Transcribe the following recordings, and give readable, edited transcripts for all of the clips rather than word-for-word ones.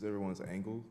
Is everyone's angle?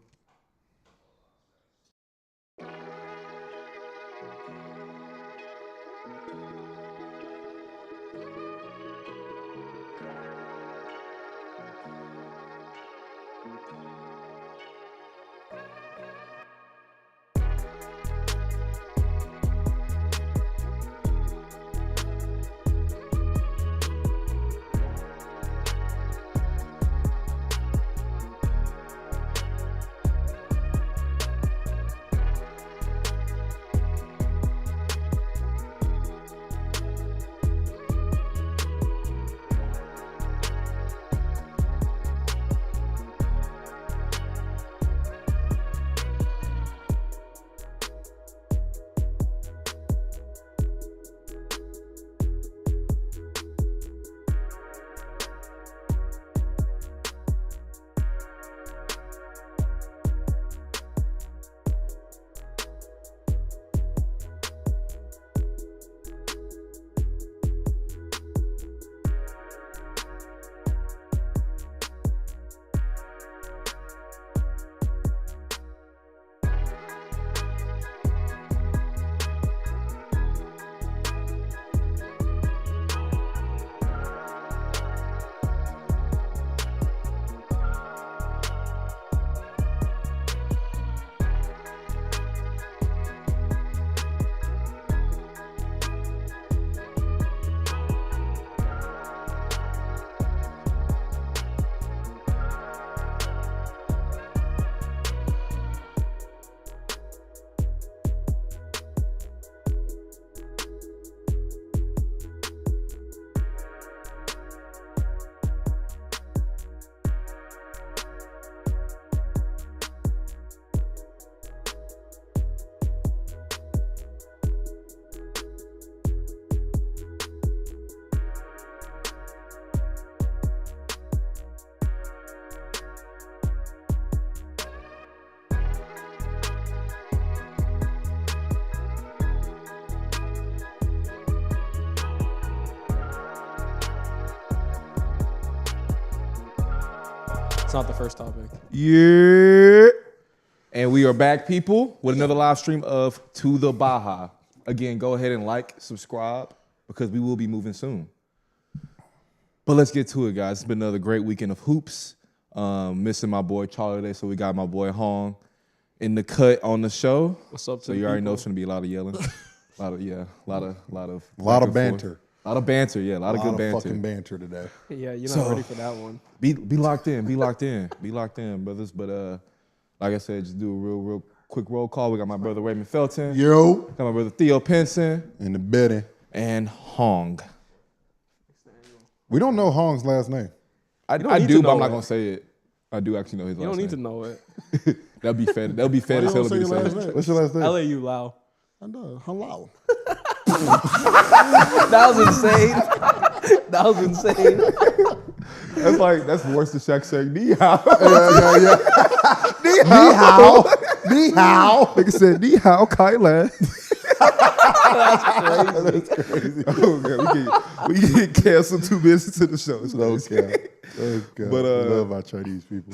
It's not the first topic. Yeah. And we are back, people, with another live stream of To the Baha. Again, go ahead and like, subscribe, because we will be moving soon. But let's get to it, guys. It's been another great weekend of hoops. Missing my boy Charlie today, so we got my boy Hong in the cut on the show. What's up to So the you already know people? it's gonna be a lot of yelling. a lot of banter. A lot of banter, yeah. A lot of good banter. Fucking banter today. Yeah, you're not ready for that one. Be locked in, be locked in, brothers. But like I said, just do a real quick roll call. We got my brother Raymond Felton. Yo. Got my brother Theo Pinson. In the betting. And Hong. We don't know Hong's last name. I need do, to but I'm know not it. gonna say it. I do actually know his You last don't name. need to know it. That'll be fair. That'll be fair to Why tell you him don't say your to last say. name? What's your last name? LAU Lau. I know. Hello. That was insane. That was insane. That's worse than Shaq saying ni hao. Yeah. Ni hao. Ni hao. Nigga said ni hao, Kylan. That's crazy. Oh god, we get canceled 2 minutes into the show. It's Okay. But I love our Chinese people.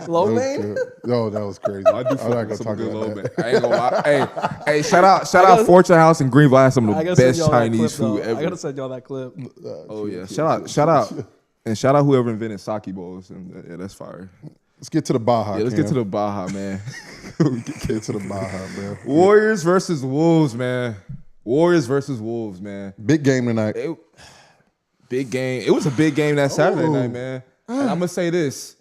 Low That was name? good. No, that was crazy. I do I'm fuck not with gonna some talk good about low that. man. I ain't gonna lie. Hey, shout out Fortune House in Greenville. I had some of the best Chinese food ever. I gotta send y'all that clip. Oh yeah, shout out, and shout out whoever invented sake bowls. And yeah, that's fire. Let's get to the Baha. Yeah, let's get to the Baha, man. get to the Baha, man. Warriors versus Wolves, man. Warriors versus Wolves, man. Big game tonight. Big game. It was a big game that Saturday night, man. And I'm gonna say this: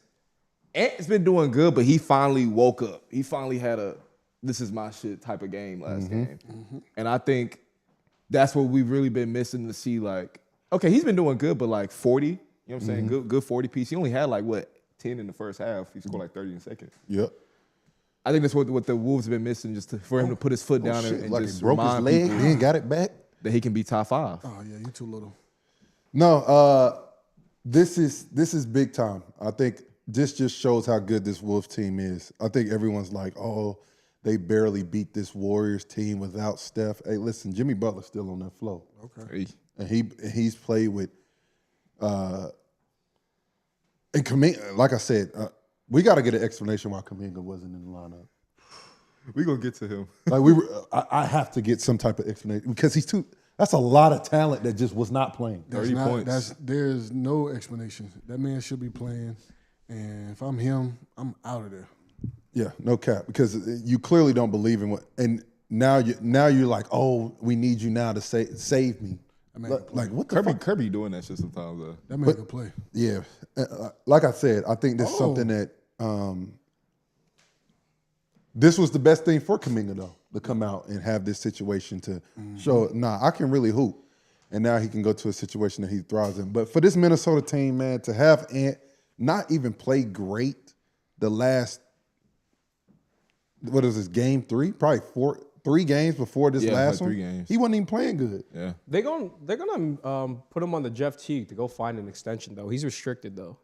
Ant's been doing good, but he finally woke up. He finally had a "this is my shit" type of game last game, and I think that's what we've really been missing to see. Like, okay, he's been doing good, but like 40, you know what I'm saying? Good 40 piece. He only had like 10 in the first half. He scored like 30 in the second. Yep. I think that's what the Wolves have been missing, just for him to put his foot down and like just he broke his remind leg. people He ain't got it back. that he can be top 5. Oh yeah, you too little. No, this is big time. I think this just shows how good this Wolves team is. I think everyone's like, oh, they barely beat this Warriors team without Steph. Hey, listen, Jimmy Butler's still on that flow. Okay. And he's played with and like I said, We got to get an explanation why Kuminga wasn't in the lineup. We gonna get to him. Like I have to get some type of explanation because he's too. That's a lot of talent that just was not playing. 30 points. There's no explanation. That man should be playing, and if I'm him, I'm out of there. Yeah, no cap, because you clearly don't believe in what. And now you're like, oh, we need you now to save me. Like what the fuck? Kirby doing that shit sometimes though. That man can play. Yeah, like I said, I think this is something that this was the best thing for Kuminga though, to come out and have this situation to show, I can really hoop. And now he can go to a situation that he thrives in. But for this Minnesota team, man, to have Ant not even play great the last, what is this, game 3? Probably 3 games before this last like 3 one. games. He wasn't even playing good. Yeah. They're gonna put him on the Jeff Teague to go find an extension though. He's restricted though.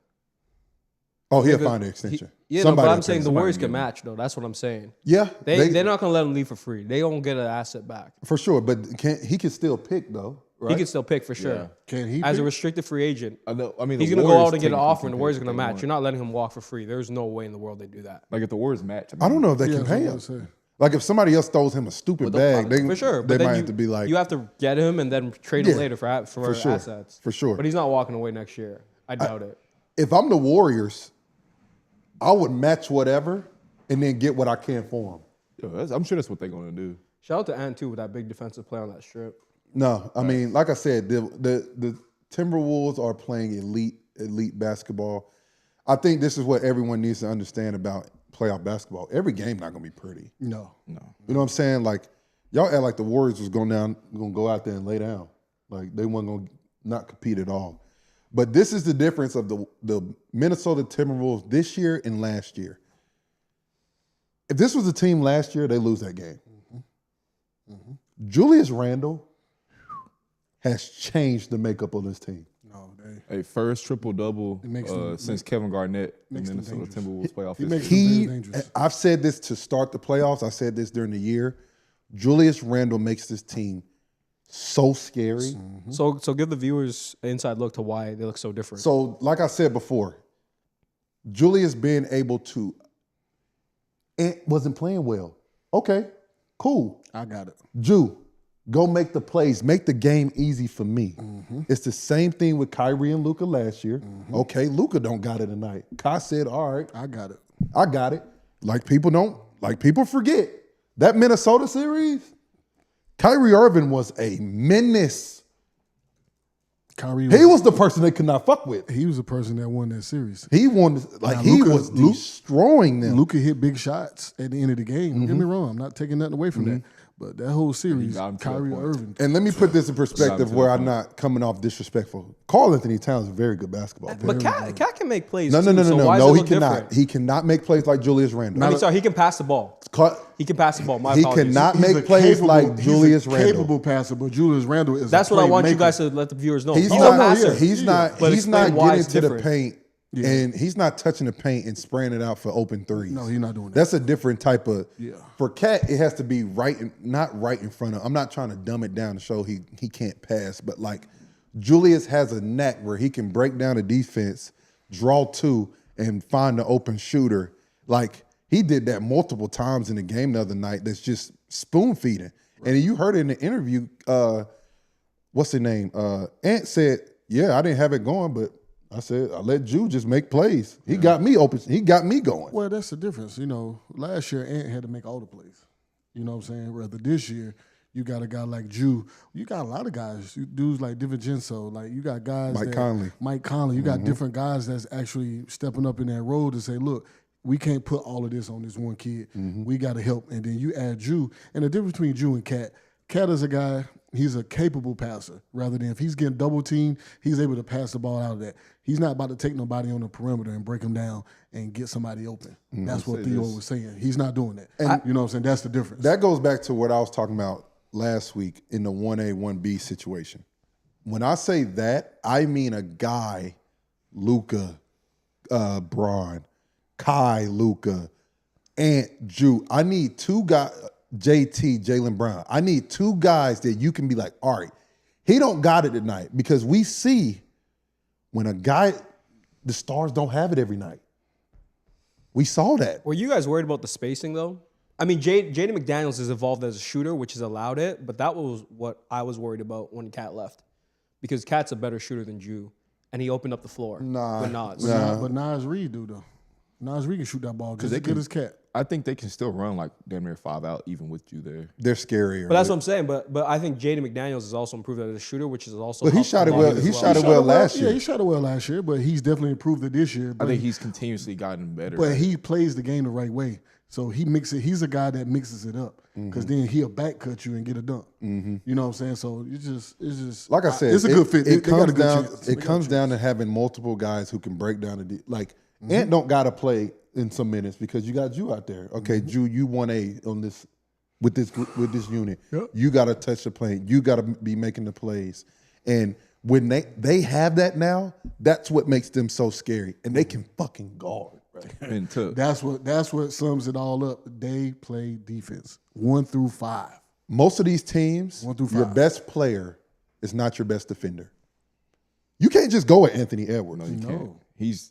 Oh, he'll find an extension. But I'm saying the Warriors can match though. That's what I'm saying. Yeah. They're not gonna let him leave for free. They don't get an asset back. For sure, but he can still pick though, right? He can still pick for sure. Yeah. Can he? As pick? a restricted free agent, I know. I mean, he's the gonna go Warriors out and get an technically offer, and the can Warriors pick are gonna if they match. want. You're not letting him walk for free. There's no way in the world they do that. Like if the Warriors match, I don't know if they can that's pay what I him. was saying. Like if somebody else throws him a stupid bag, for sure. they But then might have to be like, you have to get him and then trade him later for sure. assets. For sure. But he's not walking away next year. I doubt it. if I'm the Warriors, I would match whatever and then get what I can for him. Yeah, I'm sure that's what they're gonna do. Shout out to Ant too with that big defensive play on that strip. No, I mean, like I said, the Timberwolves are playing elite basketball. I think this is what everyone needs to understand about playoff basketball. Every game not gonna be pretty. No. You know what I'm saying? Like y'all act like the Warriors was gonna go out there and lay down. Like they weren't gonna not compete at all. But this is the difference of the Minnesota Timberwolves this year and last year. If this was a team last year, they lose that game. Julius Randle has changed the makeup of this team. No, A first triple-double since Kevin Garnett in Minnesota Timberwolves playoff history. I've said this to start the playoffs. I said this during the year. Julius Randle makes this team so scary. So give the viewers an inside look to why they look so different. So, like I said before, Julius being able to wasn't playing well. Okay, cool. I got it. Ju, go make the plays. Make the game easy for me. It's the same thing with Kyrie and Luka last year. Okay, Luka don't got it tonight. Kai said, all right. I got it. I got it. People forget. That Minnesota series, Kyrie Irving was a menace. He was the person they could not fuck with. He was the person that won that series. He won, was destroying them. Luka hit big shots at the end of the game. Don't get me wrong. I'm not taking nothing away from that. But that whole series, Kyrie Irving. And let me put this in perspective where I'm not coming off disrespectful. Karl Anthony Towns is a very good basketball player. But Cat can make plays. No, too, so why No, does it he look cannot. different? He cannot make plays like Julius Randle. I mean, sorry, he can pass the ball. He can pass the ball. My He apologies. cannot make plays like Julius Randle. He's a capable passer, but Julius Randle is That's a what I want you playmaker. guys to let the viewers know. He's a not. passer. He's not. But He's not explain why getting it's to the different. paint, and he's not touching the paint and spraying it out for open threes. No, he's not doing that. That's a different type of. Yeah. For Cat, it has to be not right in front of. I'm not trying to dumb it down to show he can't pass, but like Julius has a knack where he can break down a defense, draw two, and find the open shooter. Like he did that multiple times in the game the other night. That's just spoon feeding. Right. And you heard it in the interview. What's his name? Ant said, "Yeah, I didn't have it going, but." I said, I let Ju just make plays. He got me open. He got me going. Well, that's the difference. You know, last year, Ant had to make all the plays. You know what I'm saying? Rather this year, you got a guy like Ju. You got a lot of guys, dudes like DiVincenzo. Like, you got guys Mike Conley. You got different guys that's actually stepping up in that role to say, look, we can't put all of this on this one kid. We got to help. And then you add Ju. And the difference between Ju and Cat is a guy, he's a capable passer. Rather than if he's getting double teamed, he's able to pass the ball out of that. He's not about to take nobody on the perimeter and break him down and get somebody open. That's what Theo was saying. He's not doing that. And you know what I'm saying? That's the difference. That goes back to what I was talking about last week in the 1A, 1B situation. When I say that, I mean a guy, Luka, Braun, Kai, Luka, Ant, Ju. I need two guys, JT, Jaylen Brown. I need two guys that you can be like, all right, he don't got it tonight, because we see when a guy, the stars don't have it every night. We saw that. Were you guys worried about the spacing though? I mean, Jaden McDaniels has evolved as a shooter, which has allowed it, but that was what I was worried about when Cat left, because Cat's a better shooter than Jew, and he opened up the floor with Nas. But Nas Reed do though. Nas Reed can shoot that ball just as good as Cat. I think they can still run like damn near 5 out even with you there. They're scarier. But that's what I'm saying. But I think Jaden McDaniels has also improved as a shooter, which is also. But he shot it well. He shot it well last year. Yeah, he shot it well last year, but he's definitely improved it this year. I think he's continuously gotten better. But he plays the game the right way. So he mixes. He's a guy that mixes it up, because then he'll back cut you and get a dunk. You know what I'm saying? So it's just like I said, it's a good fit. It comes down to having multiple guys who can break down the like. Ant don't got to play in some minutes because you got Jew out there. Okay, Jew, you 1A on this with this unit. Yep. You got to touch the plane. You got to be making the plays. And when they have that now, that's what makes them so scary. And they can fucking guard. Right? And that's what sums it all up. They play defense 1 through 5. Most of these teams, 1 through 5. Your best player is not your best defender. You can't just go at Anthony Edwards. No, you can't.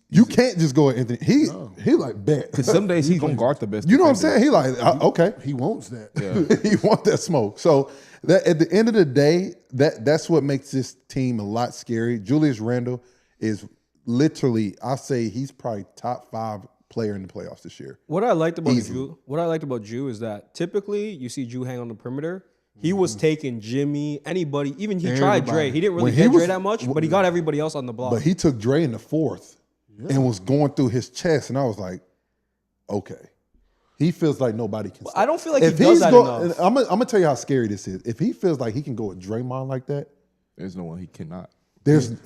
You can't just go at Anthony. He like bet. Because some days he's gonna guard the best. You know what I'm saying? He like okay. He wants that. Yeah. He wants that smoke. So that at the end of the day, that's what makes this team a lot scary. Julius Randle is literally, I say he's probably top 5 player in the playoffs this year. What I liked about Jew is that typically you see Jew hang on the perimeter. He was taking Jimmy, anybody, even he tried Dre. He didn't really get Dre that much, but he got everybody else on the block. But he took Dre in the 4th and was going through his chest, and I was like, okay. He feels like nobody can. I don't feel like he does that enough. I'm gonna tell you how scary this is. If he feels like he can go at Draymond like that, there's no one he cannot.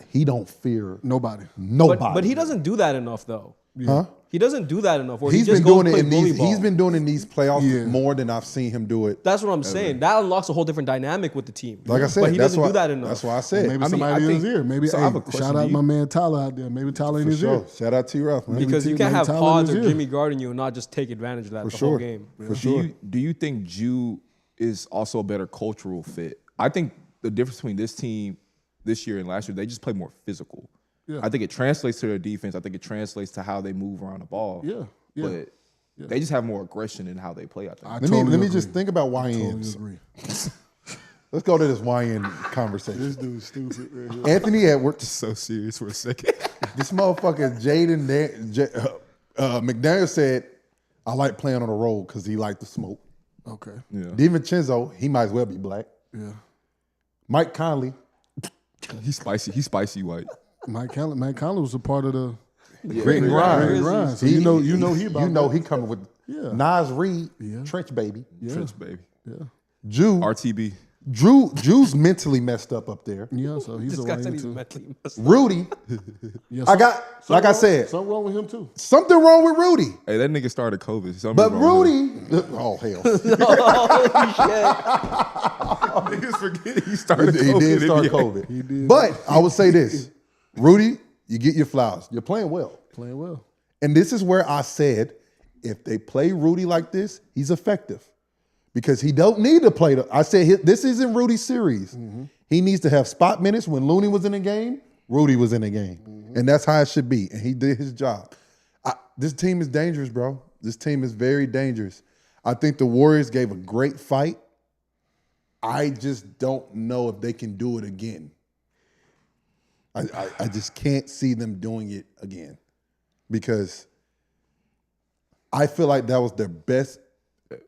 He don't fear nobody. But he doesn't do that enough though. Huh? He doesn't do that enough. He's been doing it in these. He's been doing it in these playoffs more than I've seen him do it. That's what I'm saying. That unlocks a whole different dynamic with the team. Like I said, but he doesn't do that enough. That's why I said. Maybe somebody in his ear. Maybe shout out my man Tyler out there. Maybe Tyler in his ear. Shout out T-Ruff, man. Because you can't have Pods or Jimmy guarding you and not just take advantage of that whole game. For sure. Do you think Jew is also a better cultural fit? I think the difference between this team this year and last year, they just play more physical. Yeah. I think it translates to their defense. I think it translates to how they move around the ball. Yeah. But they just have more aggression in how they play, I think. Let me just think about YNs. Totally Let's go to this YN conversation. This dude's stupid. Right? Anthony Edwards. So serious for a second. This motherfucker Jaden McDaniel said, I like playing on the road because he liked the smoke. Okay. Yeah. DiVincenzo, he might as well be black. Yeah. Mike Conley. He's spicy. He's spicy white. Mike Conley was a part of the Grit and grind. So you know he coming with Nas Reed, Trench Baby. Yeah. Trench Baby. Yeah. Jew. RTB. Drew's mentally messed up there. Yeah, so he's a way too. Rudy. I said. Something wrong with him too. Something wrong with Rudy. Hey, that nigga started COVID. But Rudy, oh hell. Niggas forget he started COVID. He did start COVID. He did. But I would say this. Rudy, you get your flowers. You're playing well. Playing well. And this is where I said, if they play Rudy like this, he's effective. Because he don't need to play. I said, this isn't Rudy's series. Mm-hmm. He needs to have spot minutes. When Looney was in the game, Rudy was in the game. Mm-hmm. And that's how it should be. And he did his job. This team is dangerous, bro. This team is very dangerous. I think the Warriors gave a great fight. I just don't know if they can do it again. I just can't see them doing it again. Because I feel like that was their best.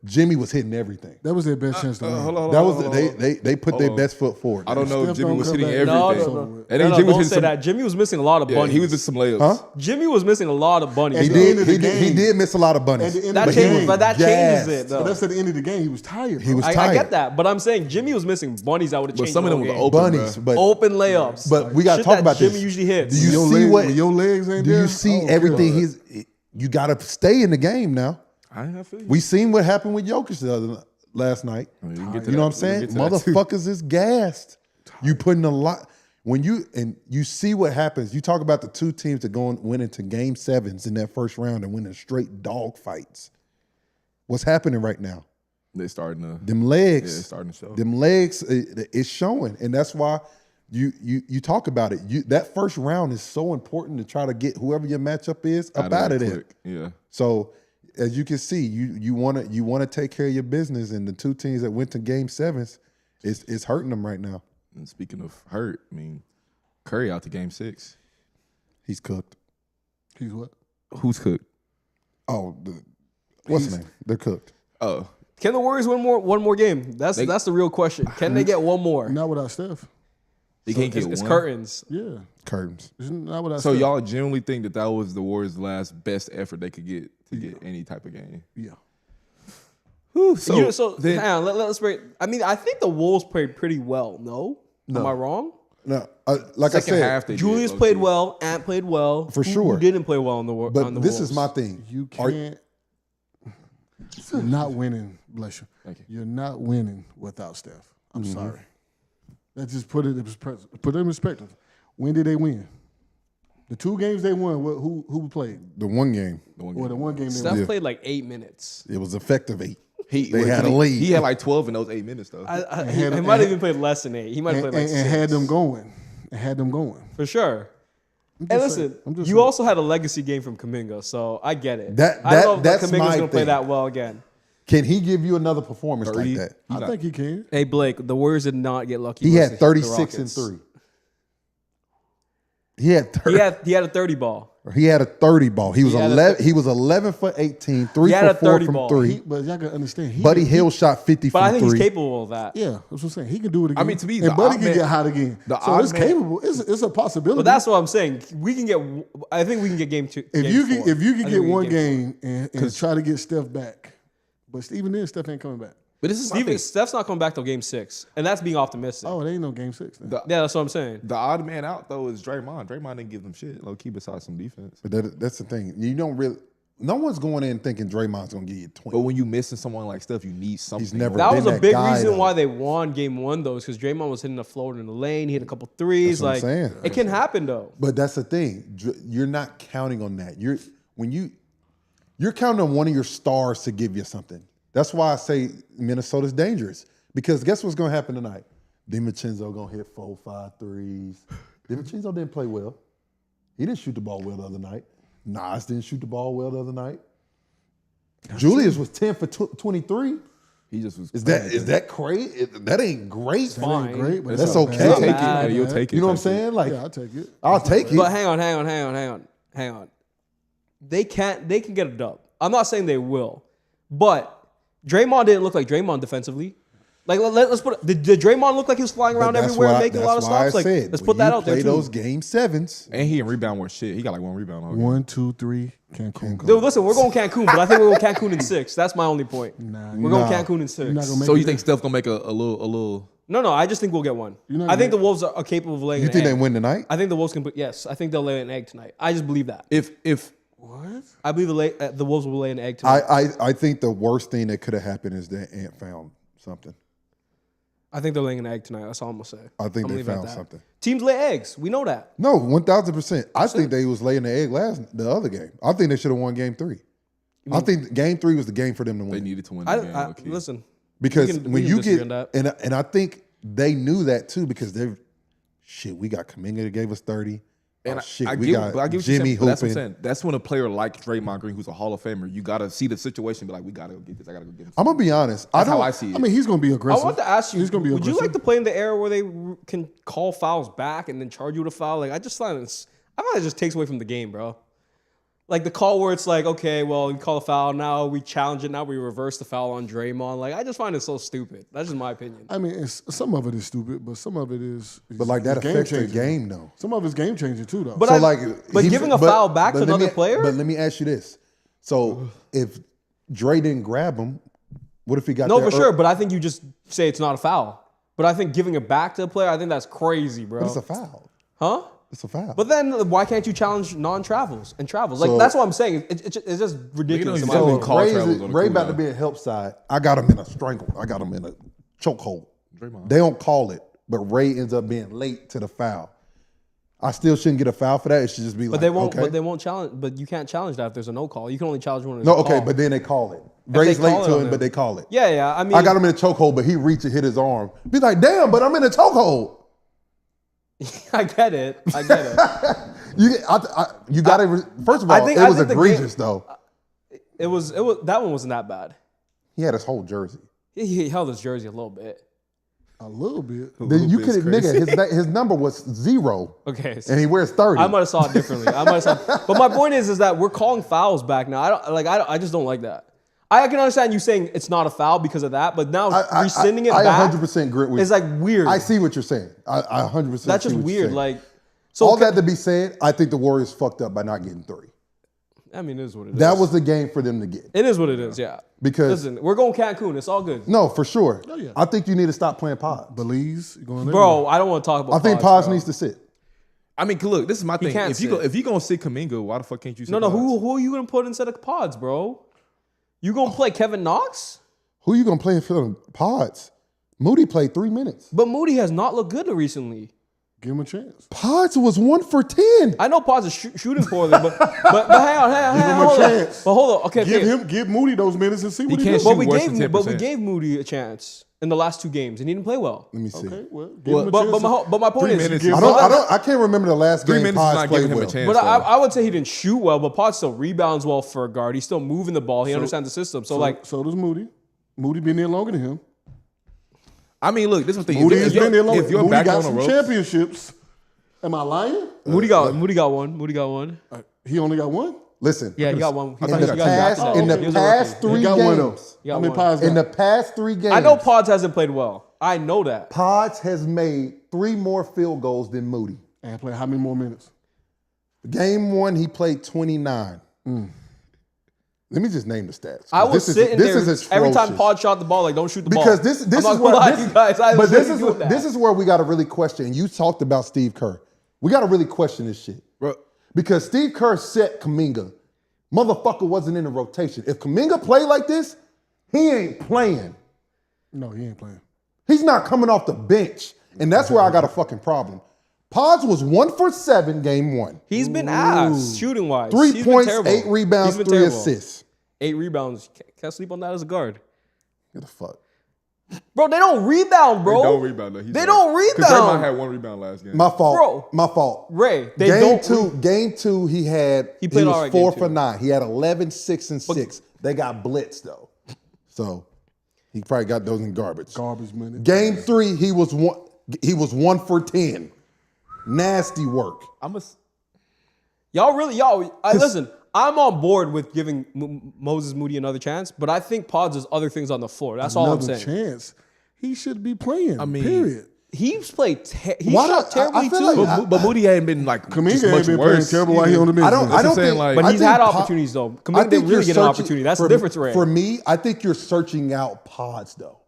Jimmy was hitting everything. That was their best chance to win. They put their best foot forward. I don't know if Jimmy was hitting everything. No, don't say that. Jimmy was missing a lot of bunnies. He was just some layups. Huh? Jimmy was missing a lot of bunnies. He did miss a lot of bunnies. That changes it, though. But that's at the end of the game. He was tired. I get that, but I'm saying Jimmy was missing bunnies. I would have changed. But some of them were open bunnies, but open layups. But we got to talk about this. Jimmy usually hits. Do you see what your legs ain't do there? you see everything? You got to stay in the game now. We seen what happened with Jokic last night. You know what I'm saying? Motherfuckers is gassed. You putting a lot when you see what happens. You talk about the two teams that went into game 7s in that first round and winning straight dog fights. What's happening right now? They starting to them legs. Yeah, they starting to show. Them legs is showing, and that's why you talk about it. That first round is so important to try to get whoever your matchup is up out of there. Yeah. So as you can see, you want to take care of your business, and the two teams that went to Game 7s, it's hurting them right now. And speaking of hurt, I mean, Curry out to Game 6. He's cooked. He's what? Who's cooked? Oh, what's his name? They're cooked. Oh, Can the Warriors win one more game? That's the real question. Can they get one more? Not without Steph. they can't get It's one. curtains. Yeah. Curtains. It's not without So Steph. y'all genuinely think that was the Warriors' last best effort they could get to get any type of game? Yeah. So hang on, let's break. I mean, I think the Wolves played pretty well. No? Am I wrong? No, like I Second said, half, they Julius did, played low-key. well. Ant played well. For Who sure. didn't play well on the but on the this Wolves? is my thing. You can't. You're not winning. Bless you. Thank you. You're not winning without Steph. I'm sorry. Let's just put it in perspective. When did they win? The 2 games they won. Who played? The one game, Or the one game they Steph won. played like 8 minutes. it was effective 8. They had a lead. He had like 12 in those 8 minutes though. He might have even played less than 8. He might have played like and 6. had them going. And had them going. For sure. I'm And just listen, saying. I'm just you saying. also had a legacy game from Kaminga, so I get it. That- I don't know that's if Kaminga's my going to play thing. that well again. Can he give you another performance 30? like that? I think he can. Hey, Blake, the Warriors did not get lucky. He versus had the 36 and Rockets. 3. He had 30. He had a 30 ball. He had a 30 ball. He was He had 11. He was 11 for 18, 3 He had for a 4 30 from ball. 3. But y'all can understand. Buddy Hill shot 50 But from I think 3. he's capable of that. Yeah, that's what I'm saying. He can do it again. mean, to me, and the Buddy odd can man- get hot again. the So odd it's man- capable. It's a possibility. But that's what I'm saying. We can get. I think we can get game 2. if you can get one four. game and try to get Steph back, but even then Steph ain't coming back. But this is my thing. Steph's not coming back till game 6, and that's being optimistic. Oh, it ain't no game 6. Then. Yeah, that's what I'm saying. The odd man out though is Draymond. Draymond didn't give them shit low key besides some defense. But that's the thing. You don't really. No one's going in thinking Draymond's going to give you 20. But when you missing someone like Steph, you need something. He's never That been was a that big guy, reason though. why they won game 1, though, because Draymond was hitting the floater in the lane. He hit a couple threes. That's what I'm Like saying. it can happen though. But that's the thing. You're not counting on that. You're counting on one of your stars to give you something. That's why I say Minnesota's dangerous. Because guess what's going to happen tonight? DiVincenzo going to hit 4, 5 threes. DiVincenzo didn't play well. He didn't shoot the ball well the other night. Nas didn't shoot the ball well the other night. Julius was 10 for 23. He just was. Is that crazy? That ain't great. Fine. Great, but That's it's not okay. bad. You'll take bad, it. You'll man. take it. You know what I'm type shit. saying? Like, Yeah, I'll take it. I'll take it. But hang on. They can get a dub. I'm not saying they will, but Draymond didn't look like Draymond defensively. Like let's put it, did Draymond look like he was flying around But that's everywhere why- and making a lot of that's why I stops? Like said, let's when put that you out there play too. those game 7s. And he didn't rebound worth shit. He got like 1 rebound. All game. 1, 2, 3, Cancun. Dude, listen, we're going Cancun, but I think we're going Cancun in 6. That's my only point. We're going Cancun in 6. You're not gonna make So you it think Steph gonna make a little? No, I just think we'll get one. You're not I think gonna- the Wolves are capable of laying You an think egg. they win tonight? I think the Wolves can put, yes, I think they'll lay an egg tonight. I just believe that. If What? I believe the Wolves will lay an egg tonight. I think the worst thing that could have happened is that Ant found something. I think they're laying an egg tonight. That's all I'm going to say. I think I'm they leave it at found that. something. Teams lay eggs. We know that. No, 1,000%. I think they was laying the egg the other game. I think they should have won game 3. I think game 3 was the game for them to they win. needed to win the game, low-key. Listen, Because we can when you disagree get on that. and I think they knew that too because we got Kaminga that gave us 30. And We got but I get what Jimmy you're saying, but that's what I'm hooping. saying. That's when a player like Draymond Green, who's a Hall of Famer, you gotta see the situation, and be like, we gotta go get this. I gotta go get this. I'm gonna be honest. That's how I see it. I mean, he's going to be I aggressive. want to ask you, He's going to be would aggressive. you like to play in the era where they can call fouls back and then charge you with a foul? Like, I find it just takes away from the game, bro. Like the call where it's like, okay, well, we call a foul, now we challenge it, now we reverse the foul on Draymond. Like, I just find it so stupid. That's just my opinion. I mean, some of it is stupid, but some of it is. But like that is affects the game-changing. game though. Some of it's game changing too, though. But So but giving a foul back to let another me- player? But let me ask you this: so if Dre didn't grab him, what if he got No, there for sure. But I think you just say it's not a foul. But I think giving it back to the player, I think that's crazy, bro. But it's a foul. Huh? It's a foul. But then why can't you challenge non-travels and travels? Like So- that's what I'm saying. It's just ridiculous. You in know, my he's opinion. call Ray, travels on the Ray cool about to down. be a help side. I got him in a strangle. I got him in a chokehold. Draymond. They don't call it, but Ray ends up being late to the foul. I still shouldn't get a foul for that. It should just be But like, they won't. okay. But they won't challenge. But you can't challenge that if there's a no call. You can only challenge when there's No, a okay, call. but then they call it. they Ray's call late it to on him, him. but they call it. yeah. I mean, I got him in a chokehold, but he reached and hit his arm. Be like, damn, but I'm in a chokehold. I get it. You got to. First of all, it was egregious though. It was that one wasn't that bad. He had his whole jersey. He held his jersey a little bit. A little bit. Then you could, nigga, his number was 0. Okay, and he wears 30. I might have saw it differently. But my point is that we're calling fouls back now. I just don't like that. I can understand you saying it's not a foul because of that, but now rescinding it back, I 100% agree with you. It's like weird. I see what you're saying. I 100%. That's just weird. Like, so all that to be said, I think the Warriors fucked up by not getting 3. I mean, it is what it is. That was the game for them to get. It is what it is, yeah. Because listen, we're going Cancun. It's all good. No, for sure. Oh, yeah. I think you need to stop playing Pods. Belize going bro. I don't want to talk about. I think Pods needs to sit. I mean, look, this is my thing. If you gonna sit Kuminga, why the fuck can't you sit? No. Who are you gonna put instead of Pods, bro? You gonna play Kevin Knox? Who you gonna play for Pods? Moody played 3 minutes. But Moody has not looked good recently. Give him a chance. Pods was 1 for 10. I know Pods is shooting poorly, but hang on. Give him a chance. But hold on. Okay. Give Moody those minutes and see what he can't does. shoot. But we gave Moody a chance in the last 2 games, and he didn't play well. Let me see. Okay, well, give him a chance. But my point 3 is, minutes. I can't remember the last 3 game minutes is Pods not played giving him well. a chance. but I would say he didn't shoot well, but Pods still rebounds well for a guard. He's still moving the ball. He understands the system. So does Moody. Moody been there longer than him. I mean, look, this is the thing. Moody has been there longer. If you're Moody back got on the some ropes, championships. Am I lying? Moody got one. He only got one? Listen. Yeah, he got one. In the past 3 games. He got How many one. Pods In got? the past 3 games. I know Pods hasn't played well. I know that. Pods has made 3 more field goals than Moody. And play how many more minutes? Game 1, he played 29. Let me just name the stats. I was sitting there is every time atrocious. Pod shot the ball, like, don't shoot the ball. Because this I'm not is gonna where lie to you guys. this is where we got to really question. And you talked about Steve Kerr. We got to really question this shit, bro. Because Steve Kerr set Kuminga. Motherfucker wasn't in the rotation. If Kuminga played like this, he ain't playing. No, he ain't playing. He's not coming off the bench, and that's where I got a fucking problem. Pods was 1 for 7 game 1. He's been ass shooting wise. 3 points, 8 rebounds, 3 assists. 8 rebounds. Can't sleep on that as a guard. Get the fuck. Bro, they don't rebound, bro. They don't rebound. They don't rebound. Because Draymond had 1 rebound last game. My fault. Bro. My fault. Ray, they Game two, he played was all right 4 game for 2. 9. He had 11, 6, and 6. They got blitzed though, so he probably got those in garbage. Garbage minutes. Game 3, he was 1 for 10. Nasty work. Listen, I'm on board with giving Moses Moody another chance, but I think Pods has other things on the floor. That's all I'm saying. Chance. He should be playing. I mean, period. He's played. He shot terribly too. But Moody hadn't been like Kuminga much ain't been worse. playing terrible while he on the bench. I don't think. But he's had opportunities though. Kuminga didn't really get an opportunity. That's the difference, Ray. For me, I think you're searching out Pods though.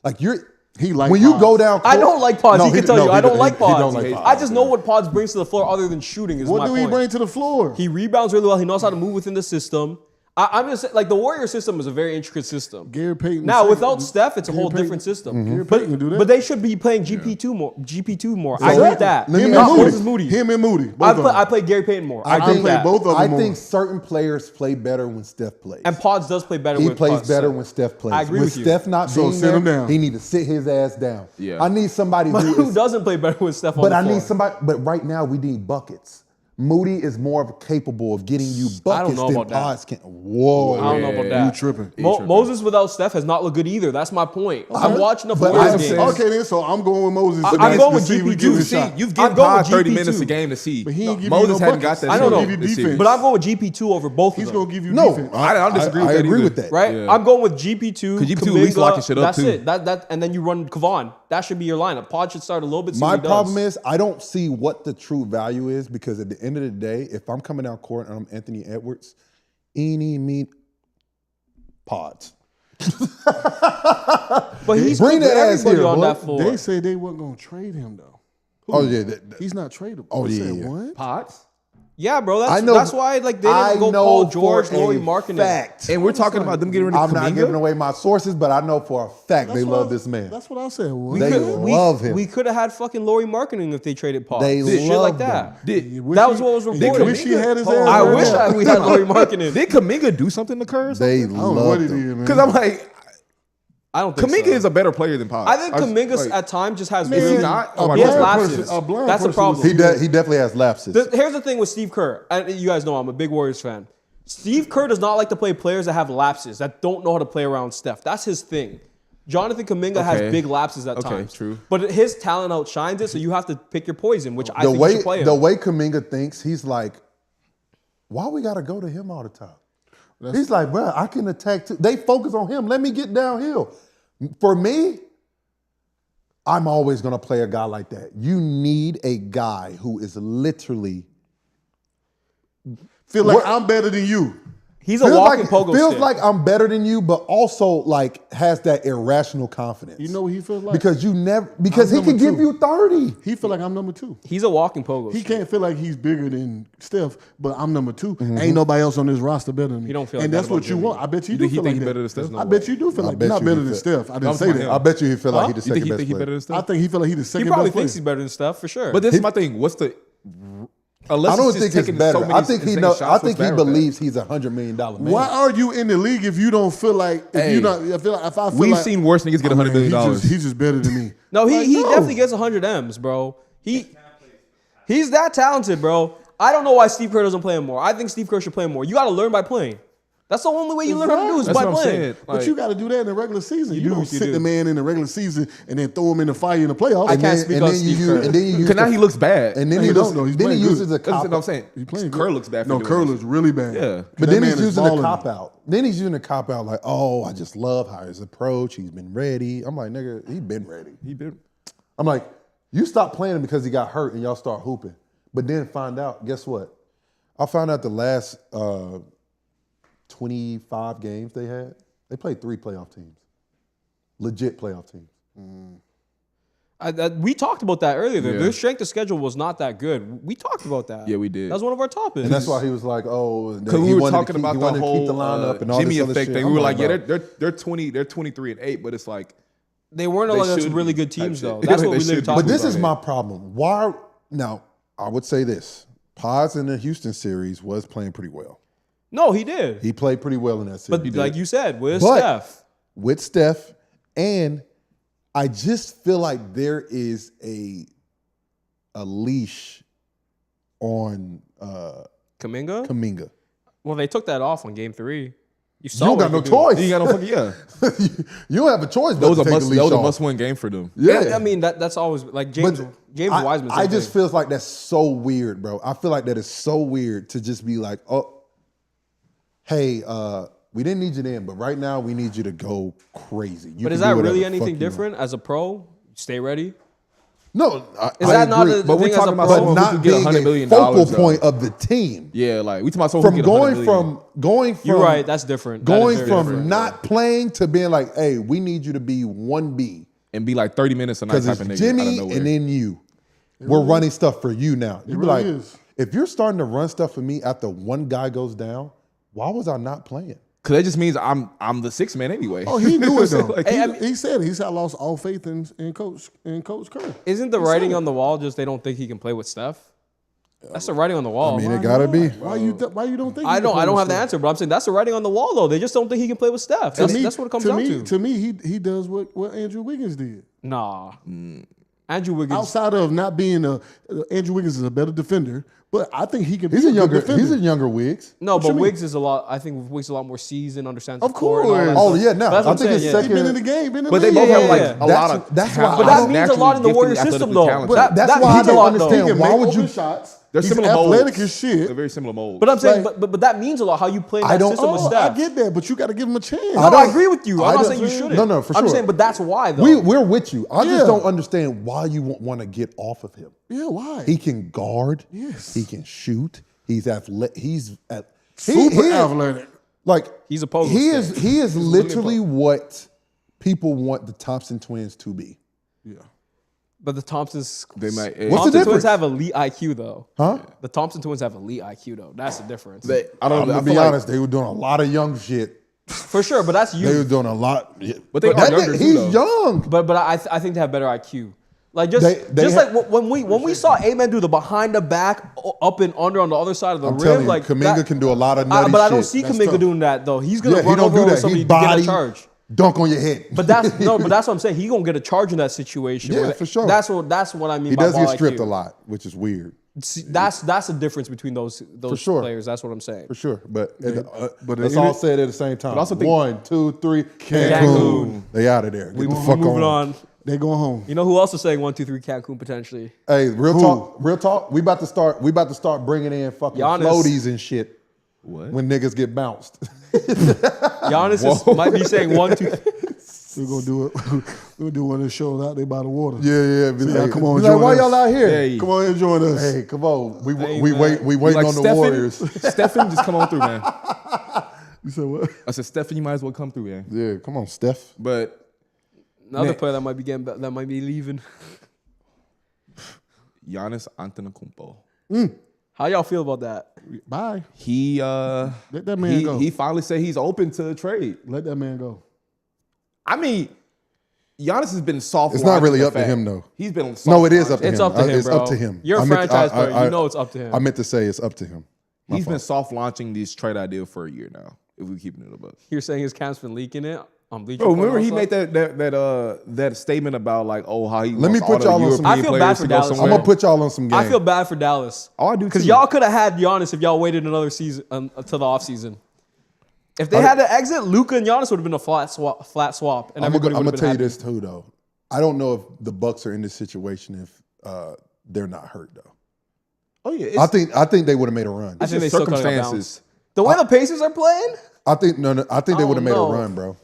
Like He like when Pods. you go down. I don't like Pods. He can tell you. I don't like Pods. Don't like Pods. I just know what Pods brings to the floor other than shooting. Is What my do point. he bring to the floor? He rebounds really well. He knows how to move within the system. I'm just saying, like, the Warrior system is a very intricate system. Gary Payton. Now, without Steph, it's a whole different system. Gary Payton can do that. But they should be playing GP2 more. GP2 more. I agree with that. Let me Not ask you Moses Moody. Him and Moody. I play Gary Payton more. I agree with that. both of them more. think certain players play better when Steph plays. And Pods does play better He with plays Pods, better so. when Steph plays. I agree with with you. Steph not So being sit there, him down. he need to sit his ass down. Yeah. I need somebody But who who is, doesn't play better with Steph on but the I floor? need somebody. But right now we need buckets. Moody is more capable of getting you buckets know than about that. Pods can. Whoa, I don't know about that. You tripping. Moses without Steph has not looked good either. That's my point. I'm watching the but Warriors I'm games. saying- Okay, then, so I'm going with Moses. I'm going with to see if we GP2. give it a See, shot. you've I'm given going Pod with 30 GP2. minutes a game to see. But he ain't give you Moses no hadn't buckets. got that. I don't shit know. this Defense. season. But I'm going with GP2 over both He's of going them. to give you No, defense. I don't disagree with I that agree either. with that. Right? Yeah. I'm going with GP2. Because GP2 at least Kuminga, locking shit up, that's too. it. And then you run Kavon. That should be your lineup. Pod should start a little bit. My problem is I don't see what the true value is because at the end of the day, if I'm coming down court and I'm Anthony Edwards, eeny, meet Pods. But he's Bring good with that ass everybody here, on boy. that floor. They say they weren't going to trade him, though. Oh yeah, He's not tradable. Oh, They yeah, said, yeah. what? Pods? Yeah, bro. I know- That's why like they I didn't go know Paul for George, a Laurie Markkinen. fact. And we're talking about them getting rid of I'm not giving Kuminga? away my sources, but I know for a fact they love this man. That's what I said. What? They love him. We could have had fucking Laurie Markkinen if they traded Paul. They Shit love like that. That was what was He reported. wish he had his ass. I right wish now. we had Laurie Markkinen. Did Kaminga do something to Kerr? They I don't know what love he did, him. man. Because I'm like, I don't think Kuminga so. is a better player than Paz. I think Kuminga at times just has Is he really not? he has lapses. That's the problem. He definitely has lapses. Here's the thing with Steve Kerr. You guys know I'm a big Warriors fan. Steve Kerr does not like to play players that have lapses, that don't know how to play around Steph. That's his thing. Jonathan Kuminga has big lapses at times. True. But his talent outshines it, so you have to pick your poison, which I think you should play him. The way Kuminga thinks, he's like, why we got to go to him all the time? He's like, bro, I can attack too. They focus on him. Let me get downhill. For me, I'm always going to play a guy like that. You need a guy who is literally feel like I'm better than you. He's a walking pogo feels stick. like I'm better than you, but also like has that irrational confidence. You know what he feels like? Because he can give you 30. He feel like I'm number 2. He's a walking pogo He stick. can't feel like he's bigger than Steph, but I'm number 2. Ain't nobody else on this roster better than me. You don't feel like and that that's what about you Jimmy. want. I bet you think do feel he like that. better than Steph? I bet you do feel like not better than Steph. I didn't say that. I bet you he feel like he the You second think best he think player. he better than I Steph? think he feel like he the He second probably best player. thinks he's better than Steph, for sure. But this is my thing. What's the unless I don't he's think just it's taking better. so many I think he insane knows. shots, I what's think he bad with that? believes he's $100 million man. Why are you in the league if you don't feel like if I feel We've like seen worse niggas get $100 million. He's just better than me. No, he No. definitely gets 100 M's, bro. He's that talented, bro. I don't know why Steve Kerr doesn't play him more. I think Steve Kerr should play him more. You got to learn by playing. That's the only way you learn how to do is That's by what I'm playing. saying. But you got to do that in the regular season. You don't you sit do. the man in the regular season and then throw him in the fire in the playoffs. I can't speak on Steve Kerr. And then you use Because now he looks bad. And then He he don't know. He's then he playing uses good. a cop. That's what I'm saying. He playing Kerr good. looks bad for No, doing Kerr this. looks really bad. Yeah. But That then man he's is using a balling. cop out. Then he's using a cop out like, oh, I just love how his approach. He's been ready. I'm like, nigga, he been ready. I'm like, you stop playing him because he got hurt and y'all start hooping. But then find out, guess what? I found out the last 25 games they had, they played 3 playoff teams. Legit playoff teams. We talked about that earlier. Yeah. Their strength of schedule was not that good. We talked about that. Yeah, we did. That was one of our topics. And that's why he was like, oh, Because we were talking about he the wanted to whole keep the lineup and all Jimmy this other effect shit. thing. I'm We were like, yeah, bro. they're 23-8, but it's like they weren't They against should really be good teams, type though. shit. That's They what we should literally be. talked But this about. is my problem. Why? Now, I would say this. Paz in the Houston series was playing pretty well. No, he did. He played pretty well in that series. But like you said, with But Steph. with Steph, and I just feel like there is a leash on Kuminga? Kuminga. Well, they took that off on Game 3. You don't got no do. choice. you got no fucking You don't have a choice That but was to a take the leash off. must-win game for them. Yeah. I mean, that's always like James Wiseman. I just feels like that's so weird, bro. I feel like that is so weird to just be like, oh, hey, we didn't need you then, but right now we need you to go crazy. You But is can do that really whatever the fuck anything you different as a pro? Stay ready. No, Is I that not agree. the But we're thing as talking a about pro? but someone who not could get being $100 a million, focal though. point of the team. Yeah, like we talking about someone From who get $100 going from You're right. That's different. That is going very from different. not playing to being like, hey, we need you to be 1B and be like 30 minutes a night because type it's of nigga Jimmy out of nowhere. and then you. We're running stuff for you now. You be really like, is. if you're starting to run stuff for me after one guy goes down, why was I not playing? Because that just means I'm the sixth man anyway. Oh, he knew it though. Like, He said it. He said I lost all faith in Coach Kerr. Isn't the writing on the wall just they don't think he can play with Steph? That's the writing on the wall. I mean, it gotta be. Why you don't think? I he can play don't with have the Steph? answer, but I'm saying that's the writing on the wall though. They just don't think he can play with Steph. That's what it comes down to. To me, he does what Andrew Wiggins did. Nah. Andrew Wiggins. Outside of not being Andrew Wiggins is a better defender, but I think he can be He's a good younger. defender. He's a younger Wiggs. No, but you mean? Wiggs is a lot. I think Wiggs is a lot more seasoned, understands Of the court and all that course. Oh stuff. yeah, no. That's what I I'm think saying, his yeah. He's second. been in the game, been in but the they league. both have like yeah. a lot of. That's why talent. But that means a lot in the Naturally Warriors gifted, system, athletically though. talented. That That's why I means a don't lot, though. understand. He can Why make would open you? shots? They're He's similar athletic molds. as shit. They're very similar molds. But I'm saying, Like- but that means a lot how you play in that system with I Steph. get that, but you got to give him a chance. No, I agree with you. I'm not don't- saying you shouldn't. No, for sure. I'm saying, but that's why though. We're with you. I Yeah. just don't understand why you want to get off of him. Yeah, why? He can guard. Yes. He can shoot. He's athletic. Super athletic. Like He's a pogo He stick. is literally what people want the Thompson twins to be. Yeah. But the Thompsons, They might. What's the Thompson twins difference? have elite IQ though. Huh? The Thompson twins have elite IQ though. That's the difference. I I'm don't know. gonna I be feel like- honest. They were doing a lot of young shit. For sure, but that's you. They were doing a lot. But they are younger too, He's though. young. But I think they have better IQ. Like just They like when we saw A-Man do the behind the back up and under on the other side of the I'm rim, telling you, like Kuminga that, can do a lot of nutty but I don't shit. see That's Kuminga tough. doing that though. He's gonna Yeah, he run don't over do with that. somebody He to get a body. charge. dunk on your head. But that's what I'm saying. He gonna get a charge in that situation. Yeah, for sure. That's what I mean. He by does ball get stripped IQ. a lot, which is weird. See, that's the difference between those sure. players. That's what I'm saying. For sure. But but let's all say it at the same time. But also think, 1, 2, 3, Cancun. They out of there. Get We the fuck moving on. They going home. You know who else is saying 1, 2, 3 Cancun potentially? Hey, real talk. We about to start bringing in fucking Giannis. floaties and shit. What? When niggas get bounced. Giannis might be saying 1, 2. We're gonna do it. We're gonna do one of the shows out there by the water. Yeah. Be like, come on, be like, join why us. y'all out here? Hey. Come on and join us. Hey, come on. We man. waiting like on the Stephen? Warriors. Stephen, just come on through, man. You said what? I said, Stephen, you might as well come through, man. Yeah, come on, Steph. But Another Nick. player that might be that might be leaving. Giannis Antetokounmpo. How y'all feel about that? Bye. He Let that man go. He finally said he's open to a trade. Let that man go. I mean, Giannis has been soft. It's not launching really the up to fact. him, though. He's been soft. No, it is up to him. It's up to him, It's bro. up to him. You're a I meant franchise to- player. You know it's up to him. I meant to say it's up to him. My He's been fault. soft launching this trade idea for a year now. If we keep it in the book. You're saying his camp's been leaking it? Bro, remember he made that statement about like, oh, how he Let me wants put all y'all the on some- European I feel players bad to for go Dallas. somewhere. I'm going to put y'all on some game. I feel bad for Dallas. Oh, I do Because too. y'all could have had Giannis if y'all waited another season until the offseason. If they had to exit, Luka and Giannis would have been a flat swap, and I'm everybody going would to have tell been you happy. this too, though. I don't know if the Bucks are in this situation if they're not hurt, though. Oh yeah, I think they would have made a run. I think they just still could have got circumstances. bounced. The way the Pacers are playing, I think they would have made know. a run, bro.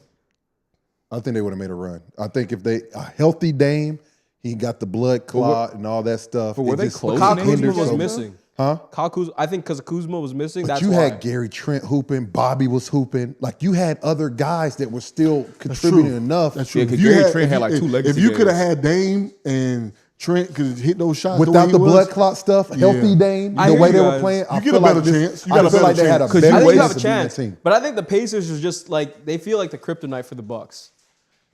I think they would have made a run. I think if a healthy Dame, he got the blood clot and all that stuff. But were it they just close? Kyle Kuzma Kuzma hindered was so- missing. Huh? I think because Kuzma was missing, But that's you why. had Gary Trent hooping, Bobby was hooping. Like you had other guys that were still contributing enough. That's true. Yeah, 'cause If you Gary Trent had like two legacy If you could have games. had Dame and Trent could hit those shots Without way the he was, blood clot stuff, healthy Dame, I the hear way you they were guys. playing, I You get feel a better like this- chance. You got I a feel better like they had a chance. better I think way you have a to be in the chance, team. but I think the Pacers is just like they feel like the kryptonite for the Bucks.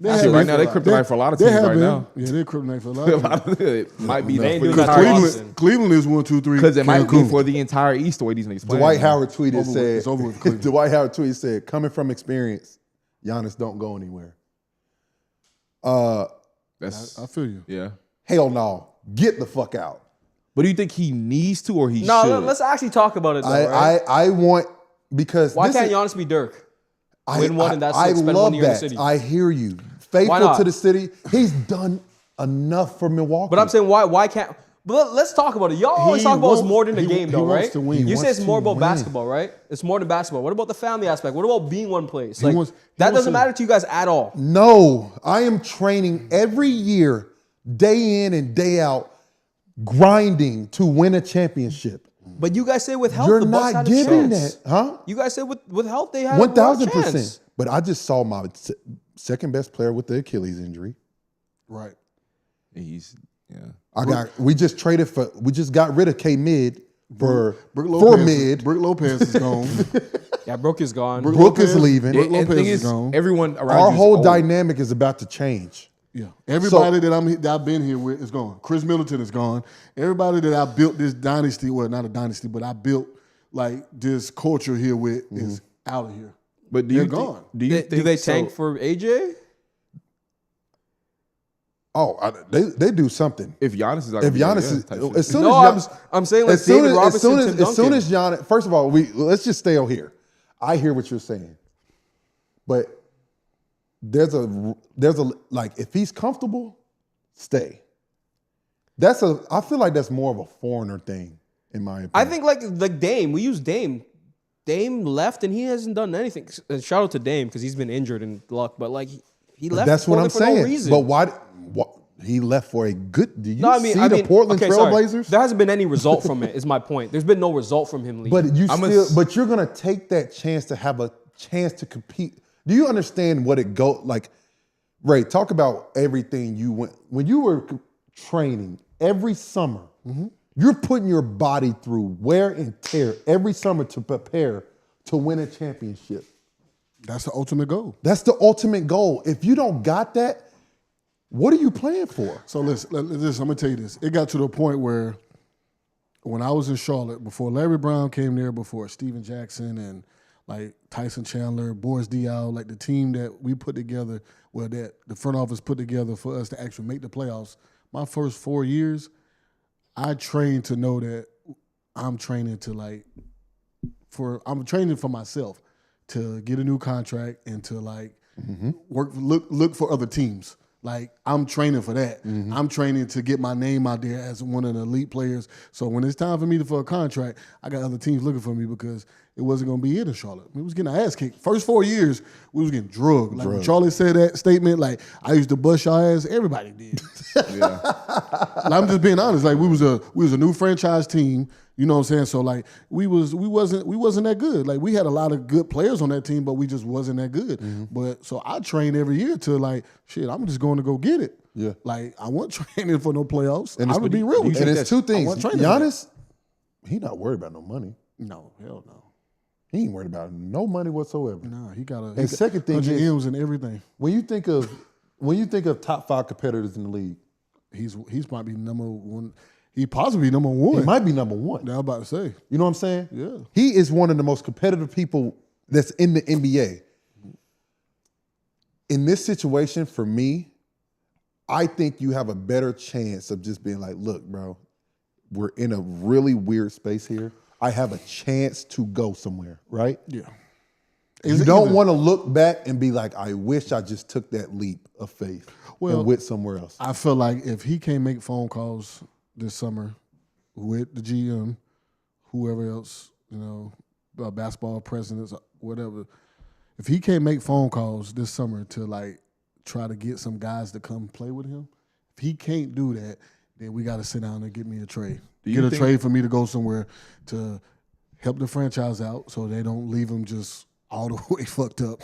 They Shit, have right been- now, they kryptonite for a lot of they teams have right been. now. Yeah, they're kryptonite for a lot of them. It might be They ain't for doing the that entire to East. Boston. Cleveland is 1, 2, 3. Because it might be Cancun. for the entire East the way these niggas playing. Dwight Howard tweeted Over with. said, It's over with Cleveland. Dwight Howard tweeted said, coming from experience, Giannis don't go anywhere. That's I feel you. yeah. Hell no. Get the fuck out. But do you think he needs to or he No, should? let's actually talk about it though, right? I want because Why this can't is- Giannis be Dirk? I- Win one and that's I it. Spend love 1 year in the that. city. I hear you. Why Faithful not? to the city. He's done enough for Milwaukee. But I'm saying why can't? But let's talk about it. Y'all always He talk about it's wants- more than the he- game, he though, wants right? to win. You He say it's wants more to about win. basketball, right? It's more than basketball. What about the family aspect? What about being one place? Like wants- he that wants doesn't to- matter to you guys at all. no, I am training every year, day in and day out, grinding to win a championship. But you guys say with health, You're the Bucks not had a giving chance. that, huh? You guys said with health they had 1,000%. chance. But I just saw my second best player with the Achilles injury. Right. He's We just got rid of K Mid for Lopez, mid. Brook Lopez is gone. Yeah, Brook is gone. Brooke is leaving. Brook and Lopez the thing is is, gone. everyone around Our you is whole old. dynamic is about to change. Yeah. Everybody that I've been here with is gone. Chris Middleton is gone. Everybody that I built this dynasty, well, not a dynasty, but I built like this culture here with is out of here. But They're gone. Do they tank for AJ? Oh, they do something. if Giannis is like If Giannis is as soon No, as I'm saying like David Robinson, Tim Duncan. as soon as Giannis, first of all, let's just stay on here. I hear what you're saying, but there's a like if he's comfortable, stay. I feel like that's more of a foreigner thing in my opinion. I think like Dame, we use Dame. Dame left and he hasn't done anything. Shout out to Dame because he's been injured and luck, but like he left. that's what I'm for no saying. reason. But why he left for a good? Do you No, see the Portland okay, sorry. Trailblazers? There hasn't been any result from it. Is my point. There's been no result from him leaving. But but you're gonna take that chance to have a chance to compete. Do you understand what it go like? Ray, talk about everything you went when you were training every summer. You're putting your body through wear and tear every summer to prepare to win a championship. That's the ultimate goal. That's the ultimate goal. If you don't got that, what are you playing for? So listen, I'm gonna tell you this. It got to the point where when I was in Charlotte, before Larry Brown came there, before Steven Jackson and like Tyson Chandler, Boris Diaw, like the team that we put together, that the front office put together for us to actually make the playoffs. My first 4 years, I trained to know that I'm training for myself to get a new contract and to like look for other teams. Like I'm training for that. I'm training to get my name out there as one of the elite players. So when it's time for me for a contract, I got other teams looking for me because it wasn't going to be it in Charlotte. We was getting our ass kicked. First 4 years, we was getting drugged. Like when Charlie said that statement, like I used to bust your ass. Everybody did. Yeah. Like, I'm just being honest. Like we was a new franchise team. You know what I'm saying? So like we wasn't that good. Like we had a lot of good players on that team, but we just wasn't that good. But so I trained every year to like shit. I'm just going to go get it. Yeah. Like I wasn't training for no playoffs. And I'm gonna be real with you. And it's two things. Giannis, he not worried about no money. No, hell no. He ain't worried about no money whatsoever. No, he got a. And second thing is M's and everything. When you think of top 5 competitors in the league, he's probably number one. He possibly number one. He might be number one. Now I'm about to say. You know what I'm saying? Yeah. He is one of the most competitive people that's in the NBA. In this situation, for me, I think you have a better chance of just being like, look, bro, we're in a really weird space here. I have a chance to go somewhere, right? Yeah. You don't want to look back and be like, I wish I just took that leap of faith and went somewhere else. I feel like if he can't make phone calls this summer with the GM, whoever else, basketball presidents, whatever, if he can't make phone calls this summer to like try to get some guys to come play with him, if he can't do that, then we got to sit down and get me a trade. Get a trade for me to go somewhere to help the franchise out so they don't leave him just all the way fucked up.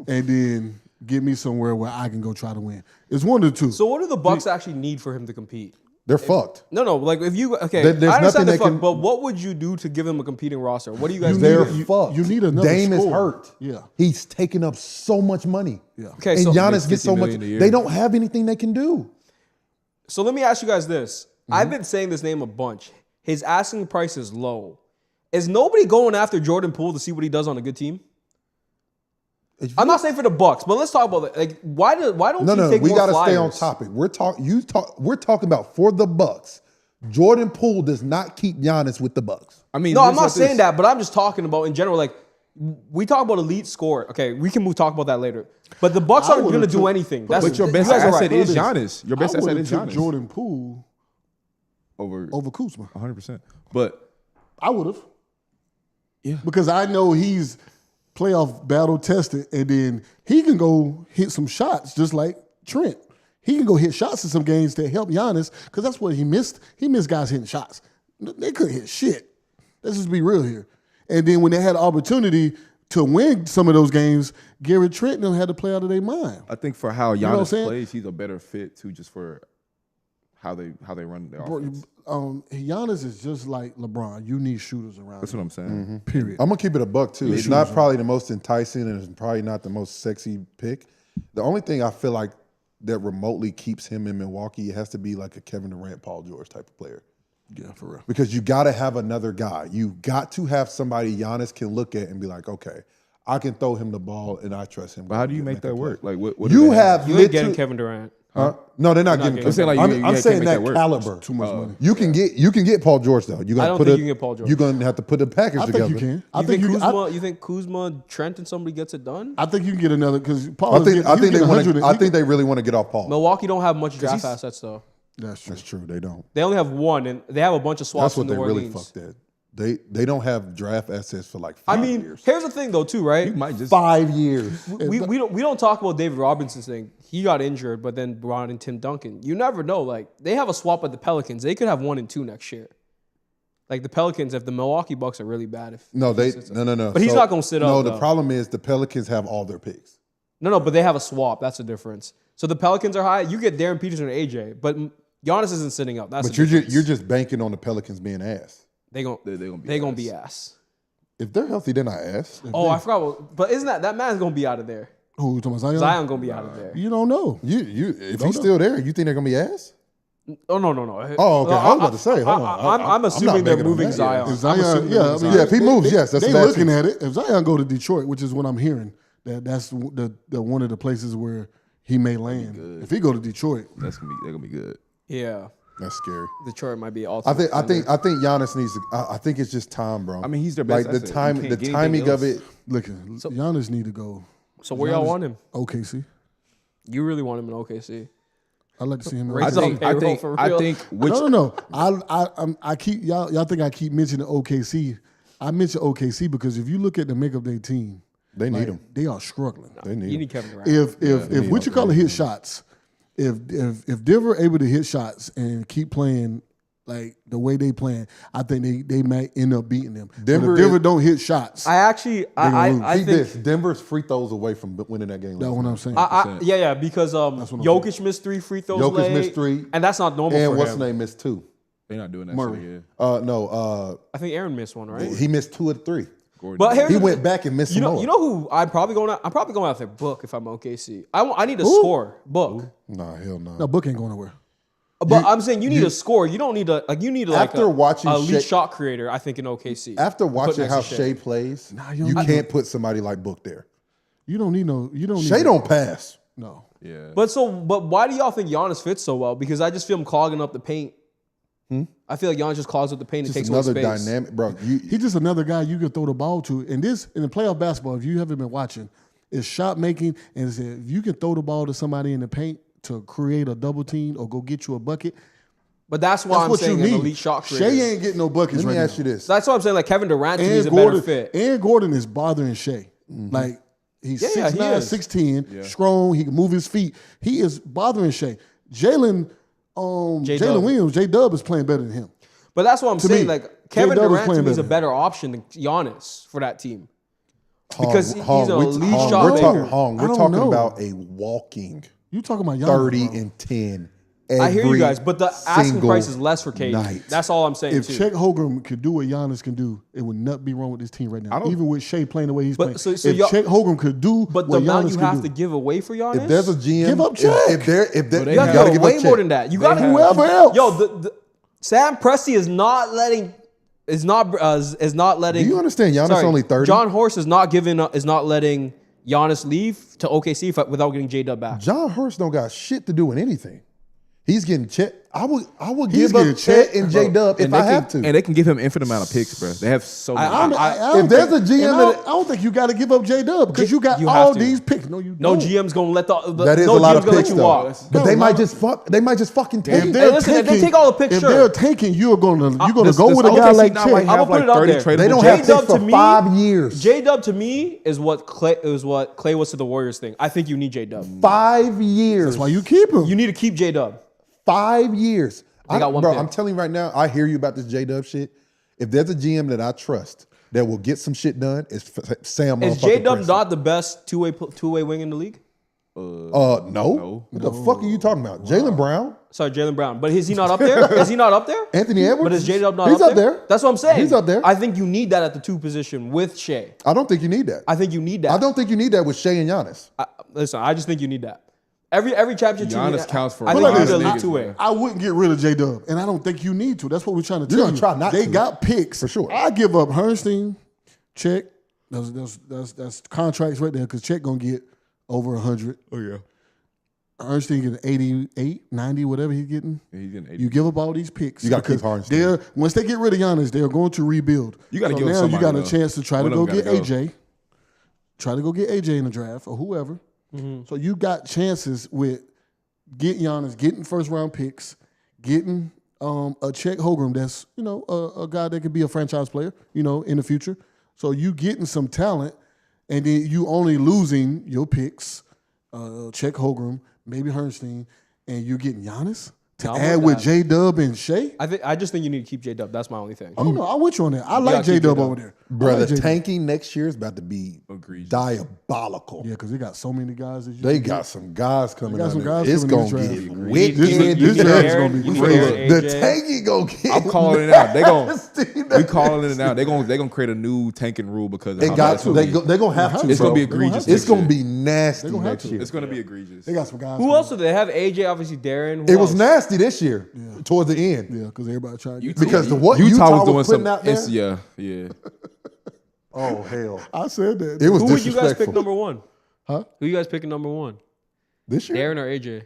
And then get me somewhere where I can go try to win. It's one of the two. So what do the Bucks actually need for him to compete? They're fucked. No. Like if you I understand they're fucked, but what would you do to give him a competing roster? What do you guys? They're fucked. You need another Dame score. is hurt. Yeah, he's taking up so much money. Yeah. Okay. And So Giannis gets so much. They don't have anything they can do. So let me ask you guys this. I've been saying this name a bunch. His asking price is low. Is nobody going after Jordan Poole to see what he does on a good team? I'm not saying for the Bucks, but let's talk about it. Like, why don't you take we more gotta flyers? stay on topic. We're talking about for the Bucks. Jordan Poole does not keep Giannis with the Bucks. I mean, no, I'm not saying that, but I'm just talking about in general. Like, we talk about elite score. Okay, we can talk about that later. But the Bucks aren't going to do anything. But your best asset is Giannis. Your best asset is Giannis. Jordan Poole over Kuzma. 100%. But I would have. Yeah. Because I know he's playoff battle tested, and then he can go hit some shots just like Trent. He can go hit shots in some games to help Giannis because that's what he missed. He missed guys hitting shots. They couldn't hit shit. Let's just be real here. And then when they had an opportunity to win some of those games, Gary Trent and them had to play out of their mind. I think for how Giannis plays, he's a better fit too, just for how they run their offense. Giannis is just like LeBron. You need shooters around. That's what I'm saying. Period. I'm gonna keep it a buck too. It's not probably the most enticing, and it's probably not the most sexy pick. The only thing I feel like that remotely keeps him in Milwaukee, it has to be like a Kevin Durant, Paul George type of player. Yeah, for real. Because you got to have another guy. You got to have somebody Giannis can look at and be like, okay, I can throw him the ball and I trust him. But how do you make that work? Like, what you have? You ain't getting Kevin Durant. No, they're not getting. I'm saying like I'm saying that work. caliber. Too much money. You can get Paul George though. I don't think you can get Paul George. You're gonna have to put the package together. I think you can. You think Kuzma, Trent, and somebody gets it done? I think you can get another because Paul. I think they really want to get off Paul. Milwaukee don't have much draft assets though. That's true. They don't. They only have one, and they have a bunch of swaps. That's what in they New really Orleans. fucked at. They don't have draft assets for like 5 years. Here's the thing though, too, right? You might just 5 years. We don't talk about David Robinson's thing. He got injured, but then brought in Tim Duncan. You never know. Like they have a swap at the Pelicans. They could have 1 and 2 next year. Like the Pelicans, if the Milwaukee Bucks are really bad, No. But he's not gonna sit up. No, the problem is the Pelicans have all their picks. No, but they have a swap. That's the difference. So the Pelicans are high. You get Darren Peterson or AJ, but Giannis isn't sitting up. That's but you're just banking on the Pelicans being ass. They're gonna be ass. If they're healthy, they're not ass. I forgot. But isn't that man's gonna be out of there? Who you talking about Zion? Zion gonna be out of there. You don't know. If he's still there, you think they're gonna be ass? Oh no. Oh, okay. I was about to say, hold on. I'm assuming they're moving Zion. If Zion, if he moves, yes, that's they bad looking at it. If Zion go to Detroit, which is what I'm hearing, that's the one of the places where he may land. If he go to Detroit, they're gonna be good. Yeah, that's scary. Detroit might be all. I think Giannis needs to. I think it's just time, bro. I mean, he's their best. Like the timing of it. Look, Giannis need to go. So where y'all want him? OKC. You really want him in OKC? I'd like to see him. I think. Which No. I keep y'all think I keep mentioning OKC. I mention OKC because if you look at the makeup of their team, they need him. They are struggling. They need you him. need Kevin Durant. If what you call it hit shots, if Denver able to hit shots and keep playing like the way they playing, I think they might end up beating them. Denver don't hit shots. I think this. Denver's free throws away from winning that game. That's what I'm saying. Because Jokic missed 3 free throws. Jokic missed 3, and that's not normal. And for what's him. his name missed 2. They're not doing that. Murray. No. I think Aaron missed one, right? He missed 2 of the 3. But he went back and missed some more. You know who I'm probably going after Book if I'm OKC. I need a score. Book. Nah, hell no. No, Book ain't going nowhere. But I'm saying you need a score. You don't need watching a lead shot creator. I think in OKC. After watching how Shai plays, you can't put somebody like Book there. You don't need no. You don't. Shai don't pass. No. Yeah. But why do y'all think Giannis fits so well? Because I just feel him clogging up the paint. I feel like Giannis just clogs up the paint and takes away space. Another dynamic, bro. He's just another guy you can throw the ball to. And this in the playoff basketball, if you haven't been watching, is shot making, and if you can throw the ball to somebody in the paint to create a double team or go get you a bucket. But that's why I'm saying an elite shot creator. Shai ain't getting no buckets. Let me ask you this. That's why I'm saying like Kevin Durant is a better fit. And Gordon is bothering Shai. Like he's 6'9", 6'10", strong. He can move his feet. He is bothering Shai. Jalen Williams, J-Dub is playing better than him. But that's what I'm saying. Like Kevin Durant to me is a better option than Giannis for that team. Because he's an elite shot maker. We're talking about a walking. You talking about Giannis, 30 and 10. I hear you guys, but the asking price is less for KD. That's all I'm saying. If Chet Holmgren could do what Giannis can do, it would not be wrong with this team right now. Even with Shai playing the way he's playing. So if Chet Holmgren could do what Giannis can do. But the amount you have to give away for Giannis? If there's a GM, give up Chet. If you got to give way more than that. You got whoever else. Yo, Sam Presti is not letting. Do you understand? Giannis only 30. John Horst is not letting Giannis leave to OKC without getting J-Dub back. John Horst don't got shit to do with anything. He's getting Chet. I would give up Chet and J-Dub if I have to. And they can give him infinite amount of picks, bro. They have so many. If there's a GM, I don't think you got to give up J-Dub because you got all these picks. No, you no don't. GM's gonna let that is a lot of picks, though. But they might just fucking take. If they take all the picks, if they're taking, you're gonna go with a guy like Chet. I'm gonna put it out there. They don't have picks for 5 years. J-Dub to me is what Clay was to the Warriors thing. I think you need J-Dub. 5 years. That's why you keep him. You need to keep J-Dub. 5 years. Bro, I'm telling you right now, I hear you about this J-Dub shit. If there's a GM that I trust that will get some shit done, it's Sam. Is J-Dub not the best two-way wing in the league? No. What the fuck are you talking about? Jaylen Brown? Sorry, Jaylen Brown. But is he not up there? Is he not up there? Anthony Edwards? But is J-Dub not He's up there? That's what I'm saying. He's up there. I think you need that at the 2 position with Shai. I don't think you need that. I think you need that. I don't think you need that with Shai and Giannis. Listen, I just think you need that. Every championship team. Giannis counts for. I think you need a elite two-way. I wouldn't get rid of J-Dub, and I don't think you need to. That's what we're trying to tell you. You're gonna try not to. They got picks for sure. I give up Bernstein, Chet. That's contracts right there because Chet gonna get over 100. Oh yeah. Bernstein getting 88, 90, whatever he's getting. Yeah, he's getting 80. You give up all these picks. You got to keep Bernstein. Once they get rid of Giannis, they're going to rebuild. You got to give now somebody. You got a chance to try to go get AJ. Try to go get AJ in the draft or whoever. Mm-hmm. So you got chances with getting Giannis, getting first round picks, getting a Chet Holmgren that's a guy that could be a franchise player in the future. So you getting some talent, and then you only losing your picks, Chet Holmgren, maybe Bernstein, and you're getting Giannis to add with J-Dub and Shai. I just think you need to keep J-Dub. That's my only thing. I don't know. I'm with you on that. I like J-Dub over there. Brother, tanking next year is about to be diabolical. Yeah, because they got so many guys. They got some guys coming out. It's going to get wicked. This draft is going to be crazy. The tanking going to get. I'm calling it out. We calling it out. They're going to create a new tanking rule because they got to. They're going to have to. It's going to be egregious. It's going to be nasty next year. It's going to be egregious. They got some guys. Who else do they have? AJ, obviously Darren. It was nasty. nasty this year towards the end. Yeah, because everybody tried to Because Utah Utah was doing putting some. out there. Yeah. Oh hell! I said that. It was Who would you guys pick disrespectful. number one? Huh? Who you guys picking number one? This year. Darren or AJ?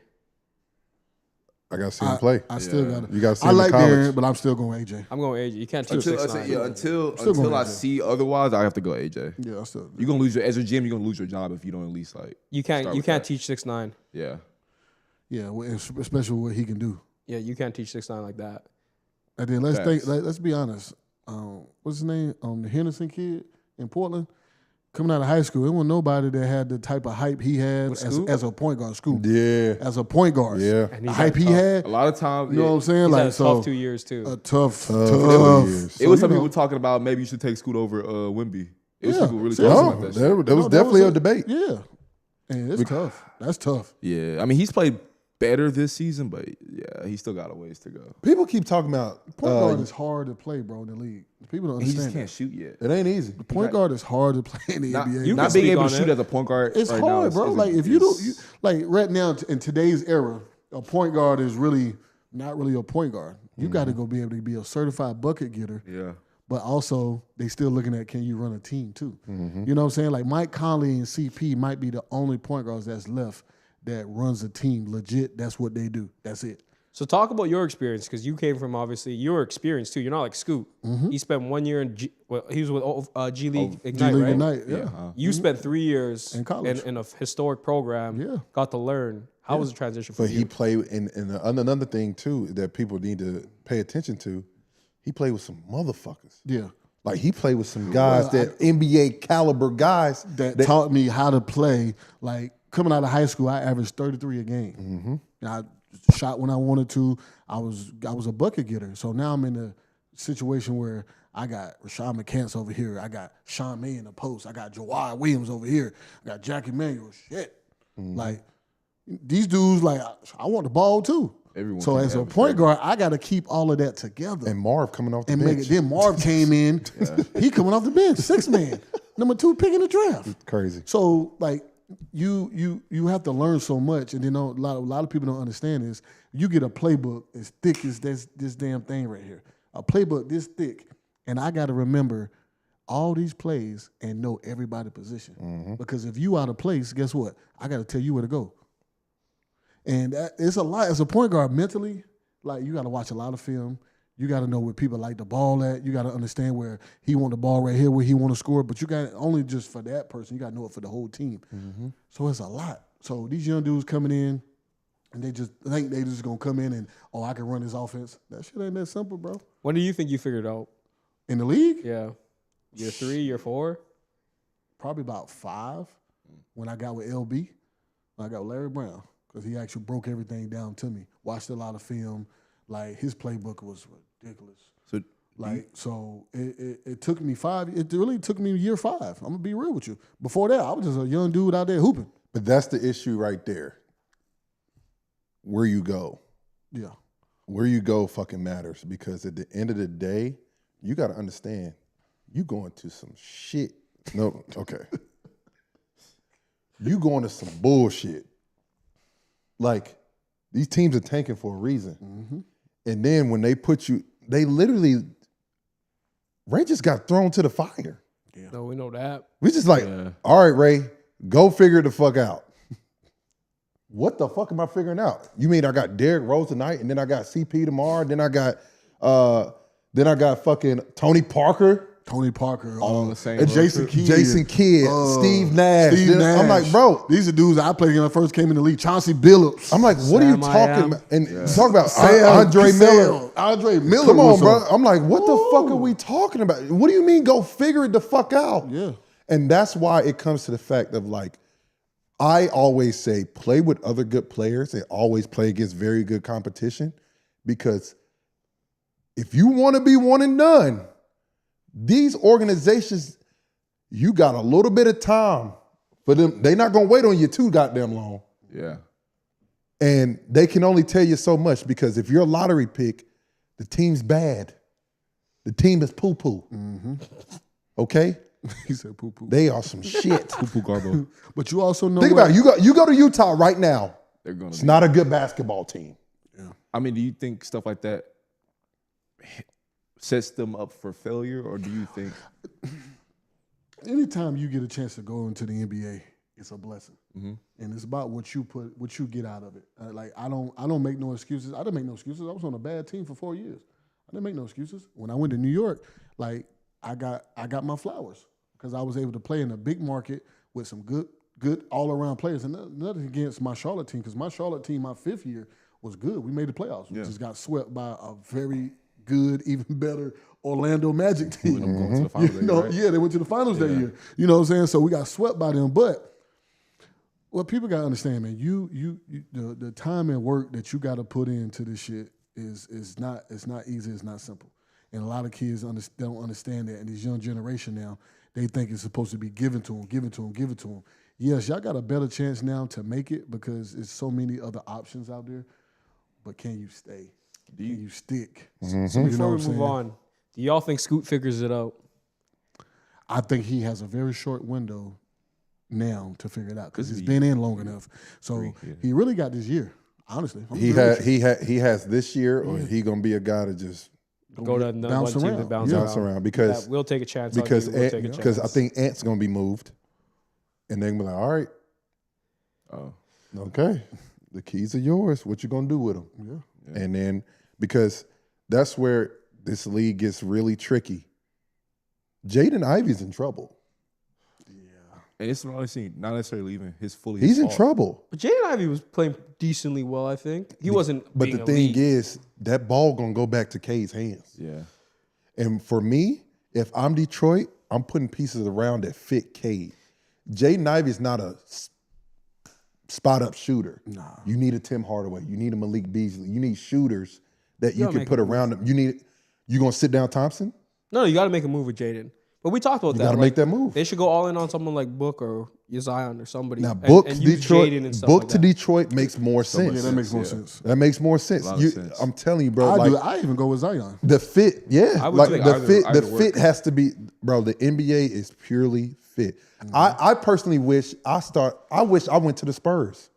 I gotta see him play. I still got it. You gotta see I him in like college. Darren, but I'm still going AJ. I'm going AJ. You can't teach 6'9". Until going I AJ. see otherwise, I have to go AJ. Yeah, I still. You're gonna lose your as a GM. You're gonna lose your job if you don't at least like. You start can't with that. teach 6'9". Yeah. Yeah, especially what he can do. Yeah, you can't teach 6'9" like that. And then let's Facts. let's be honest. What's his name? The Henderson kid in Portland. Coming out of high school, there wasn't nobody that had the type of hype he had as a point guard. Scoop. Yeah. As a point guard. Yeah. And The hype he had. A lot of times, You know what I'm saying? He's Like had a so. tough 2 years too. A tough. years. it was So, some people talking about maybe you should take Scoot over Wemby. It was Yeah. people really See, talking No, about that shit. there was definitely a debate. Yeah, and it's tough. That's tough. Yeah, I mean he's played better this season, but yeah, he still got a ways to go. People keep talking about Point guard is hard to play, bro, in the league. People don't He just understand. can't shoot yet. it ain't easy. Point guard is hard to play in the Not, NBA. you not can being speak able on to it. shoot as a point guard. It's right hard, now bro. Like if you don't, like right now in today's era, a point guard is really not really a point guard. You got to go be able to be a certified bucket getter. Yeah. But also, they still looking at can you run a team too? Mm-hmm. You know what I'm saying? Like Mike Conley and CP might be the only point guards that's left that runs a team legit. That's what they do. That's it. So talk about your experience because you came from obviously your experience too. You're not like Scoot. He spent 1 year in he was with G League Ignite, G League right? Ignite, yeah. You spent 3 years In college. in a historic program. Yeah. Got to learn. How was the transition for But you? he played, and another thing too that people need to pay attention to, he played with some motherfuckers. Yeah. Like he played with some guys that NBA caliber guys That taught me how to play. Like coming out of high school, I averaged 33 a game. And I shot when I wanted to. I was a bucket getter. So now I'm in a situation where I got Rashad McCants over here. I got Sean May in the post. I got Jawad Williams over here. I got Jackie Manuel. Shit. Like these dudes, like I want the ball too. Everyone so can as a have a point guard, I got to keep all of that together. and Marv coming off the And bench. make it. Then Marv came in. He coming off the bench, 6 man, number 2 pick in the draft. Crazy. So like you have to learn so much, and then a lot of people don't understand is you get a playbook as thick as this damn thing right here, a playbook this thick, and I got to remember all these plays and know everybody's position because if you out of place, guess what? I got to tell you where to go. And it's a lot as a point guard mentally. Like you got to watch a lot of film. You got to know where people like the ball at. You got to understand where he want the ball right here, where he want to score. But you got only just for that person. You got to know it for the whole team. So it's a lot. So these young dudes coming in, and they just think they just gonna come in and I can run this offense. That shit ain't that simple, bro. When do you think you figured out? In the league, Yeah. Year 3, year 4? probably about 5 when I got with LB. When I got with Larry Brown because he actually broke everything down to me. Watched a lot of film. Like his playbook was ridiculous. So So it took me 5. It really took me year 5. I'm gonna be real with you. Before that, I was just a young dude out there hooping. But that's the issue right there. Where you go. Yeah. Where you go fucking matters because at the end of the day, you got to understand, you going to some shit. No, okay. You going to some bullshit. Like, these teams are tanking for a reason. And then when they put you, they literally, Ray just got thrown to the fire. No, we know that. We just like, all right, Ray, go figure it the fuck out. What the fuck am I figuring out? You mean I got Derrick Rose tonight, and then I got CP tomorrow, then I got fucking Tony Parker, all on the same and road Jason trip. Kidd, Steve Nash. I'm like, bro, these are dudes I played when I first came in the league. Chauncey Billups. I'm like, what are you Sam I talking am. about? And talk about Andre Miller. Andre Miller. Come on, was bro. I'm like, what the fuck are we talking about? What do you mean go figure it the fuck out? Yeah. And that's why it comes to the fact of like, I always say play with other good players and always play against very good competition because if you want to be one and done, these organizations, you got a little bit of time for them. They're not going to wait on you too goddamn long. Yeah. And they can only tell you so much because if you're a lottery pick, the team's bad. The team is poo-poo. Okay? He said poo-poo. They are some shit. Poo-poo Garbo. But you also know Think about it. You go to Utah right now. They're gonna It's not a good basketball team. Yeah. I mean, do you think stuff like that sets them up for failure, or do you think? Anytime you get a chance to go into the NBA, it's a blessing, Mm-hmm. and it's about what you get out of it. Like I don't make no excuses. I didn't make no excuses. I was on a bad team for 4 years. I didn't make no excuses. When I went to New York, like I got my flowers because I was able to play in a big market with some good all around players. And nothing against my Charlotte team, because my Charlotte team, my 5th year was good. We made the playoffs. We just got swept by a very good, even better Orlando Magic team. Going to the finals that year, right? Yeah, they went to the finals that year. You know what I'm saying? So we got swept by them. But what people got to understand, man, the time and work that you got to put into this shit is not easy. It's not simple. And a lot of kids don't understand that. And this young generation now, they think it's supposed to be given to them. Yes, y'all got a better chance now to make it because there's so many other options out there. But can you stay? Can you stick? So before we move on, do y'all think Scoot figures it out? I think he has a very short window now to figure it out because he's been in long enough. So he really got this year. Honestly, he has this year, or he gonna be a guy to just go to bounce around because we'll take a chance because I think Ant's gonna be moved, and they're gonna be like, all right, okay, the keys are yours. What you gonna do with them? Yeah. And then because that's where this league gets really tricky. Jaden Ivey's in trouble. And it's not necessarily even his fully. He's in trouble. But Jaden Ivey was playing decently well, I think. He wasn't. But the thing is, that ball gonna go back to K's hands. Yeah. And for me, if I'm Detroit, I'm putting pieces around that fit Cade. Jaden Ivey's not a spot up shooter. Nah. You need a Tim Hardaway. You need a Malik Beasley. You need shooters that you can put around them. You gonna sit down Thompson? No, you got to make a move with Jaden. But we talked about that. You got to make that move. They should go all in on someone like Book or Zion or somebody. Now, Book to Detroit Detroit makes more sense. Yeah, that makes more sense. That makes more sense. I'm telling you, bro. I even go with Zion. The fit, I would think the fit has to be, bro. The NBA is purely fit. I personally wish I wish I went to the Spurs.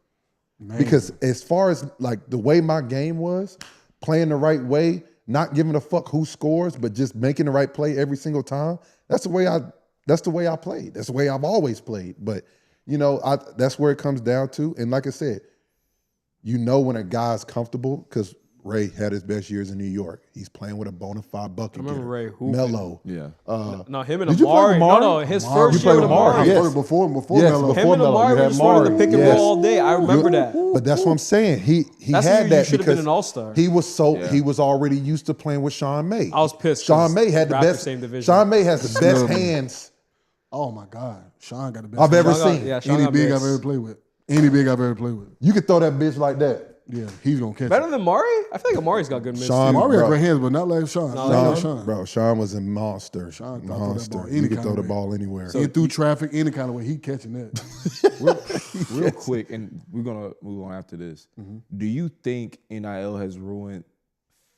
Man. Because as far as like the way my game was, playing the right way, not giving a fuck who scores, but just making the right play every single time. That's the way I played. That's the way I've always played. But that's where it comes down to. And like I said, when a guy's comfortable, because Ray had his best years in New York. He's playing with a bona fide bucket. I remember Ray hooping. Melo. Yeah. No, him and Amari. No, his first year with Amari. Yes. Before yes, Melo. Him and Amari were just running the pick and roll all day. I remember that. But that's what I'm saying. He that's had that should have been because an all-star. he was already used to playing with Sean May. I was pissed. Sean May had the best. Same division. Sean May has the best hands. Oh my God, Sean got the best I've ever seen. Any big I've ever played with. You could throw that bitch like that. Yeah, he's gonna catch better it. than Murray. I feel like Amari's got good mids. Amari got great hands, but not like Sean. Bro, Sean was a monster. He could throw the ball anywhere. So through traffic, any kind of way, he catching that. Real quick, and we're gonna move on after this. Mm-hmm. Do you think NIL has ruined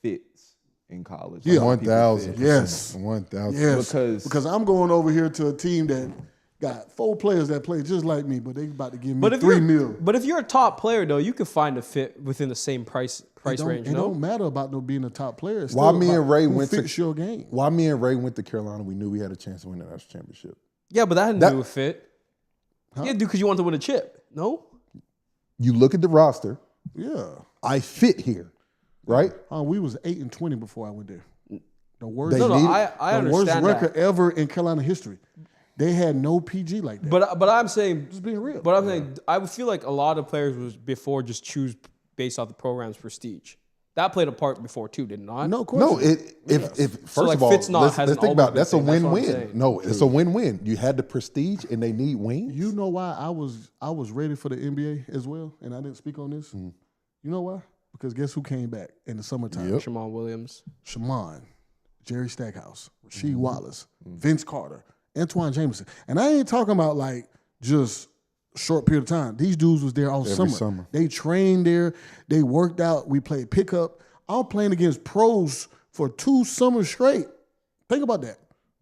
fits in college? Yeah, 1,000. Yes, 1,000. Yes, because I'm going over here to a team that got 4 players that play just like me, but they about to give me $3 million. But if you're a top player, though, you can find a fit within the same price range. It don't matter about being a top player. It's why me and Ray went to your game? Why me and Ray went to Carolina? We knew we had a chance to win the national championship. Yeah, but that had to do with fit. Huh? Yeah, because you want to win a chip. No. You look at the roster. Yeah, I fit here, right? We was 8-20 before I went there. The worst. I understand worst record ever in Carolina history. They had no PG like that. But I'm saying, just being real. But I'm saying, I would feel like a lot of players was before just choose based off the program's prestige. That played a part before too, did it not? No, of course. No, first of all, let's think about it. That's a win-win. No, it's a win-win. You had the prestige, and they need wings. You know why I was ready for the NBA as well, and I didn't speak on this. You know why? Because guess who came back in the summertime? Yep. Shammond Williams, Jerry Stackhouse, Rasheed Wallace, Vince Carter, Antoine Jameson. And I ain't talking about like just a short period of time. These dudes was there all summer. They trained there. They worked out. We played pickup. I'm playing against pros for 2 summers straight. Think about that.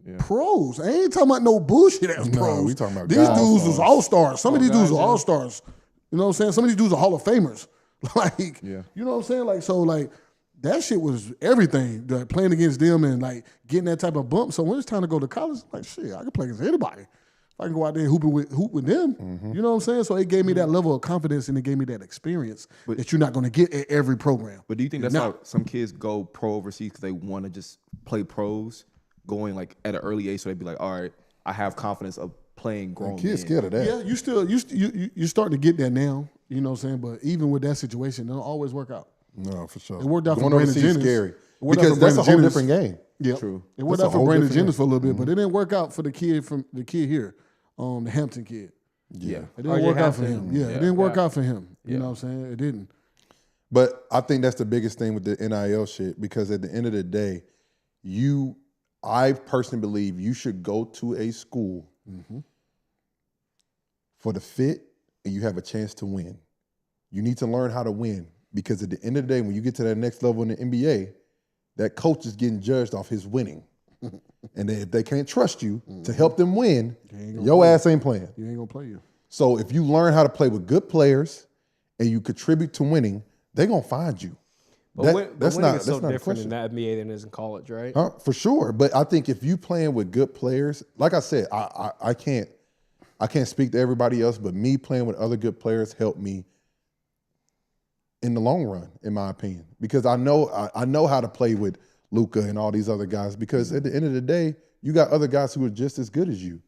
Yeah. Pros. I ain't talking about no bullshit ass pros. We talking about these dudes was all-stars. Some of these dudes are all-stars. You know what I'm saying? Some of these dudes are Hall of Famers. Like, Yeah. you know what I'm saying? Like, so like that shit was everything. Like, playing against them and like getting that type of bump. So when it's time to go to college, like shit, I can play against anybody. If I can go out there and hoop with them. You know what I'm saying? So it gave me that level of confidence and it gave me that experience that you're not going to get at every program. But do you think that's how some kids go pro overseas because they want to just play pros, going like at an early age, so they'd be like, all right, I have confidence of playing grown Kids men. scared of that. Yeah, you're starting to get that now. You know what I'm saying? But even with that situation, it don't always work out. No, for sure. It worked out for Going Brandon overseas is Jennings. scary. Worked out Because for that's a Brandon whole Jennings. different game. Yeah, True. it worked That's out a for whole Brandon different Jennings for a little bit, but it didn't work out for the kid here, the Hampton kid. Yeah. It didn't RJ work out for Hampton. him. Yeah, it didn't work out for him. You know what I'm saying? It didn't. But I think that's the biggest thing with the NIL shit because at the end of the day, I personally believe you should go to a school for the fit and you have a chance to win. You need to learn how to win because at the end of the day, when you get to that next level in the NBA, that coach is getting judged off his winning. And if they can't trust you to help them win, your ass ain't playing. You ain't gonna play you. So if you learn how to play with good players and you contribute to winning, they're gonna find you. But That's winning not is so a different question. in the NBA than it is in college, right? For sure. But I think if you playing with good players, like I said, I can't speak to everybody else, but me playing with other good players helped me in the long run, in my opinion. Because I know how to play with Luka and all these other guys. Because at the end of the day, you got other guys who are just as good as you.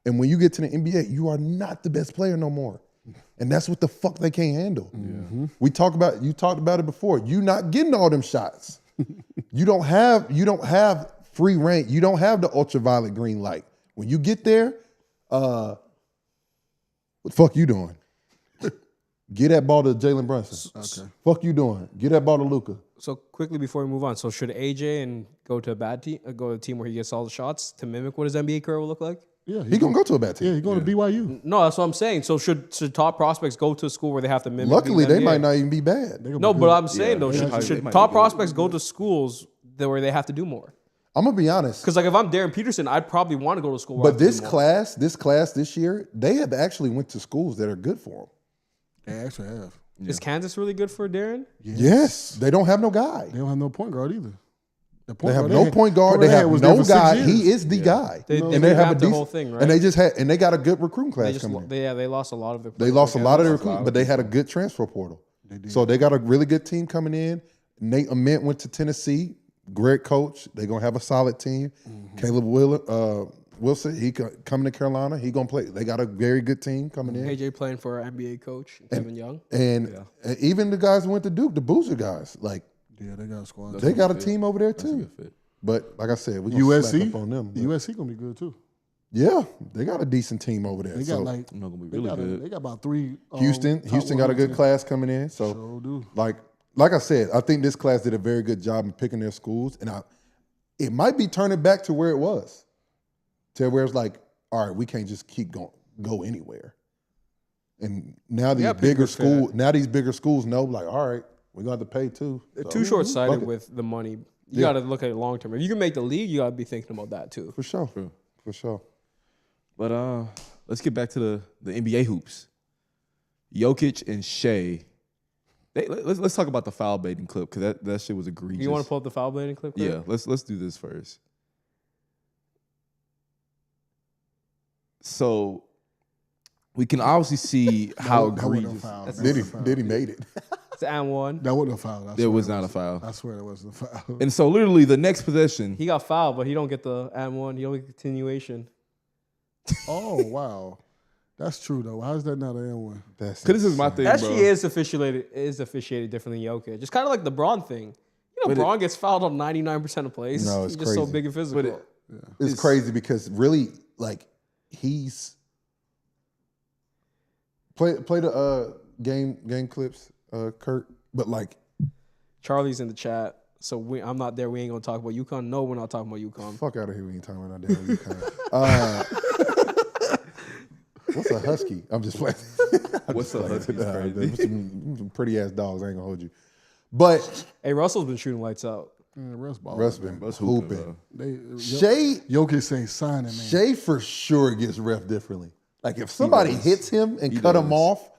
And when you get to the NBA, you are not the best player no more. And that's what the fuck they can't handle. You talked about it before. You not getting all them shots. You don't have free reign. You don't have the ultraviolet green light. When you get there, what the fuck you doing? Get that ball to Jalen Brunson. Okay. Fuck you doing? Get that ball to Luka. So quickly before we move on, so should AJ and go to a bad team, go to a team where he gets all the shots to mimic what his NBA career will look like? Yeah, He gonna go to a bad team. Yeah, he's going to BYU. No, that's what I'm saying. So should top prospects go to a school where they have to mimic? Luckily, being they in the might NBA? not even be bad. No, but I'm saying though, they should might top be good. prospects go to schools where they have to do more? I'm gonna be honest. Because like if I'm Darren Peterson, I'd probably want to go to school. Where I But have to do more. this class this year, they have actually went to schools that are good for them. They actually have. Is Kansas really good for Darren? Yes, they don't have no guy. They don't have no point guard either. They have no point guard. They have no guy. He is the guy. They and they have a the decent whole thing, right? And they got a good recruiting class coming in. They lost a lot of their. They lost a lot of their recruiting, but they had a good transfer portal. So they got a really good team coming in. Nate Ament went to Tennessee. Great coach. They're gonna have a solid team. Caleb Wilson, he coming to Carolina. He gonna play. They got a very good team coming in. AJ playing for our NBA coach Kevin Young, and even the guys who went to Duke, the Boozer guys, like they got a squad. they got a team over there too. But like I said, we gonna slack up on them. But USC gonna be good too. yeah, they got a decent team over there. They got like gonna be they really got good. they got about 3. Houston got a good class coming in. So Sure do. like I said, I think this class did a very good job in picking their schools, and it might be turning back to where it was, to where it's like, all right, we can't just keep go anywhere. And now these bigger schools know, like, all right, we're gonna have to pay too. they're So, too short fuck sighted it. with the money. You got to look at it long term. If you can make the league, you got to be thinking about that too. For sure. For sure. But let's get back to the NBA hoops. Jokic and Shai. Let's talk about the foul baiting clip because that shit was egregious. You want to pull up the foul baiting clip? Yeah, let's do this first. So we can obviously see how That wasn't a egregious. foul. Did he made it? It's and one. That wasn't a foul. There was not a foul. I swear that wasn't a foul. And so literally the next possession, He got fouled, but he don't get the and one. He don't get continuation. Oh wow, that's true though. How's that not an N1? That's because this is my thing, That bro. shit is officiated differently than Jokic. It's kind of like the Braun thing. You know, But Braun gets fouled on 99% of plays. No, it's He's just so crazy. big and physical. But It's crazy because really, like, he's play the game clips, Kurt. But like, Charlie's in the chat, so I'm not there. We ain't gonna talk about UConn. No, we're not talking about UConn. fuck out of here. We ain't talking about no damn UConn. What's a husky? I'm just playing. What's a husky? Some pretty ass dogs. I ain't gonna hold you. But Hey, Russell's been shooting lights out. Russ ball. Russ been hooping. Shai Jokic say sign it, man. Shai for sure gets ref differently. Like if somebody hits him and cut him does. off,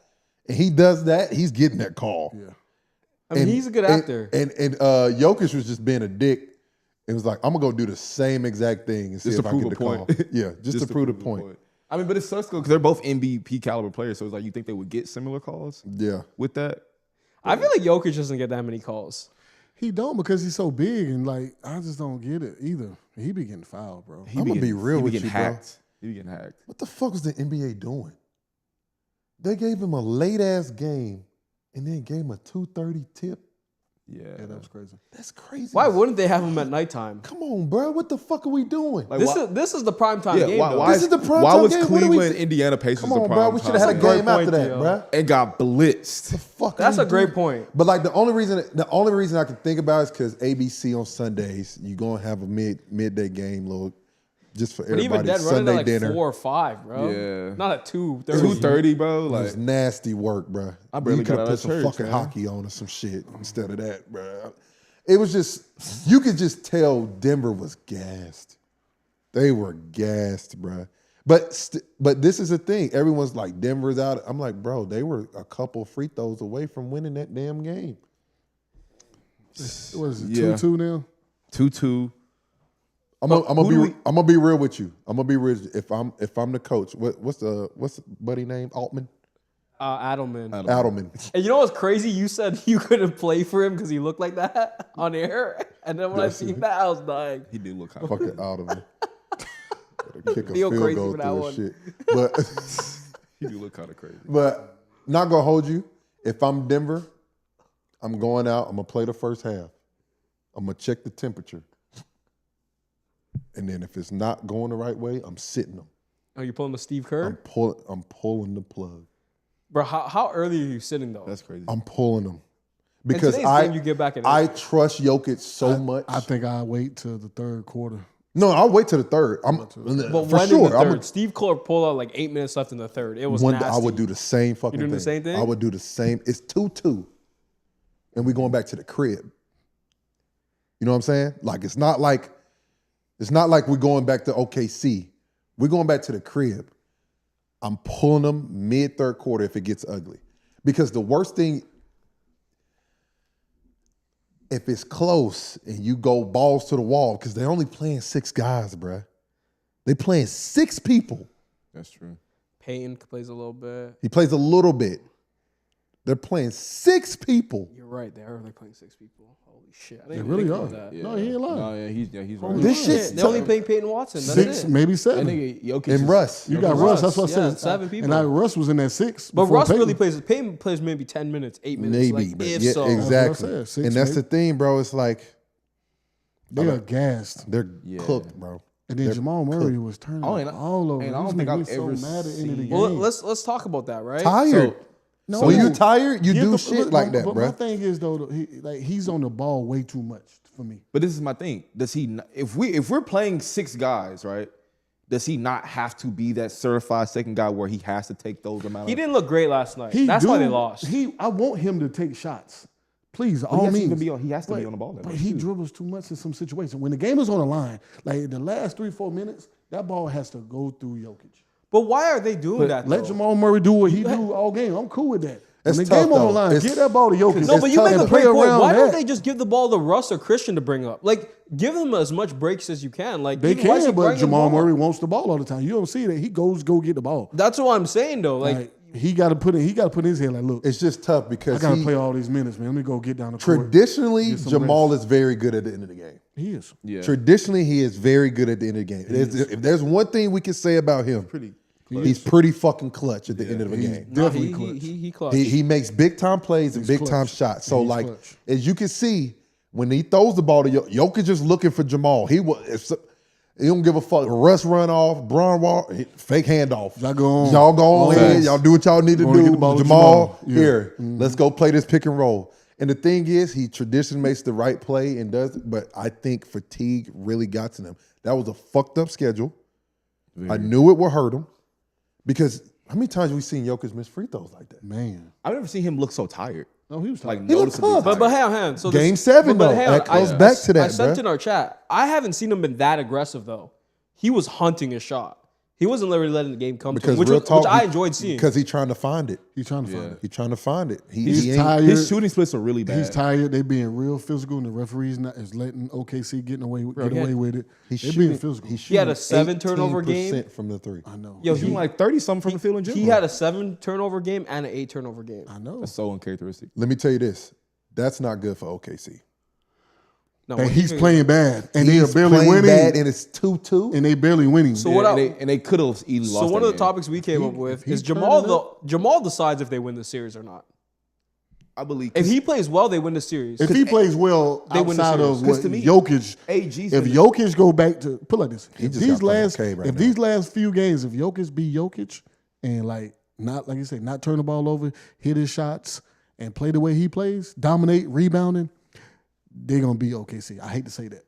and he does that, he's getting that call. Yeah. I mean, he's a good actor. And Jokic was just being a dick. It was like, I'm going to go do the same exact thing and see if I get the call. Yeah, just to prove the point. I mean, but it sucks because they're both MVP caliber players, so it's like you think they would get similar calls. Yeah, with that. I feel like Jokic doesn't get that many calls. He don't because he's so big and like I just don't get it either. He be getting fouled, bro. I'm gonna be real with you, hacked. Bro. He be getting hacked. What the fuck was the NBA doing? They gave him a late ass game and then gave him a 2:30 tip. Yeah, that was crazy. That's crazy. Why wouldn't they have him at nighttime? Come on, bro. What the fuck are we doing? Like, this is the prime time game. This is the prime time game. Why was Cleveland, Indiana Pacers the prime time? Come on, bro. We should have had a game after that, bro. And got blitzed. The fuck. That's a great point. But like the only reason I can think about is because ABC on Sundays, you gonna have a midday game, little. Just for everybody, even then, Sunday running at like dinner. 4 or 5, bro. Yeah. Not at 2:30. 2:30, bro. Like, it's nasty work, bro. I barely you could have put some fucking hockey on or some shit instead of that, bro. It was just, you could just tell Denver was gassed. They were gassed, bro. But this is the thing. Everyone's like, Denver's out. I'm like, bro, they were a couple free throws away from winning that damn game. What is it, 2-2 now? 2-2. I'm gonna be real with you. I'm gonna be real. If I'm the coach, what's the buddy name? Altman. Adelman. And you know what's crazy? You said you couldn't play for him because he looked like that on air, and then when I seen that, I was dying. He did look kind of fucking Adelman. Kick a Feel field crazy goal for that through one. shit. But he do look kind of crazy. But not gonna hold you. If I'm Denver, I'm going out. I'm gonna play the first half. I'm gonna check the temperature. And then if it's not going the right way, I'm sitting them. Are you pulling the Steve Kerr? I'm pulling the plug. Bro, how early are you sitting though? That's crazy. I'm pulling them. Because you get back in I trust Jokic so much. I think I'll wait till the third quarter. No, I'll wait till the third. But for when sure. in the third? Steve Kerr pulled out like 8 minutes left in the third. It was nasty. I would do the same fucking thing. You doing the same thing? I would do the same. It's 2-2. And we're going back to the crib. You know what I'm saying? Like it's not like we're going back to OKC. We're going back to the crib. I'm pulling them mid-third quarter if it gets ugly. Because the worst thing, if it's close and you go balls to the wall, because they're only playing 6 guys, bruh. They playing 6 people. That's true. Payton plays a little bit. He plays a little bit. They're playing 6 people. You're right. They are really playing 6 people. Holy shit. I They didn't really think are. about that. Yeah. No, he ain't lying. No, yeah, he's right. This shit's They're only paying Peyton Watson. That's 6, it. maybe 7. And Russ. You got Russ. That's what I said. 7 people. And Russ was in that 6. But before Russ Peyton. really plays. Peyton plays maybe 10 minutes, 8 minutes. Maybe. Like, But if yeah, so. exactly. That's what I said, 6, and that's maybe. the thing, bro. It's like They are gassed. they're cooked, bro. And then Jamal Murray was turning all over. And I don't think I've ever seen. Well, let's talk about that, right? Tired. No, when you tired, you do the- shit like that, but bro. my thing is though, he's on the ball way too much for me. But this is my thing. Does he? If we're playing 6 guys, right? Does he not have to be that certified second guy where he has to take those amount? He didn't look great last night. That's why they lost. I want him to take shots. Please, Well, all he has means. to be on the ball. That But much, he too. dribbles too much in some situations. When the game is on the line, like the last 3-4 minutes, that ball has to go through Jokic. But why are they doing that? Let though? Jamal Murray do what he do all game. I'm cool with that. When It's the game tough, on the though. line, It's- get that ball to Jokic. No, but you make a and great play point. around Why don't that. they just give the ball to Russ or Christian to bring up? Like, give them as much breaks as you can. Like They even Wesley can, but bringing the Jamal ball. Murray wants the ball all the time. You don't see that. He go get the ball. That's what I'm saying though. Like He got to put in his head like, look, It's just tough I because got to play all these minutes, man. Let me go get down the court. traditionally Get some Jamal is very good at the end of the game. He is. Yeah. Traditionally, he is very good at the end of the game. If there's one thing we can say about him, he's pretty fucking clutch at the end of the game. no, Definitely he clutch. He makes big time plays and big time clutch. shots. So He's like clutch. as you can see, when he throws the ball to Jokic, just looking for Jamal. He don't give a fuck. Russ run off, Braun Wall, fake handoff. Y'all go on. Y'all go on in. Fast. Y'all do what y'all need to Gonna get do. the ball to Jamal, Jamal. Yeah. here, let's go play this pick and roll. And the thing is, he traditionally makes the right play and does it, but I think fatigue really got to him. That was a fucked up schedule. I knew it would hurt him because how many times have we seen Jokic miss free throws like that? Man. I've never seen him look so tired. No, he was Like tired. He looked noticeably tough. tired. But hang on. So Game 7 though, hang on. that goes back to that, I sent bruh. in our chat. I haven't seen him been that aggressive though. He was hunting his shot. He wasn't literally letting the game come to him, Because which I enjoyed seeing. Because he's trying to find it. He's trying to find it. He's trying to find it. He's tired. His shooting splits are really bad. He's tired. They being real physical, and the referees is letting OKC get away with it. They're being physical. He had a 7 turnover game from the 3. I know. Yo, he like 30-something from the field in general. He had a 7 turnover game and an 8 turnover game. I know. That's so uncharacteristic. Let me tell you this. That's not good for OKC. No, And he's playing bad, and they are He's barely playing winning. bad, and it's 2-2. And they barely winning. So and they could have easily lost. So one that of the game. topics we came up with is turning Jamal decides if they win the series or not. I believe If he plays well, they win the series. If he plays well They win the outside series. of what to me, Jokic, AG's if been- Jokic go back to put it like this, if just these got playing last okay right if now. these last few games, if Jokic be Jokic and not like you say, not turn the ball over, hit his shots, and play the way he plays, dominate, rebounding, they're gonna be OKC. I hate to say that.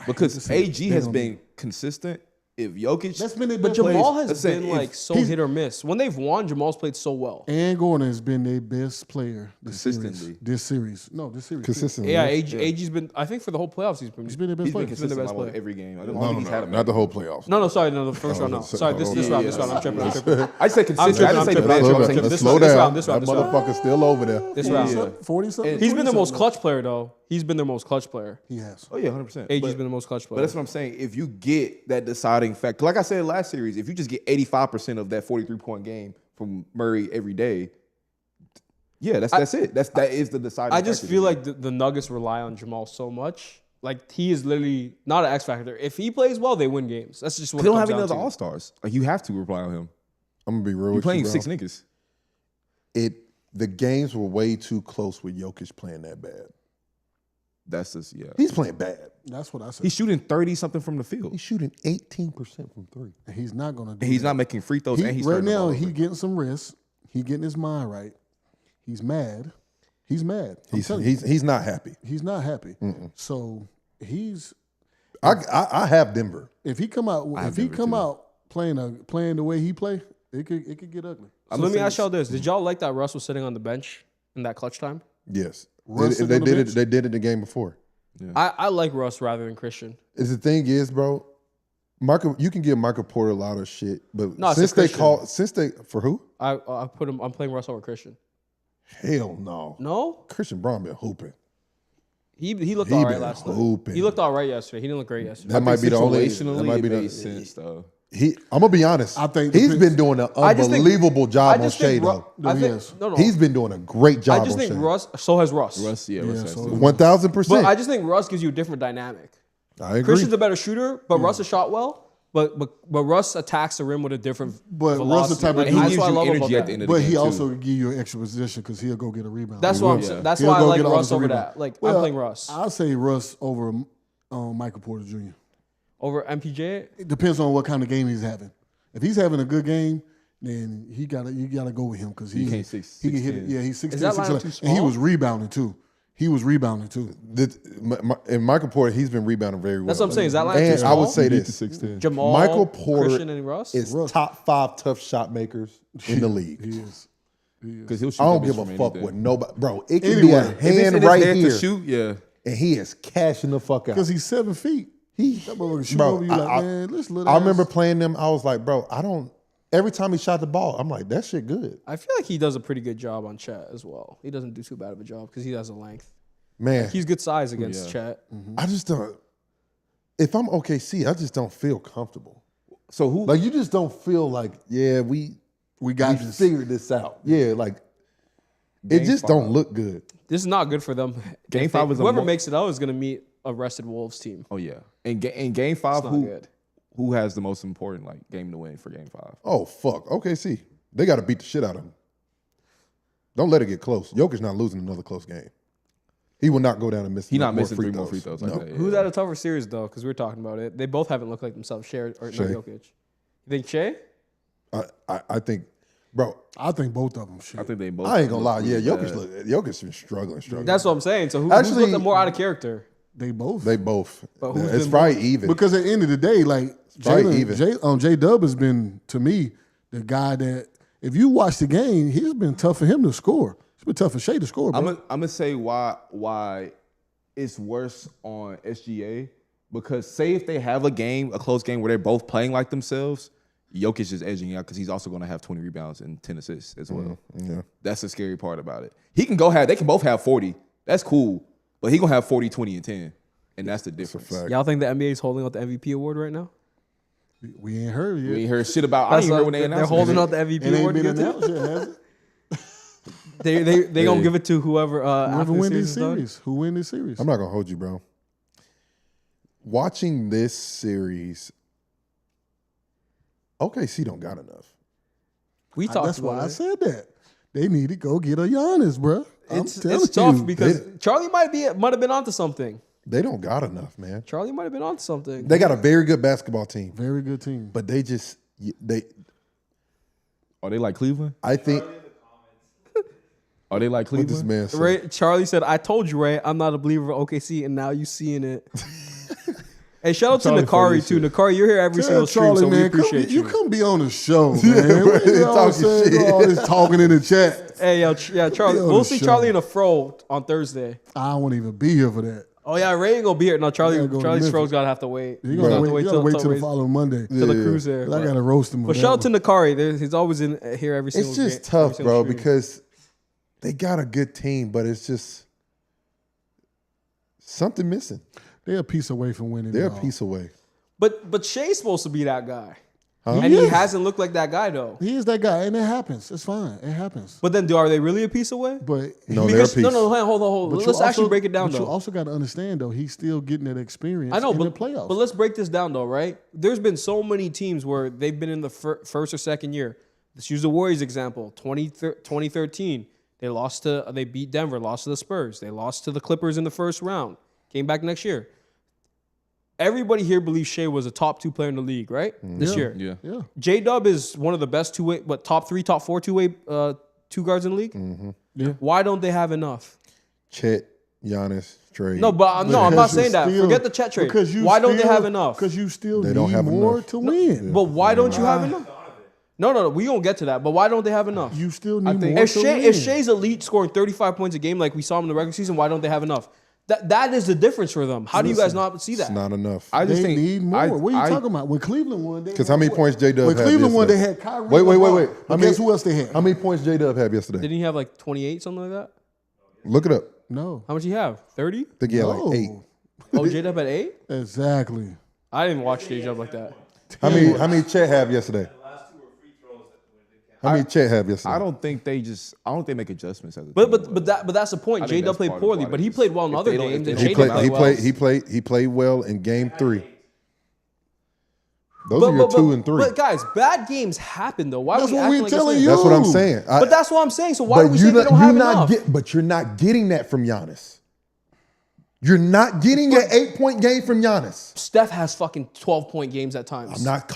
because AG has been consistent. If Jokic, That's been their But best Jamal player. has been like so hit or miss. When they've won, Jamal's played so well. And Gordon has been their best player this Consistently. series. This series. Consistently. Yeah, AG's been. I think for the whole playoffs, he's been their best he's player. been He's been the consistent best like player. every game. I don't No, think he's had a not the whole playoffs. No, sorry, the first round. No, sorry, this round. I'm tripping. I said consistent. I didn't say I'm the tripping. best. I'm I'm tripping. saying This Slow round, this down. round, this That round, this round. motherfucker's still over there. This round. 40-something. He's been the most clutch player though. He's been their most clutch player. He has. Oh yeah, 100%. AG's been the most clutch player. But that's what I'm saying. If you get that deciding factor, like I said last series, if you just get 85% of that 43-point game from Murray every day, yeah, that's it. That is the deciding factor. I just feel like the Nuggets rely on Jamal so much. Like he is literally not an X factor. If he plays well, they win games. That's just what they it don't comes have any down other to. all-stars. Like you have to rely on him. I'm gonna be real You're with playing you, bro. 6 niggas. The games were way too close with Jokic playing that bad. That's just He's playing bad. That's what I said. He's shooting 30-something from the field. He's shooting 18% from 3. And he's not gonna do And he's that. not making free throws. And he's right turning the now ball he over. getting some rest. He getting his mind right. He's mad. He's mad. I'm telling you, He's not happy. he's not happy. So he's I have Denver. if he come out playing the way he play, it could get ugly. So let me ask y'all this: did y'all like that Russ was sitting on the bench in that clutch time? Yes. Russ They is on the did bench? it. They did it the game before. I like Russ rather than Christian. Is the thing is, bro, you can give Michael Porter a lot of shit, but No, since it's Christian. for who? I put him. I'm playing Russ over Christian. Hell no. No, Christian Brown been hooping. he looked He all right been last night. hooping. He looked all right yesterday. He didn't look great yesterday. That might be the only. That Situationally, might be it the. made sense though. I'm gonna be honest. I think he's depends- been doing an I just think- unbelievable job I on just think Shai Ru- though. I think Yes. no. He's been doing a great job. I just on think Shai. Russ. So has Russ. Russ, yeah, Russ has so- to. 1,000%. But I just think Russ gives you a different dynamic. I agree. Christian's a better shooter, but Russ has shot well. But Russ attacks the rim with a different But Russ velocity. the type of Like, dude- that's He gives what I you love energy about at that. the end of the But game he too. also give you an extra position because he'll go get a rebound. That's He why. will. Yeah. That's He'll why I go like get an Russ offensive over rebound. that. Like Well, I'm playing Russ I'll say Russ over Michael Porter Jr. over MPJ. It depends on what kind of game he's having. If he's having a good game, then you gotta go with him because he can't he can hit it. 6'10". Yeah, he's 6'10", that lineup 6'11", too and he small? was rebounding too. And Michael Porter, he's been rebounding very well. That's what I'm saying. Is that line too And I small? would say You need this: the 6'10". Jamal, Michael Porter Christian, and Russ. is top 5 tough shot makers in the league. He is. Because he'll shoot. I don't that give bitch a from fuck anything. with nobody, bro. It can Anywhere. be a If it's in hand his right head here, to shoot, yeah. and he is cashing the fuck out. Because he's 7 feet. That motherfucker shoot Bro, over you like, man, let's little I ass. remember playing them. I was like, bro, I don't. Every time he shot the ball, I'm like, that shit good, I feel like he does a pretty good job on Chet as well. He doesn't do too bad of a job because he has a length. man. He's good size against Chet. I just don't. If I'm OKC, I just don't feel comfortable. So who? Like you just don't feel like, yeah, we got this. figured this out. Yeah, like it Game just 5. don't look good. This is not good for them. Game If they- 5 is a whoever mo- makes it out is going to meet a rested Wolves team. Oh yeah. In game 5, It's not good. who has the most important game to win for game 5? Oh fuck, OKC, they got to beat the shit out of him. Don't let it get close. Jokic not losing another close game. He will not go down and miss. He's not more missing 3 more free throws like No. that. Who's yeah. had a tougher series though? Because we were talking about it. They both haven't looked like themselves. Shai or Shai. not Jokic. You think Shai? I think, bro. I think both of them. Shit. I think they both. I ain't gonna lie. look Yeah, really bad. Jokic been struggling. That's what I'm saying. So who's Actually- looking more out of character? They both. They both. But who's It's been probably even. Because at the end of the day, like probably even. J Dub has been to me the guy that if you watch the game, it's been tough for him to score. It's been tough for Shai to score, bro. I'm gonna say why it's worse on SGA because say if they have a close game where they're both playing like themselves, Jokic is edging out because he's also going to have 20 rebounds and 10 assists as well. Yeah. That's the scary part about it. They can both have 40. That's cool. But he going to have 40, 20, and 10. And that's the difference. Y'all think the NBA is holding out the MVP award right now? We ain't heard yet. We ain't heard shit about. I didn't hear when they announced they're holding out the MVP It ain't award. been to give announced to- yet, has it? They gonna give it to whoever Whoever after the win series this is done. series. Who win this series? I'm not gonna hold you, bro. Watching this series, OKC don't got enough. We talked That's why about I it. said that. They need to go get a Giannis, bro. It's tough because Charlie might have been onto something. They don't got enough, man. Charlie might have been onto something. They got a very good basketball team, Very good team. but they. Are they like Cleveland? I think Are they like what this Cleveland? man said. Ray, Charlie said, "I told you, Ray, I'm not a believer of OKC, and now you seeing it." Hey, shout out Charlie to funny Nakari too. shit. Nakari, you're here every Tell single stream, Charlie, so we man, appreciate you. you come be on the show, man. Yeah, What right, you all talking saying, shit. all this talking in the chat. Hey, yeah, Charlie. Be on We'll the see show. Charlie in a fro on Thursday. I won't even be here for that. Oh yeah, Ray ain't gonna be here. No, gotta go to Charlie's Memphis. fro's gotta have to wait. You He's gotta gonna wait, have you gotta wait till the Ray's- following Monday. till the Yeah. cruise there. I gotta roast him. But with shout out that to Nakari. He's always in here every single. It's just every tough, single bro, stream. because they got a good team, but it's just something missing. one. They're a piece away from winning. They're it a all. piece away. But Shay's supposed to be that guy, Huh? and he is. hasn't looked like that guy though. He is that guy, and it happens. It's fine. It happens. But then, are they really a piece away? But No, they're a Because piece. no, hold on. but you Let's actually also- break it down but though. you also got to understand though, he's still getting that experience. I know, in but the playoffs. let's break this down though, right? There's been so many teams where they've been in the first or second year. Let's use the Warriors example. 2013, they beat Denver, lost to the Spurs. They lost to the Clippers in the first round. Came back next year. Everybody here believes Shai was a top 2 player in the league, right? This year. Yeah. yeah, J-Dub is one of the best two-way, top 3, top 4 two-way two guards in the league? yeah. Why don't they have enough? Chet, Giannis, Trey. No, but I'm not Because saying you that. still- Forget the Chet trade. because you Why don't they still- have enough? Because you still They need don't have more enough. to win. But why don't you have enough? No, we gonna get to that. But why don't they have enough? You still need think- more If to win. Shay's elite scoring 35 points a game like we saw him in the regular season, why don't they have enough? That is the difference for them. How do you guys not see It's that? not enough. I just They think need more. What are you talking about? When Cleveland won, Because how many points J-Dub When had Cleveland won, they yesterday? had Kyrie. Wait. LeBron. How But many- guess who else they had? How many points J-Dub had yesterday? Didn't he have like 28, something like that? Look it up. No. How much he have? 30? I think he had like No. 8. Oh, J-Dub at 8? Exactly. I didn't watch J-Dub like that. How many Chet have yesterday? How many Chet have yesterday? I don't think they make adjustments as a But team, that's the point. I think J-Dub that's played part of poorly, why but they he just- played well in if other they don't- games. if And they he J-Dub played. played well. He played well in Game 3. Those are your 2 and 3. But guys, bad games happen though. Why That's are we what acting we like it's telling like- you. That's what I'm saying. But that's what I'm saying. So why do But we say they don't have enough? But you're not getting that from Giannis. You're not getting an 8-point game from Giannis. Steph has fucking 12-point games at times. I'm not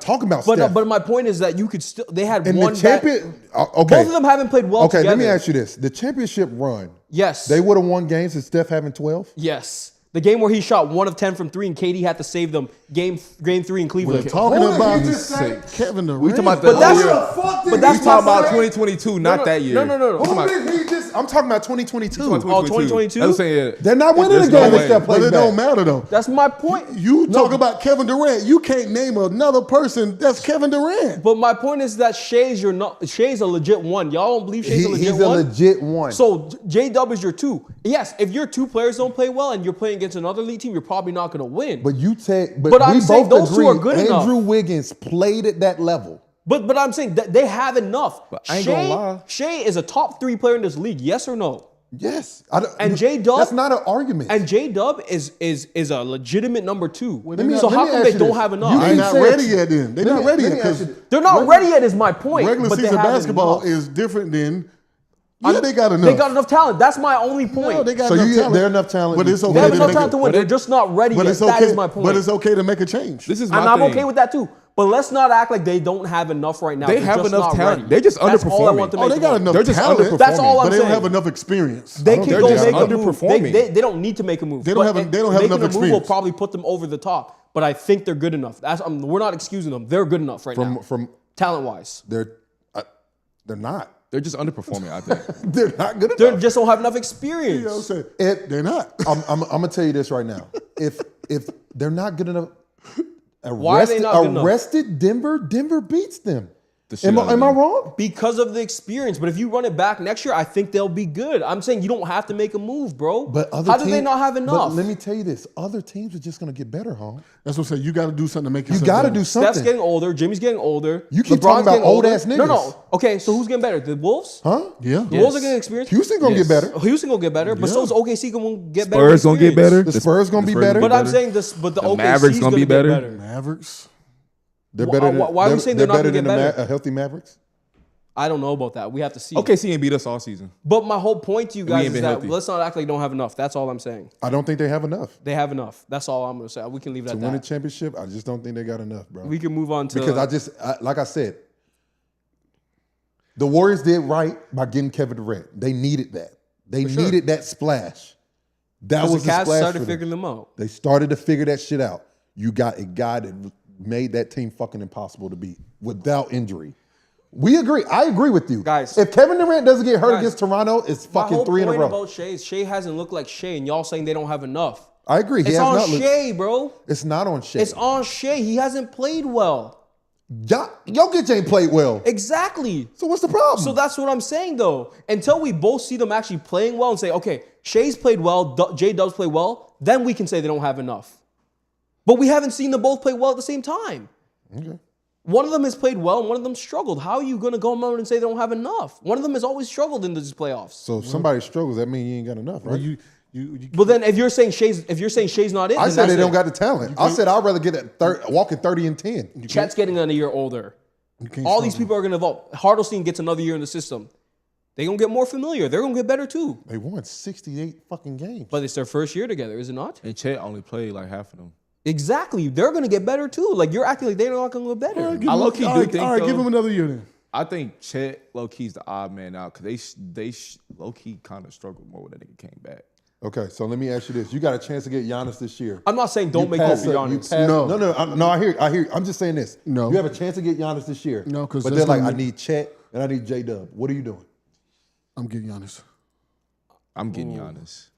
talking about Steph. But my point is that you could still. They had in one. the champion. Okay. Both of them haven't played well Okay, together. let me ask you this: the championship run, Yes. they would have won games with Steph having 12. Yes. The game where he shot 1 of 10 from 3 and KD had to save them. Game 3 in We're Cleveland. talking Hold on, about you just said- Kevin Durant. We talking about But that's- year. but that's we talking my about point. 2022, not that year. No. Who did he just? I'm talking about 2022. 2022? I'm saying They're not winning There's the game no if way. Steph But plays it don't back. matter though. That's my point. You talk about Kevin Durant. You can't name another person that's Kevin Durant. But my point is that Shay's a legit 1. Y'all don't believe Shay's a legit He's 1? a legit 1. So J-Dub is your 2. Yes, if your 2 players don't play well and you're playing against another elite team, you're probably not going to win. But you take. But I'm we saying both those two are good enough. Andrew Wiggins played at that level. But I'm saying that they have enough. But I ain't gonna lie. Shai is a top 3 player in this league. Yes or no? Yes. And J-Dub. That's not an argument. And J-Dub is a legitimate number 2. Let me- So let how me come ask they you don't this. have You enough? They're didn't not say ready it. yet. Then they're Let not me- ready let yet me ask because you this. They're not ready yet is my point. regular but they season have basketball enough. is different than. Yeah, they got enough. They got enough talent. That's my only point. No, they got So enough talent. they're enough talent. But it's They okay They have to enough make talent to it. win. They're just not ready But yet. it's That okay. is my point. But it's okay to make a change. this is my And I'm thing. okay with that too. But let's not act like they don't have enough right now. They They're have just enough not talent. ready. They're just That's all I underperforming. want to Oh, make they the got point. enough They're just talent. underperforming. That's all I'm But they don't saying. have enough experience. They don't can think go they're make just a move. underperforming. They don't need to make a move. They don't But have enough making a move will experience. probably put them over the top. But I think they're good enough. We're not excusing them. They're good enough right now, from talent wise. they're not. They're just underperforming, I think. They're not good They enough. just don't have enough experience. You know what I'm saying? They're not. I'm gonna tell you this right now. If they're not good enough, Why are they not good enough? Arrested Denver. Denver beats them. Am I wrong? Because of the experience. But if you run it back next year, I think they'll be good. I'm saying you don't have to make a move, bro. But how do they not have enough? But let me tell you this. Other teams are just going to get better, huh? That's what I'm saying. You got to do something to make yourself You got to better. do something. Steph's getting older. Jimmy's getting older. You keep LeBron's talking about old-ass niggas. No. Okay, so who's getting better? The Wolves? Huh? Yeah. The Wolves are getting experience? Houston going to get better. Houston going to get better, but so is OKC going to get better. Spurs going to get better. The Spurs going to be better. But I'm saying this, but the OKC Mavericks is gonna going be to get better. better. Mavericks. They're better than, why are we saying they're not going to get better? A healthy Mavericks? I don't know about that. We have to see. OKC ain't beat us all season. But my whole point to you guys is that healthy. let's not act like they don't have enough. That's all I'm saying. I don't think they have enough. They have enough. That's all I'm going to say. We can leave it at To win a that. championship, I just don't think they got enough, bro. We can move on to... Because like I said, the Warriors did right by getting Kevin Durant. They needed that. They needed that splash. That was the Cavs splash started for them. figuring them out. They started to figure that shit out. You got a guy that made that team fucking impossible to beat without injury. We agree. I agree with you. Guys. If Kevin Durant doesn't get hurt against Toronto, it's fucking 3 in a row. My whole point about Shai is Shai hasn't looked like Shai, and y'all saying they don't have enough. I agree. It's on Shai, bro. It's not on Shai. It's on Shai. He hasn't played well. Jokic ain't played well. Exactly. So what's the problem? So that's what I'm saying, though. Until we both see them actually playing well and say, okay, Shai's played well, J-Dub's played well, then we can say they don't have enough. But we haven't seen them both play well at the same time. Okay. One of them has played well and one of them struggled. How are you going to go out and say they don't have enough? One of them has always struggled in these playoffs. So if somebody struggles, that means you ain't got enough, right? But then if you're saying Shai's not in, I then said they that's don't it. got the talent. I said I'd rather get at walking 30 and 10. Chet's getting a year older. All these people are going to evolve. Hardelstein gets another year in the system. They're going to get more familiar. They're going to get better too. They won 68 fucking games. But it's their first year together, is it not? And Chet only played like half of them. Exactly. They're going to get better too. Like, you're acting like they're not going to get better. I low-key do think, all right, give though, him another year then. I think Chet low-key's the odd man out because they low-key kind of struggled more when that nigga came back. Okay, so let me ask you this. You got a chance to get Giannis this year. I'm not saying don't make hope for Giannis. No, I hear. I'm just saying this. No. You have a chance to get Giannis this year. No, because but they're like, I need Chet and I need J-Dub. What are you doing? I'm getting Giannis. I'm getting Giannis.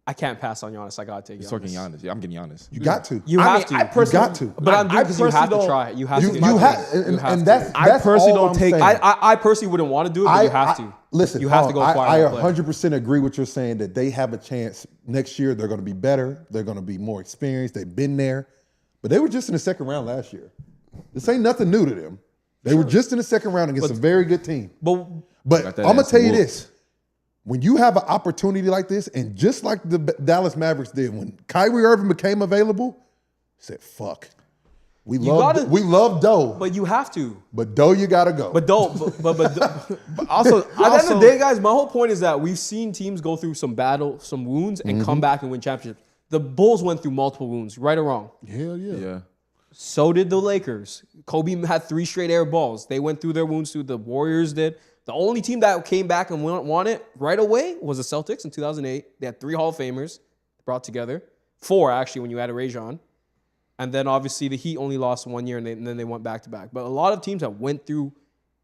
I can't pass on Giannis. I got to take He's Giannis. talking Giannis. Yeah, I'm getting Giannis. You got to. You have to. You got to. But I'm doing because you have to personally try it. You have to. You have, and that's I personally all don't I'm take- saying. I personally wouldn't want to do it, but you have to. Listen, you have to go acquire I that player. 100% agree with you saying that they have a chance next year. They're going to be better. They're going to be more experienced. They've been there, but they were just in the second round last year. This ain't nothing new to them. They were just in the second round against a very good team. But I'm going to tell you this. When you have an opportunity like this, and just like the Dallas Mavericks did, when Kyrie Irving became available, said, fuck. We love Doe. But you have to. But Doe, you got to go. But also, at the end of the day, guys, my whole point is that we've seen teams go through some wounds, and come back and win championships. The Bulls went through multiple wounds, right or wrong. Hell yeah. Yeah. So did the Lakers. Kobe had 3 straight air balls. They went through their wounds too. The Warriors did. The only team that came back and won it right away was the Celtics in 2008. They had 3 Hall of Famers brought together. 4, actually, when you add a Rajon. And then, obviously, the Heat only lost 1 year, and then they went back-to-back. But a lot of teams have went through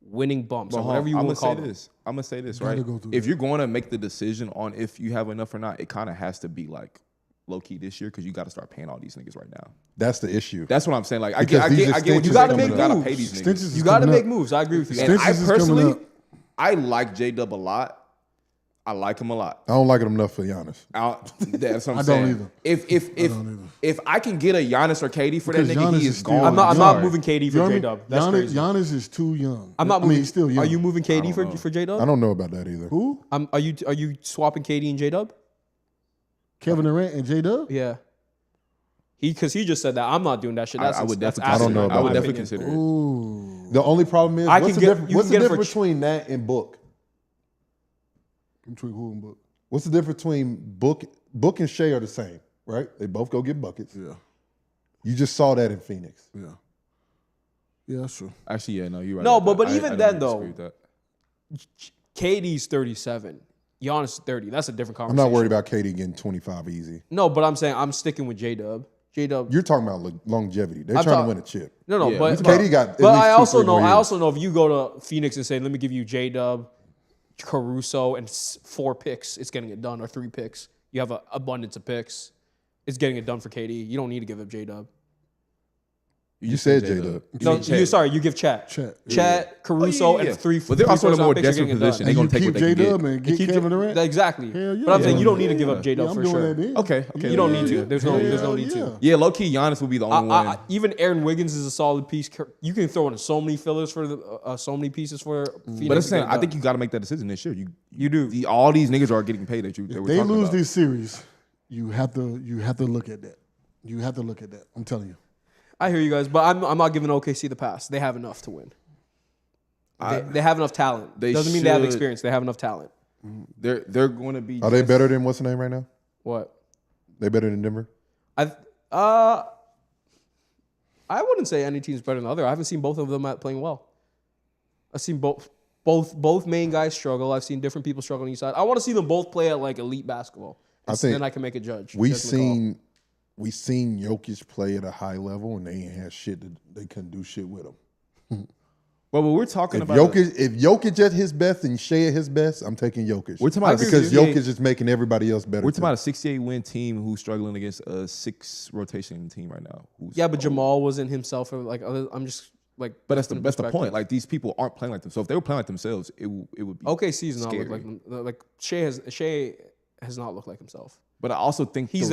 winning bumps, or whatever you want to call them. I'm going to say this, right? If you're going to make the decision on if you have enough or not, it kind of has to be like low-key this year because you got to start paying all these niggas right now. That's the issue. That's what I'm saying. Like, I Because get what You you're got to saying. make You got to moves. pay these niggas. You got to make moves. I agree with you. And I personally, up. I like J-Dub a lot. I like him a lot. I don't like him enough for Giannis. That's what I'm I saying. don't either. If I can get a Giannis or KD for that Because nigga, Giannis he is is still- gone. I'm not moving KD for J-Dub. That's Giannis, crazy. Giannis is too young. I'm not moving. he's still young. Are you moving KD for J-Dub? I don't know about that either. Who? Are you swapping KD and J-Dub? Kevin Durant and J-Dub? Yeah. Because he just said that. I'm not doing that shit. That's, I would that's definitely. I don't know I would about definitely that. consider it. Ooh. The only problem is, I what's can the get- difference, you what's can the get it for difference between that and Book? Between who and Book? What's the difference between Book and Shai are the same, right? They both go get buckets. Yeah. You just saw that in Phoenix. Yeah. Yeah, that's true. Actually, yeah, no, you're right. No, about but that. even I then, don't though, disagree with that. KD's 37. Giannis is 30. That's a different I'm conversation. not worried about KD getting 25 easy. No, but I'm saying I'm sticking with J-Dub. J-Dub. You're talking about longevity. They're I'm trying talk- to win a chip. No, Yeah. but KD got at But least I 2-3 also know. more I years. also know if you go to Phoenix and say, "Let me give you J-Dub, Caruso, and 4 picks," it's getting it done, or 3 picks. You have an abundance of picks. It's getting it done for KD. You don't need to give up J-Dub. You said J-Dub. No, you give Chat, Caruso, and three. But they're also in a more desperate position. They're going to take what they can J-Dub get. and get Kevin Durant. Exactly. Hell yeah. But I'm saying you don't need to give up J-Dub for sure. Okay. You don't need to. There's no need to. Yeah, low key, Giannis will be the only one. Even Aaron Wiggins is a solid piece. You can throw in so many fillers for so many pieces for Phoenix. But I'm saying, I think you got to make that decision this year. You do. All these niggas are getting paid that you. If they lose this series, you have to look at that. You have to look at that. I'm telling you. I hear you guys, but I'm not giving OKC the pass. They have enough to win. They have enough talent. Doesn't mean they have experience. They have enough talent. They're going to be. Are they better than what's the name right now? What? They better than Denver? I wouldn't say any team's better than the other. I haven't seen both of them playing well. I've seen both main guys struggle. I've seen different people struggle on each side. I want to see them both play at like elite basketball. Then I can make a judge. We seen Jokic play at a high level, and they ain't had shit. They couldn't do shit with him. Well, but we're talking about if Jokic at his best and Shai at his best, I'm taking Jokic. We're talking about because Jokic is making everybody else better. We're talking about a 68-win team who's struggling against a 6 rotation team right now. But Jamal wasn't himself. I'm just like. But that's the point. Like these people aren't playing like themselves. If they were playing like themselves, it would be OKC's not scary. look like them. Like Shai has not looked like himself. But I also think he's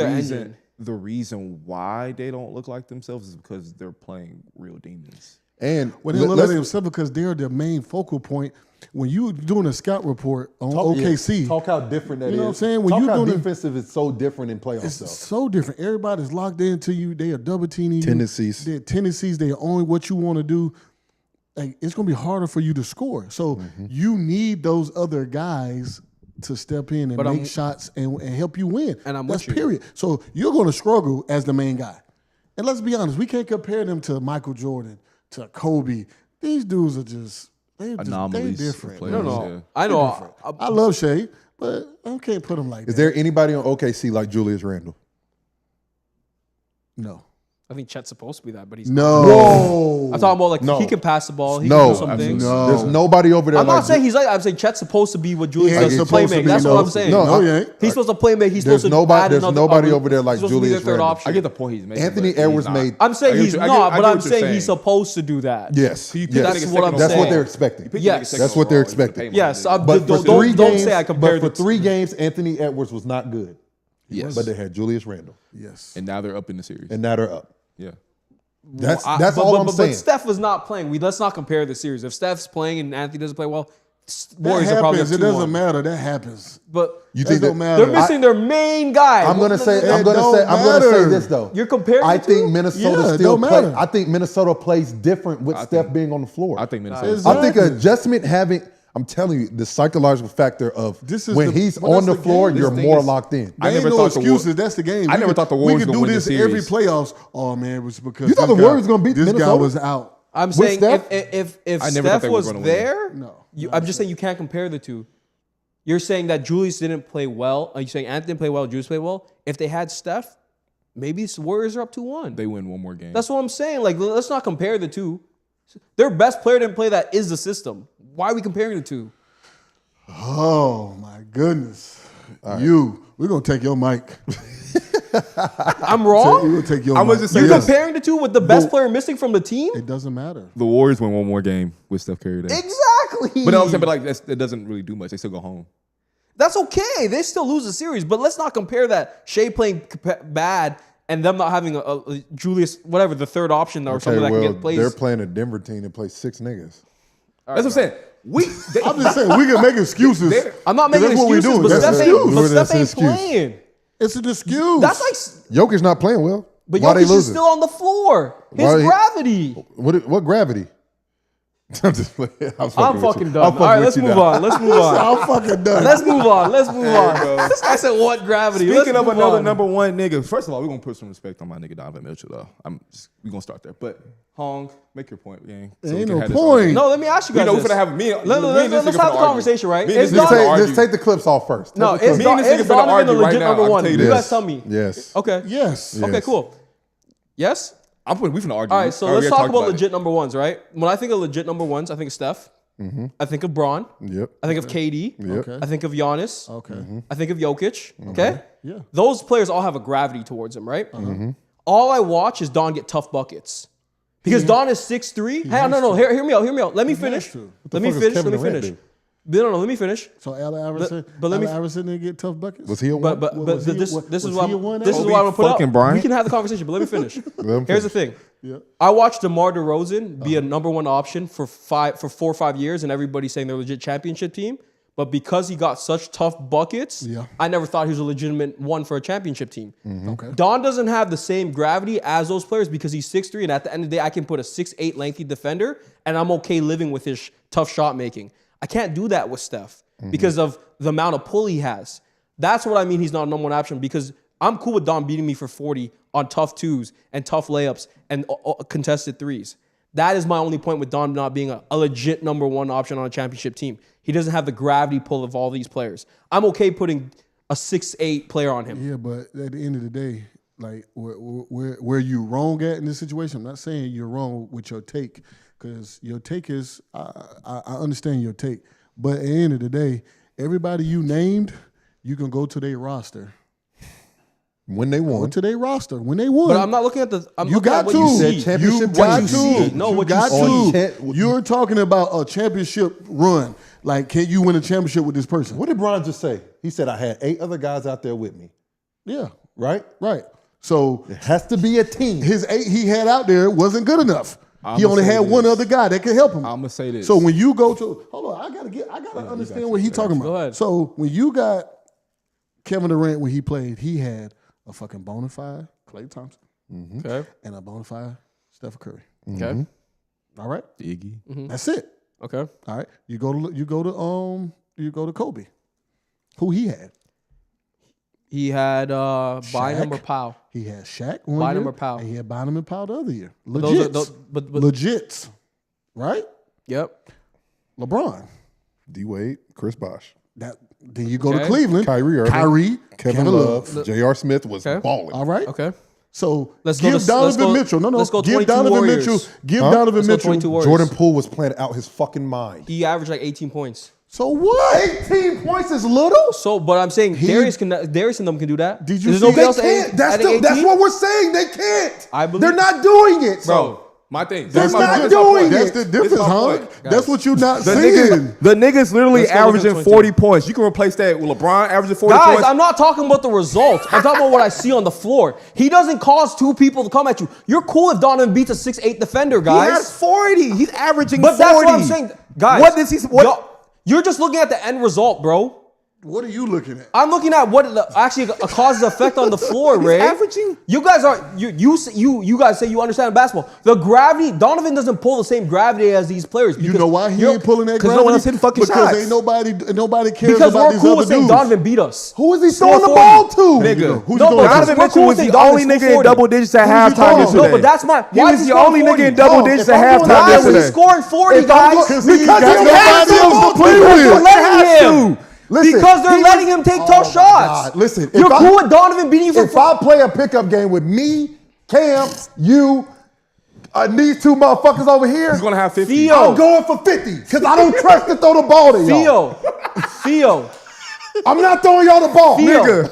the reason why they don't look like themselves is because they're playing real demons. And they look like themselves because they're the main focal point. When you doing a scout report on OKC, talk how different that is. You know what I'm saying? When talk how defensive is so different in playoffs. It's so different. Everybody's locked into you. They are double teaming you. Tendencies. They're tendencies. They are only what you want to do. Like, it's going to be harder for you to score. So you need those other guys to step in and make shots and help you win. And that's period. So you're going to struggle as the main guy. And let's be honest, we can't compare them to Michael Jordan, to Kobe. These dudes are they're different. No. I know. I love Shai, but I can't put him like that. Is there anybody on OKC like Julius Randle? No. I think Chet's supposed to be that, but he's not. No. I'm talking about he can pass the ball. He can do some things. No. There's nobody over there. I'm not saying he's like. I'm saying Chet's supposed to be what Julius does to play make. That's what I'm saying. No, he ain't. He's supposed to play make. He's supposed to add another. There's nobody over there like Julius Randle. I get the point he's making. Anthony Edwards made. I'm saying he's not, but I'm saying he's supposed to do that. Yes. That's what I'm saying. That's what they're expecting. Yes. That's what they're expecting. Yes. But Don't say I compared. But for 3 games, Anthony Edwards was not good. Yes. But they had Julius Randle. Yes. And now they're up in the series. And now they're up. Yeah. That's all I'm saying. But Steph was not playing. Let's not compare the series. If Steph's playing and Anthony doesn't play well, Warriors are probably up 2-1. It doesn't matter. That happens. But you think don't matter. They're missing their main guy. I'm gonna say this though. You're comparing. I think Minnesota still plays. I think Minnesota plays different with Steph being on the floor. I think Minnesota. I think adjustment having. I'm telling you, the psychological factor of when he's on the floor, you're more locked in. I never thought excuses. That's the game. I never thought the Warriors would do this every playoffs. Oh man, it was because you thought the Warriors going to beat this Minnesota? Guy was out. I'm saying if Steph was there, I'm just saying you can't compare the two. You're saying that Julius didn't play well. Are you saying Anthony didn't play well? Julius played well. If they had Steph, maybe the Warriors are up 2-1. They win one more game. That's what I'm saying. Like, let's not compare the two. Their best player didn't play that is the system. Why are we comparing the two? Oh my goodness! We're gonna take your mic. I'm wrong. We're gonna take your mic. You're comparing the two with the best player missing from the team. It doesn't matter. The Warriors win one more game with Steph Curry there. Exactly. But I'm saying, that doesn't really do much. They still go home. That's okay. They still lose the series, but let's not compare that Shai playing bad and them not having a Julius, whatever, the third option or something that can get plays. They're playing a Denver team that plays 6 niggas. That's what I'm saying. I'm just saying we can make excuses. I'm not making excuses, but Steph ain't playing. It's an excuse. That's like Jokic's not playing well. But Jokic is still on the floor. His gravity. What gravity? I'm just playing. I'm fucking done. All right, let's move on. I'm fucking done. Let's move on. This guy said what gravity? Speaking of another number one nigga, first of all, we're gonna put some respect on my nigga Donovan Mitchell though. We're gonna start there. But Hong, make your point, gang. So ain't no point. No, let me ask you guys. We're gonna have let's have the conversation, right? Just take the clips off first. No, is Donovan a legit number one? You guys tell me. Yes. Okay. Yes. Okay, cool. Yes? We finna argue. All right, so let's talk about legit number ones, right? When I think of legit number ones, I think of Steph. Mm-hmm. I think of Braun. Yep. I think of KD. Yep. I think of Giannis. Okay. Mm-hmm. I think of Jokic. Okay? Yeah. Those players all have a gravity towards them, right? All I watch is Don get tough buckets. Because Don is 6'3". Hey, no. Hear me out. Let me finish. Let me finish. No, let me finish. So Allen Iverson, didn't get tough buckets. Was he a one? But this is what I'm gonna put out. Bryant? We can have the conversation, but let me finish. Here's the thing. Yeah. I watched DeMar DeRozan be a number one option for 4 or 5 years, and everybody's saying they're a legit championship team. But because he got such tough buckets, I never thought he was a legitimate one for a championship team. Mm-hmm. Okay. Don doesn't have the same gravity as those players because he's 6'3", and at the end of the day, I can put a 6'8" lengthy defender, and I'm okay living with his tough shot making. I can't do that with Steph because of the amount of pull he has. That's what I mean he's not a number one option, because I'm cool with Don beating me for 40 on tough twos and tough layups and contested threes. That is my only point with Don not being a legit number one option on a championship team. He doesn't have the gravity pull of all these players. I'm okay putting a 6'8" player on him. Yeah, but at the end of the day, like where you wrong at in this situation, I'm not saying you're wrong with your take, because your take is, I understand your take. But at the end of the day, everybody you named, you can go to their roster. When they won. Go to their roster. When they won. But I'm not looking at the. You got to. You said championship. You got to. No, what you got to. You're talking about a championship run. Like, can you win a championship with this person? What did Bron just say? He said, I had 8 other guys out there with me. Yeah. Right? Right. So it has to be a team. His 8 he had out there wasn't good enough. He only had one other guy that could help him. I'm gonna say this. So when you go to, hold on, I gotta understand what he's talking about. Go ahead. So when you got Kevin Durant when he played, he had a fucking bona fide Klay Thompson, okay, and a bona fide Steph Curry. Okay, all right, Iggy. That's it. Okay, all right. You go to Kobe. Who he had? He had Bynum or Powell. He had Shaq one Bynum year, or Powell. and he had Bynum and Powell the other year. Legits, right? Yep. LeBron, D-Wade, Chris Bosh. Then you go to Cleveland. Kyrie Irving. Kevin Love. J.R. Smith was balling. All right. Okay. So give Donovan Mitchell. Let's go give Donovan Mitchell. Give Donovan Mitchell. Jordan Poole was playing out his fucking mind. He averaged like 18 points. So what? 18 points is little? So, but I'm saying Darius and them can do that. Did you see they can't. That's what we're saying. They can't. They're not doing it. Bro, my thing. They're not doing it. That's the difference, huh? That's what you're not saying. The niggas literally averaging 40 points. You can replace that with LeBron averaging 40 points. Guys, I'm not talking about the results. I'm talking about what I see on the floor. He doesn't cause 2 people to come at you. You're cool if Donovan beats a 6'8" defender, guys. He has 40. He's averaging 40. But that's what I'm saying. Guys, what does he... You're just looking at the end result, bro. What are you looking at? I'm looking at what actually causes effect on the floor, Ray. Averaging. You guys guys say you understand basketball. The gravity, Donovan doesn't pull the same gravity as these players. You know why he ain't pulling that gravity? Because no one else hitting fucking shots. Because ain't nobody cares because about we're these cool other with saying dudes. Donovan beat us. Who is he throwing the ball to? Nigga. Donovan Mitchell was the only nigga in double digits at halftime yesterday. No, but that's my... He was the only nigga in double digits at halftime yesterday. Why is he scoring 40, guys? Because he got nobody else to play with. Listen, because they're letting him take tough shots. God. Listen, you're cool with Donovan beating you for... If I play a pickup game with me, Cam, you, these 2 motherfuckers over here, he's going to have 50. Theo. I'm going for 50 because I don't trust to throw the ball to y'all. Theo. I'm not throwing y'all the ball. Nigga.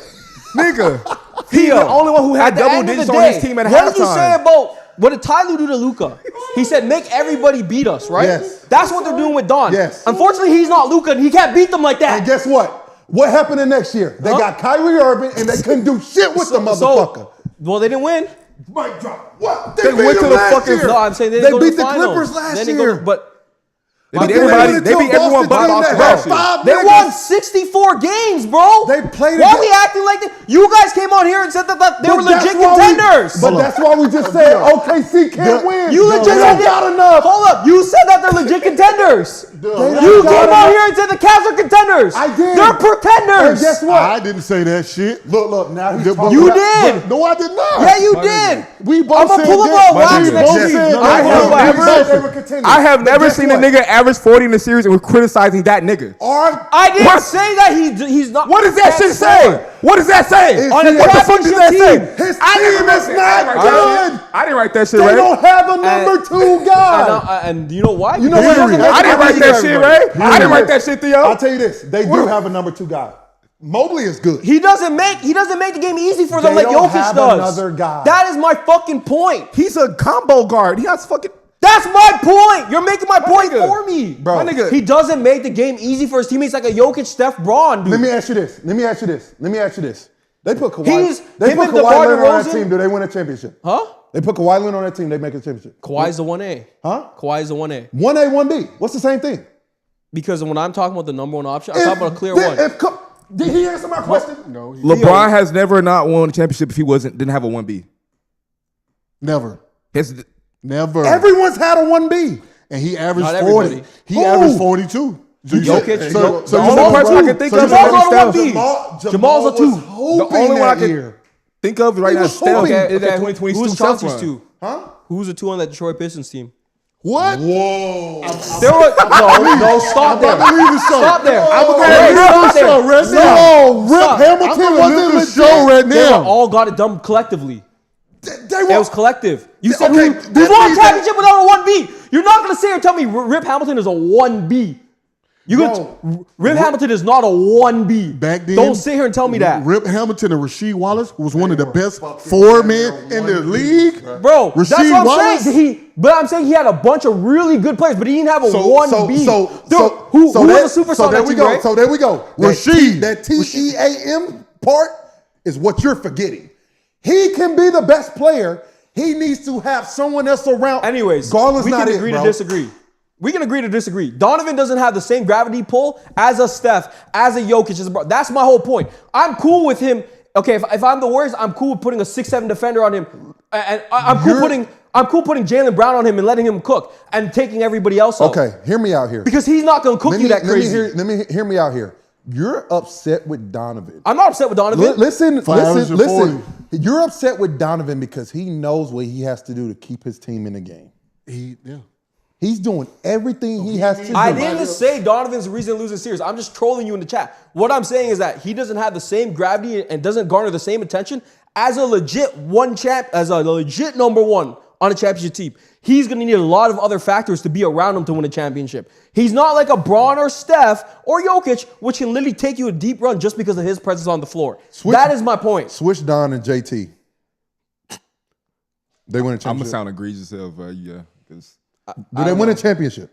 He's the only one who had double digits on his team at halftime. What did you say about... What did Ty Lue do to Luka? He said, make everybody beat us, right? Yes. That's what they're doing with Don. Yes. Unfortunately, he's not Luka, and he can't beat them like that. And guess what? What happened the next year? They got Kyrie Irving, and they couldn't do shit with the motherfucker. Well, they didn't win. Mic drop. What? They went to the fucking... No, I'm saying they beat the Clippers last year. But... They beat everyone but Boston. They won 64 games, bro. They played. Why are we acting like that? You guys came on here and said that they were legit contenders. But that's why we just said OKC can't win. You legit got enough. Hold up. You said that they're legit contenders. You came on here and said the Cavs are contenders. I did. They're pretenders. And guess what? I didn't say that shit. Look. Now he's talking. You did. No, I did not. Yeah, you did. We both said I have never seen a nigga average 40 in the series and was criticizing that nigga. I didn't say that he's not. What does that shit say? What does that say? What the fuck does that say? His team is not good. I didn't write that shit, They Ray. don't have a number 2 guy. And you know why? You know what? I didn't write that shit, Ray. I didn't write that shit, Theo. I'll tell you this. They do have a number 2 guy. Mobley is good. He doesn't make the game easy for them They like don't Jokic have does. another guy. That is my fucking point. He's a combo guard. He has fucking. That's my point. You're making my point nigga. for me. Bro. My nigga. He doesn't make the game easy for his teammates like a Jokic, Steph, Braun, dude. Let me ask you this. They put Kawhi. He's- They him put and Kawhi DeMar Leonard on that DeRozan? team. Do they win a championship? Huh? They put Kawhi Leonard on that team. They make a championship. Kawhi's the 1A. Huh? Kawhi's the 1A. 1A, 1B. What's the same thing? Because when I'm talking about the number one option, I'm talking about a clear one. Did he answer my question? No, LeBron has never not won a championship if he didn't have a 1B. never. His, Never. Everyone's had a 1B. And he averaged Not 40. everybody. He Who? averaged 42. Jokic. So the you only know person I what? can think So of you is know Jamal's what? on a 1B. Jamal's Jamal's a 2. was hoping The only one I that can- year. think of right now. was Steph hoping. in that Okay, 2022 who's Celtics Chelsea's run. 2? Huh? Who's the 2 on that Detroit Pistons team? What? Whoa. There were no. Stop there. I'm leaving the show. Stop there. I'm Hey, gonna stop leave the there. show right Stop. now. Rip Stop. Hamilton I'm gonna wasn't leave the legit. show right They were now. all got it done collectively. They It were. was collective. You said Okay, who's that won a means championship without a 1B? You're not going to sit here and tell me Rip Hamilton is a 1B. Rip Hamilton is not a 1B. Back then, Don't sit here and tell me that. Rip Hamilton and Rasheed Wallace was one of the best 4-men in the league. Bro, Rasheed that's what I'm Wallace? saying. But I'm saying he had a bunch of really good players, but he didn't have a 1B. Who was a superstar So on there that we team, go. right? So there we go. Rasheed. That TEAM part is what you're forgetting. He can be the best player. He needs to have someone else around. Anyways, Garland's we not can it, agree bro. to disagree. We can agree to disagree. Donovan doesn't have the same gravity pull as a Steph, as a Jokic. As a bro. That's my whole point. I'm cool with him. Okay, if I'm the Warriors, I'm cool with putting a 6'7" defender on him, and I'm cool putting Jaylen Brown on him and letting him cook and taking everybody else out. Okay, hear me out here. Because he's not going to cook you that crazy. Let me hear me out here. You're upset with Donovan. I'm not upset with Donovan. Listen. 40. You're upset with Donovan because he knows what he has to do to keep his team in the game. He's doing everything he has to do. I didn't say Donovan's the reason to lose the series. I'm just trolling you in the chat. What I'm saying is that he doesn't have the same gravity and doesn't garner the same attention as a legit number one on a championship team. He's going to need a lot of other factors to be around him to win a championship. He's not like a Braun or Steph or Jokic, which can literally take you a deep run just because of his presence on the floor. That is my point. Switch Don and JT. They win a championship. I'm gonna sound egregious yeah, because Do they win a championship?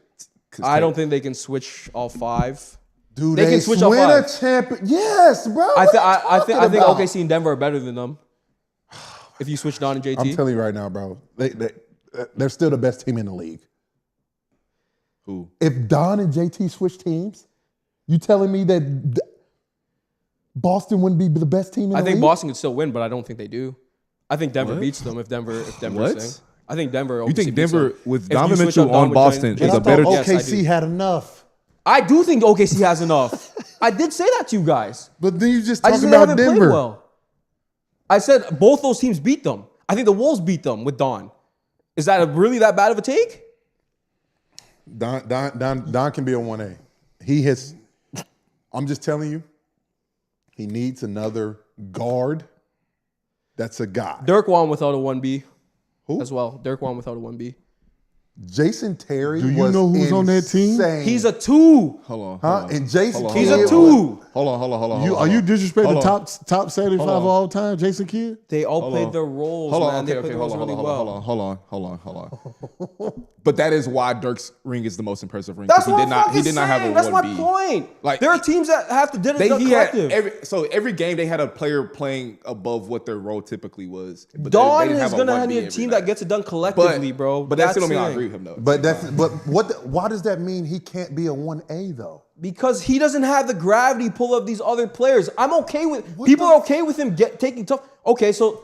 I don't think they can switch all 5. Do They can switch up win five. a champion? Yes, bro. I What think are you talking about? OKC and Denver are better than them. If you switch Don and JT. I'm telling you right now, bro. They're still the best team in the league. who? If Don and JT switch teams, you telling me that Boston wouldn't be the best team in the league? I think Boston could still win, but I don't think they do. I think Denver What? beats them if Denver What? saying. I think Denver. You think OKC beats Denver them. with If you Donovan switch up Mitchell Don on with Boston Giannis- is a I better? thought Yes, I OKC do. had enough. I do think OKC has enough. I did say that to you guys. But then you just I talking just said they about haven't played Denver. well. I said both those teams beat them. I think the Wolves beat them with Don. Is that really that bad of a take? Don can be a 1A. He has. I'm just telling you, he needs another guard. That's a guy. Dirk won without a 1B. Who? As well. Dirk won without a 1B. Jason Terry. Do you was know who's on that team? insane. He's a 2. Hold on. Huh? And Jason Hold on, He's Kidd a 2. Hold on. Are you disrespecting Hold the top 75 Hold on. of all time, Jason Kidd? They all Hold played on. their roles, Hold man. on, They okay, played their hold roles on, really well. hold on. But that is why Dirk's ring is the most impressive ring. That's 'cause what he did not. He did not have a saying. That's 1B. my point. Like, there are teams that have to did it He had collective. every game they had a player playing above what their role typically was. But Dawn they didn't is have gonna 1B need a every team night. that gets it done collectively, bro. But that still don't mean I it. agree with him though. But why does that mean he can't be a 1A though? Because he doesn't have the gravity pull of these other players. I'm okay with people are okay with him taking tough. Okay, so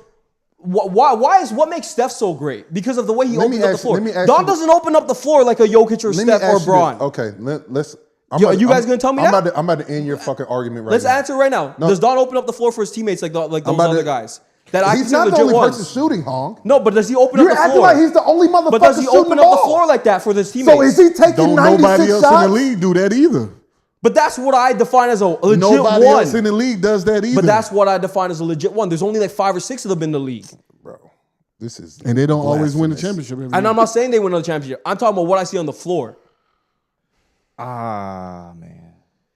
what makes Steph so great? Because of the way he Let opens me up the ask- floor. let me ask Don you- doesn't open up the floor like a Jokic or Let me Steph or ask you Braun. this. Okay, let's. You guys gonna tell me that? I'm about to end your fucking argument right Let's now. answer right now. No. Does Don open up the floor for his teammates like those about other to- guys? That I He's consider not the legit only ones. person shooting, Hong. No, but does he open You're up the acting floor? like he's the only motherfucker But does he shooting open the up ball. the floor like that for his teammates? So is he taking Don't 96 nobody else shots? in the league do that either. But that's what I define as a legit Nobody one. else in the league does that either. But that's what I define as a legit one. There's only like 5 or 6 of them in the league. Bro, this is and they don't always win the blasphemous. championship. Every And year. I'm not saying they win the championship. I'm talking about what I see on the floor. Man.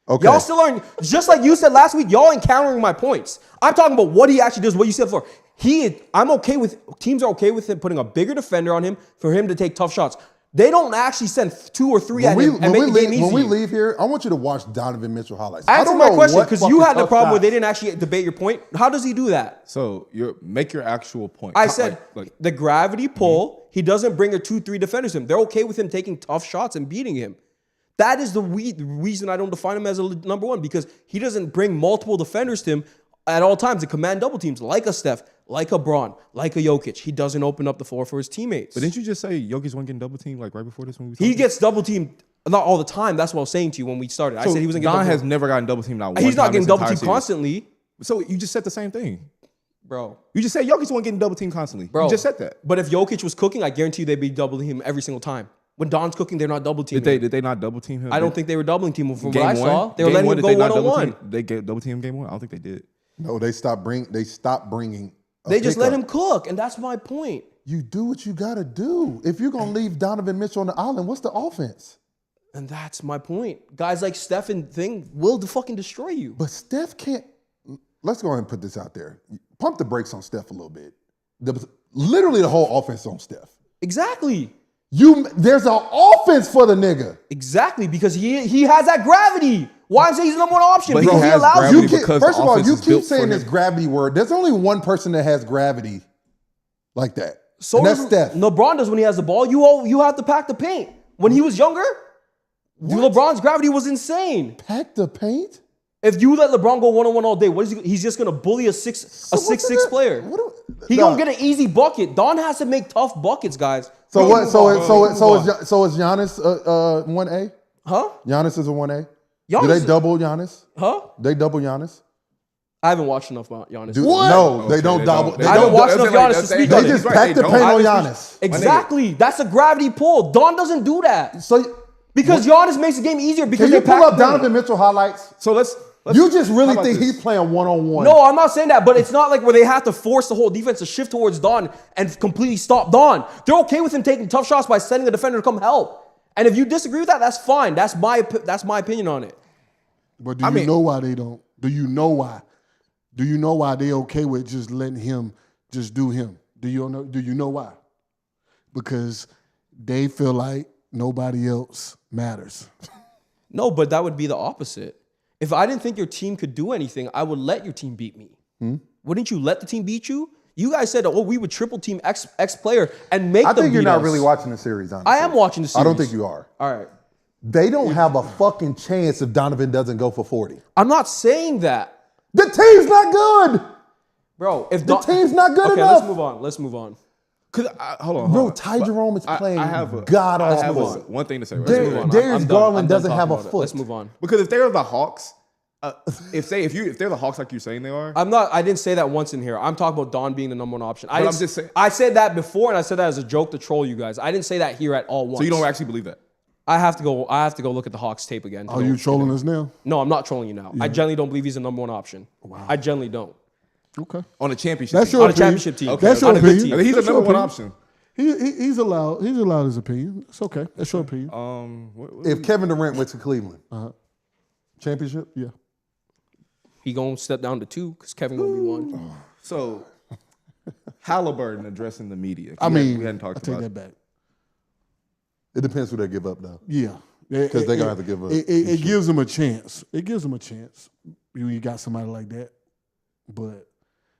Okay. Y'all still aren't, just like you said last week, y'all ain't countering my points. I'm talking about what he actually does, what you said before. Teams are okay with him putting a bigger defender on him for him to take tough shots. They don't actually send 2 or 3 at him and make the game easy. When we leave here, I want you to watch Donovan Mitchell highlights. Answer my question, because you had the problem where they didn't actually debate your point. How does he do that? So make your actual point. I said the gravity pull, he doesn't bring a 2-3 defenders to him. They're okay with him taking tough shots and beating him. That is the reason I don't define him as a number one, because he doesn't bring multiple defenders to him at all times to command double teams like a Steph, like a Braun, like a Jokic. He doesn't open up the floor for his teammates. But didn't you just say Jokic wasn't getting double teamed like right before this when we He gets double teamed not all the time. That's what I was saying to you when we started. So I said he wasn't getting Don double has teamed. never gotten double teamed now. He's not getting double teamed constantly. So you just said the same thing. Bro. You just said Jokic wasn't getting double teamed constantly. Bro. You just said that. But if Jokic was cooking, I guarantee you they'd be doubling him every single time. When Don's cooking, they're not double teaming. Did they not double team him? I don't think they were doubling team him from game what I saw. One? They were letting him go one-on-one. They get double team game 1? I don't think they did. No, they stopped bringing. They just let him cook, and that's my point. You do what you got to do. If you're going to leave Donovan Mitchell on the island, what's the offense? And that's my point. Guys like Steph and Thing will fucking destroy you. But Steph can't. Let's go ahead and put this out there. Pump the brakes on Steph a little bit. Literally the whole offense on Steph. Exactly. There's an offense for the nigga. Exactly, because he has that gravity. Why I'm saying he's the number one option? But because he allows you. First of all, you keep saying this gravity word. There's only one person that has gravity like that. So and that's Steph. LeBron does when he has the ball. You have to pack the paint. When he was younger, LeBron's gravity was insane. Pack the paint? If you let LeBron go one-on-one all day, what is he's just gonna bully a 6'6" player. He gonna get an easy bucket. Don has to make tough buckets, guys. So what? So is Giannis 1A? Huh? Giannis is a 1A. Giannis, do they double Giannis? Huh? They double Giannis? I haven't watched enough about Giannis. What? No, they don't double. I haven't watched enough Giannis to speak on it. They just pack the paint on Giannis. Exactly. That's a gravity pull. Don doesn't do that. So because Giannis makes the game easier because can you pull up Donovan Mitchell highlights? So let's you just really think he's playing one-on-one? No, I'm not saying that, but it's not like where they have to force the whole defense to shift towards Don and completely stop Don. They're okay with him taking tough shots by sending the defender to come help. And if you disagree with that, that's fine. That's my opinion on it. But do you know why they don't? Do you know why? Do you know why they okay with just letting him just do him? Do you know why? Because they feel like nobody else matters. No, but that would be the opposite. If I didn't think your team could do anything, I would let your team beat me. Wouldn't you let the team beat you? You guys said, oh, we would triple team X player and make them beat us. I think you're not really watching the series, honestly. I am watching the series. I don't think you are. All right. They don't have a fucking chance if Donovan doesn't go for 40. I'm not saying that. The team's not good. Bro, if the team's not good okay, enough. Let's move on. Hold on. Bro, Ty Jerome is playing god awful. One thing to say. Right? Darius Garland doesn't have a foot. Let's move on. Because if they're the Hawks, if they're the Hawks like you're saying they are, I didn't say that once in here. I'm talking about Don being the number one option. I'm just saying. I said that before, and I said that as a joke to troll you guys. I didn't say that here at all once. So you don't actually believe that? I have to go look at the Hawks tape again. Are you trolling us now? No, I'm not trolling you now. Yeah. I generally don't believe he's the number one option. Wow. I generally don't. Okay. On a championship That's team. your on a championship team. Okay. That's your opinion. I mean, he's the number one option. He's allowed his opinion. It's okay. That's your opinion. If Kevin Durant went to Cleveland, championship? Yeah. He gonna step down to 2 because Kevin gonna be 1. So Haliburton addressing the media. We hadn't talked about. I take that back. It depends who they give up, though. Yeah. Because they're going to have to give up. It gives them a chance. It gives them a chance. You got somebody like that. But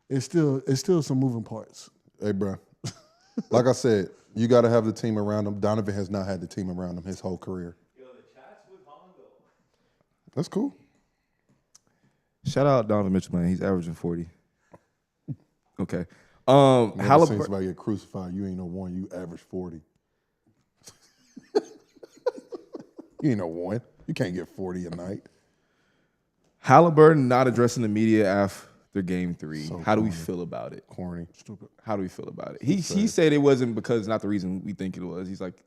it's still some moving parts. Hey, bro. Like I said, you got to have the team around him. Donovan has not had the team around him his whole career. Yo, the chat's with Hondo. That's cool. Shout out Donovan Mitchell, man. He's averaging 40. Okay. Never seen somebody get crucified. You ain't no one. You average 40. You ain't no one. You can't get 40 a night. Haliburton not addressing the media after game 3. So How do we feel about it? Corny. Stupid. How do we feel about it? He said it wasn't because not the reason we think it was. He's like,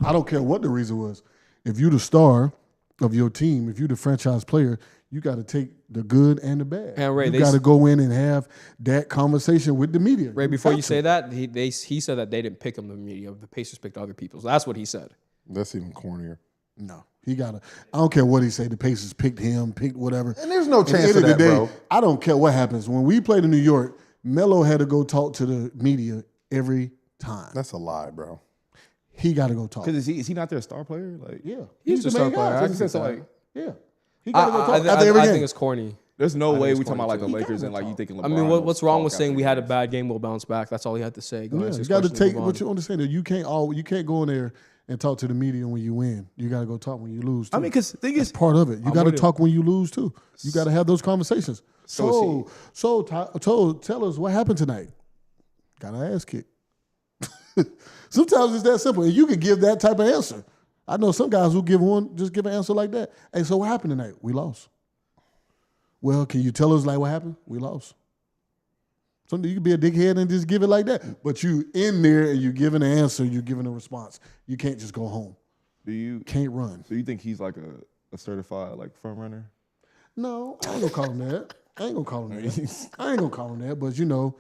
I don't care what the reason was. If you the star of your team, if you the franchise player, you got to take the good and the bad. And Ray, you got to go in and have that conversation with the media. Ray, before you say that, he said that they didn't pick him, the media. The Pacers picked other people. So that's what he said. That's even cornier. No, he gotta. I don't care what he say. The Pacers picked him, picked whatever. And there's no At the chance end of the that, bro. I don't care what happens. When we played in New York, Melo had to go talk to the media every time. That's a lie, bro. He got to go talk. Because is he not their star player? Like, Yeah, He's the star main player. guy. I can see so that. like, Yeah, he got to go talk after I every game. think it's corny. there's no way it's we talking about like the corny, too. Lakers He and gotta like you talk. thinking. LeBron I mean, what's wrong with saying we had a bad? bad game, we'll bounce back? That's all he had to say. Go Yeah, answer you his got to question, take move what on. you understand. That you can't go in there and talk to the media when you win. You got to go talk when you lose. Too. I mean, because the thing That's is, part of it. You I'm got to with it. talk when you lose too. You got to have those conversations. So Tell us what happened tonight. Got our ass kicked. Sometimes it's that simple, and you can give that type of answer. I know some guys who give an answer like that. Hey, so what happened tonight? We lost. Well, can you tell us like what happened? We lost. Sometimes you can be a dickhead and just give it like that. But you in there and you giving an answer, you giving a response. You can't just go home. Can't run. So you think he's like a certified like front runner? No, I ain't gonna call him that. I ain't gonna call him that. But you know,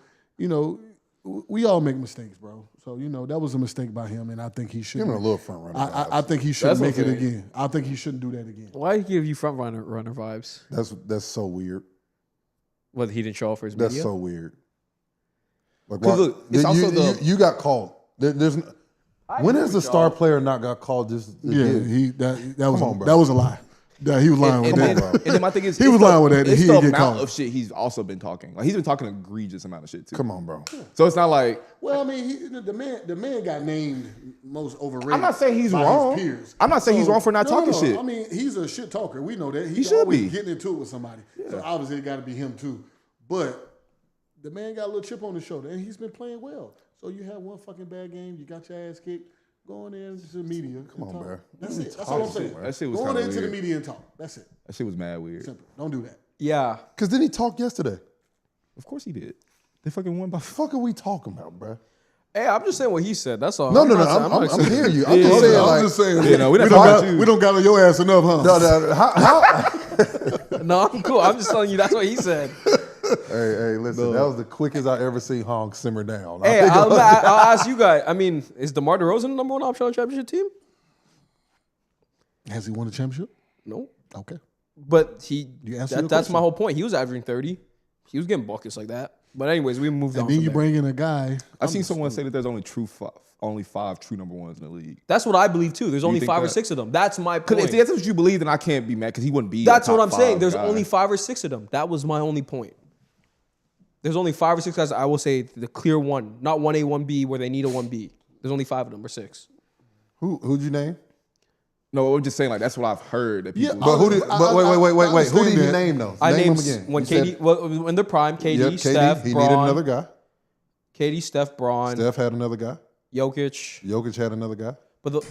we all make mistakes, bro. So that was a mistake by him, and I think he Give him a shouldn't. little front runner. I think he shouldn't That's make it okay. again. I think he shouldn't do that again. Why give you front runner vibes? That's so weird. Whether he didn't show up for his That's media? so weird. Like, 'Cause look, it's also you got called. When has the star player not got called? Just to Yeah, give? that was on, bro. that was a lie. Yeah, he was lying with and, that. and then my thing is, He it's was lying with that, and It's he the didn't get amount called. of shit he's also been talking. Like he's been talking an egregious amount of shit too. Come on, bro. So it's not like Well, I mean, the man got named most overrated. I'm not saying he's by wrong. His peers. I'm not saying he's wrong for not talking shit. I mean, he's a shit talker. We know that. He He's should always be. getting into it with somebody. So obviously it got to be him too. But the man got a little chip on his shoulder, and he's been playing well. So you had one fucking bad game, you got your ass kicked. Go on in to the media. Come on, bro. That's it. That's all I'm saying. That shit was Go on kinda into the weird. media and talk. That's it. That shit was mad weird. Simple. Don't do that. Yeah. Because didn't he talk yesterday? Of course he did. They fucking won by. The fuck are we talking about, bro? Hey, I'm just saying what he said. That's all. No. not I'm saying- hearing you. I'm just saying, I'm like, just saying. Yeah, no, we we don't got don't you. we don't got on your ass enough, huh? no, how, No, I'm cool. I'm just telling you that's what he said. hey, listen, that was the quickest I ever seen Honk simmer down. Hey, I'll ask you guys. I mean, is DeMar DeRozan the number one option on the championship team? Has he won a championship? No. Okay. But You answered your that's my question. whole point. He was averaging 30. He was getting buckets like that. But anyways, we moved on. And then from you there. bring in a guy. I've seen someone say that there's only five true number ones in the league. That's what I believe too. There's only think 5 or that? 6 of them. That's my Because point. if that's what you believe, then I can't be mad because he wouldn't be. That's a what top I'm saying. five There's guy. only 5 or 6 of them. That was my only point. There's only 5 or 6 guys. I will say the clear one, not 1A, 1B, where they need a 1B. There's only 5 of them or 6. Who'd you name? No, I'm just saying like that's what I've heard. That people. Yeah, But who did? But wait. Who understand did you that. name though? I name named him again. when You said- KD, well, in their prime, KD, Yep, KD. Steph, He Braun, needed another guy. KD, Steph, Braun, Steph had another guy. Jokic. Jokic had another guy. But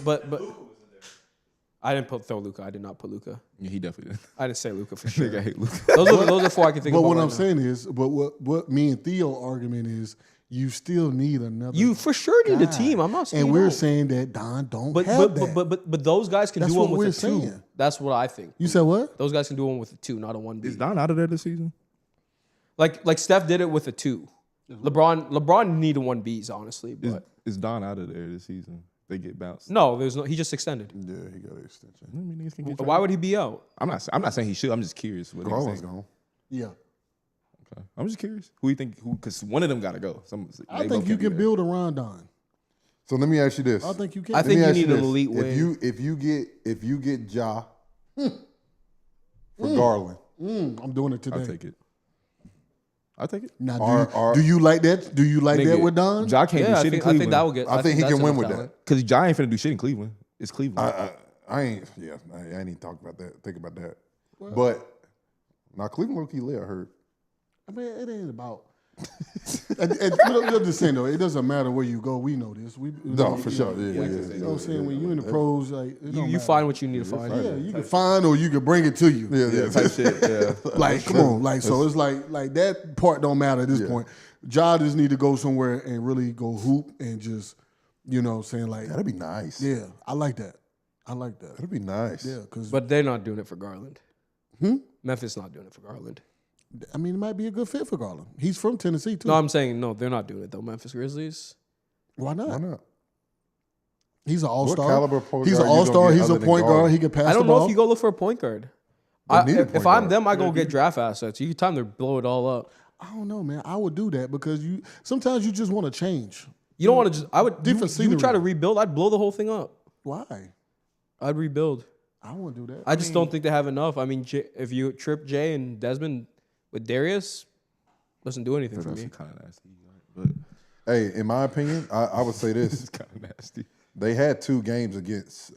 I didn't throw Luka. I did not put Luka. Yeah, he definitely did. I didn't say Luka for Nigga, I sure. hate Luka. Those are 4 I can think But about. what right I'm now. saying is, but what me and Theo argument is, you still need another. You for sure need a guy. team. I'm not saying And you we're don't. saying that Don don't But have that. but those guys can That's do one what with we're a 2. saying. That's what I think. You said what? Those guys can do one with a 2, not a 1B. Is Don out of there this season? Like Steph did it with a 2. LeBron needed 1Bs, honestly. But Is Don out of there this season? They get bounced. no, there's no. He just extended. Yeah, he got an extension. I mean, niggas can get Why would he be out? I'm not saying he should. I'm just curious. What niggas Garland's think. gone. Yeah. Okay. I'm just curious. Who you think? Because one of them got to go. I think you can build around Don. So let me ask you this. I think you can. I Let think me you ask need an this. elite wing. If you get Ja for Garland, I'm doing it today. I'll take it. I'll take it. Now, do you like that? Do you like that Nigga, with Don? Ja can't Yeah, do I shit in think Cleveland. that will get. I think he that's can win enough with talent. Because Ja ain't finna do shit in Cleveland. It's Cleveland. I ain't. Yeah, I ain't even talk about that. Think about that. But now Cleveland low-key lit, I heard. I mean, it ain't about. I'm just saying though, it doesn't matter where you go. We know this. No, for sure. Yeah. You know what I'm saying? When you in the pros, like it don't You matter. find what you need to find. Yeah, you can find or you can bring it to you. yeah, type shit. Yeah. Like, come on, like so. It's like that part don't matter at this point. Ja just need to go somewhere and really go hoop and just, you know, what I'm saying like, That'd be nice. yeah, I like that. I like that. That'd be nice. Yeah, because But they're not doing it for Garland. Memphis not doing it for Garland. I mean, it might be a good fit for Garland. He's from Tennessee too. No, I'm saying no. They're not doing it though. Memphis Grizzlies. Why not? Why not? He's an What all-star. caliber point He's an guard you all-star. gonna get He's a other than point guard. Garland? He can pass I don't the know ball. if you go look for a point guard. They need a If point I'm guard. them, I go get draft assets. You time to blow it all up. I don't know, man. I would do that because sometimes you just want to change. You don't want to just. I would. Different You try scenery. to rebuild. I'd blow the whole thing up. Why? I'd rebuild. I wouldn't do that. I just don't think they have enough. I mean, if you trip Jay and Desmond with Darius, doesn't do anything for That's me. kind of nasty. But Hey, in my opinion, I would say this. it's kind of nasty. They had 2 games against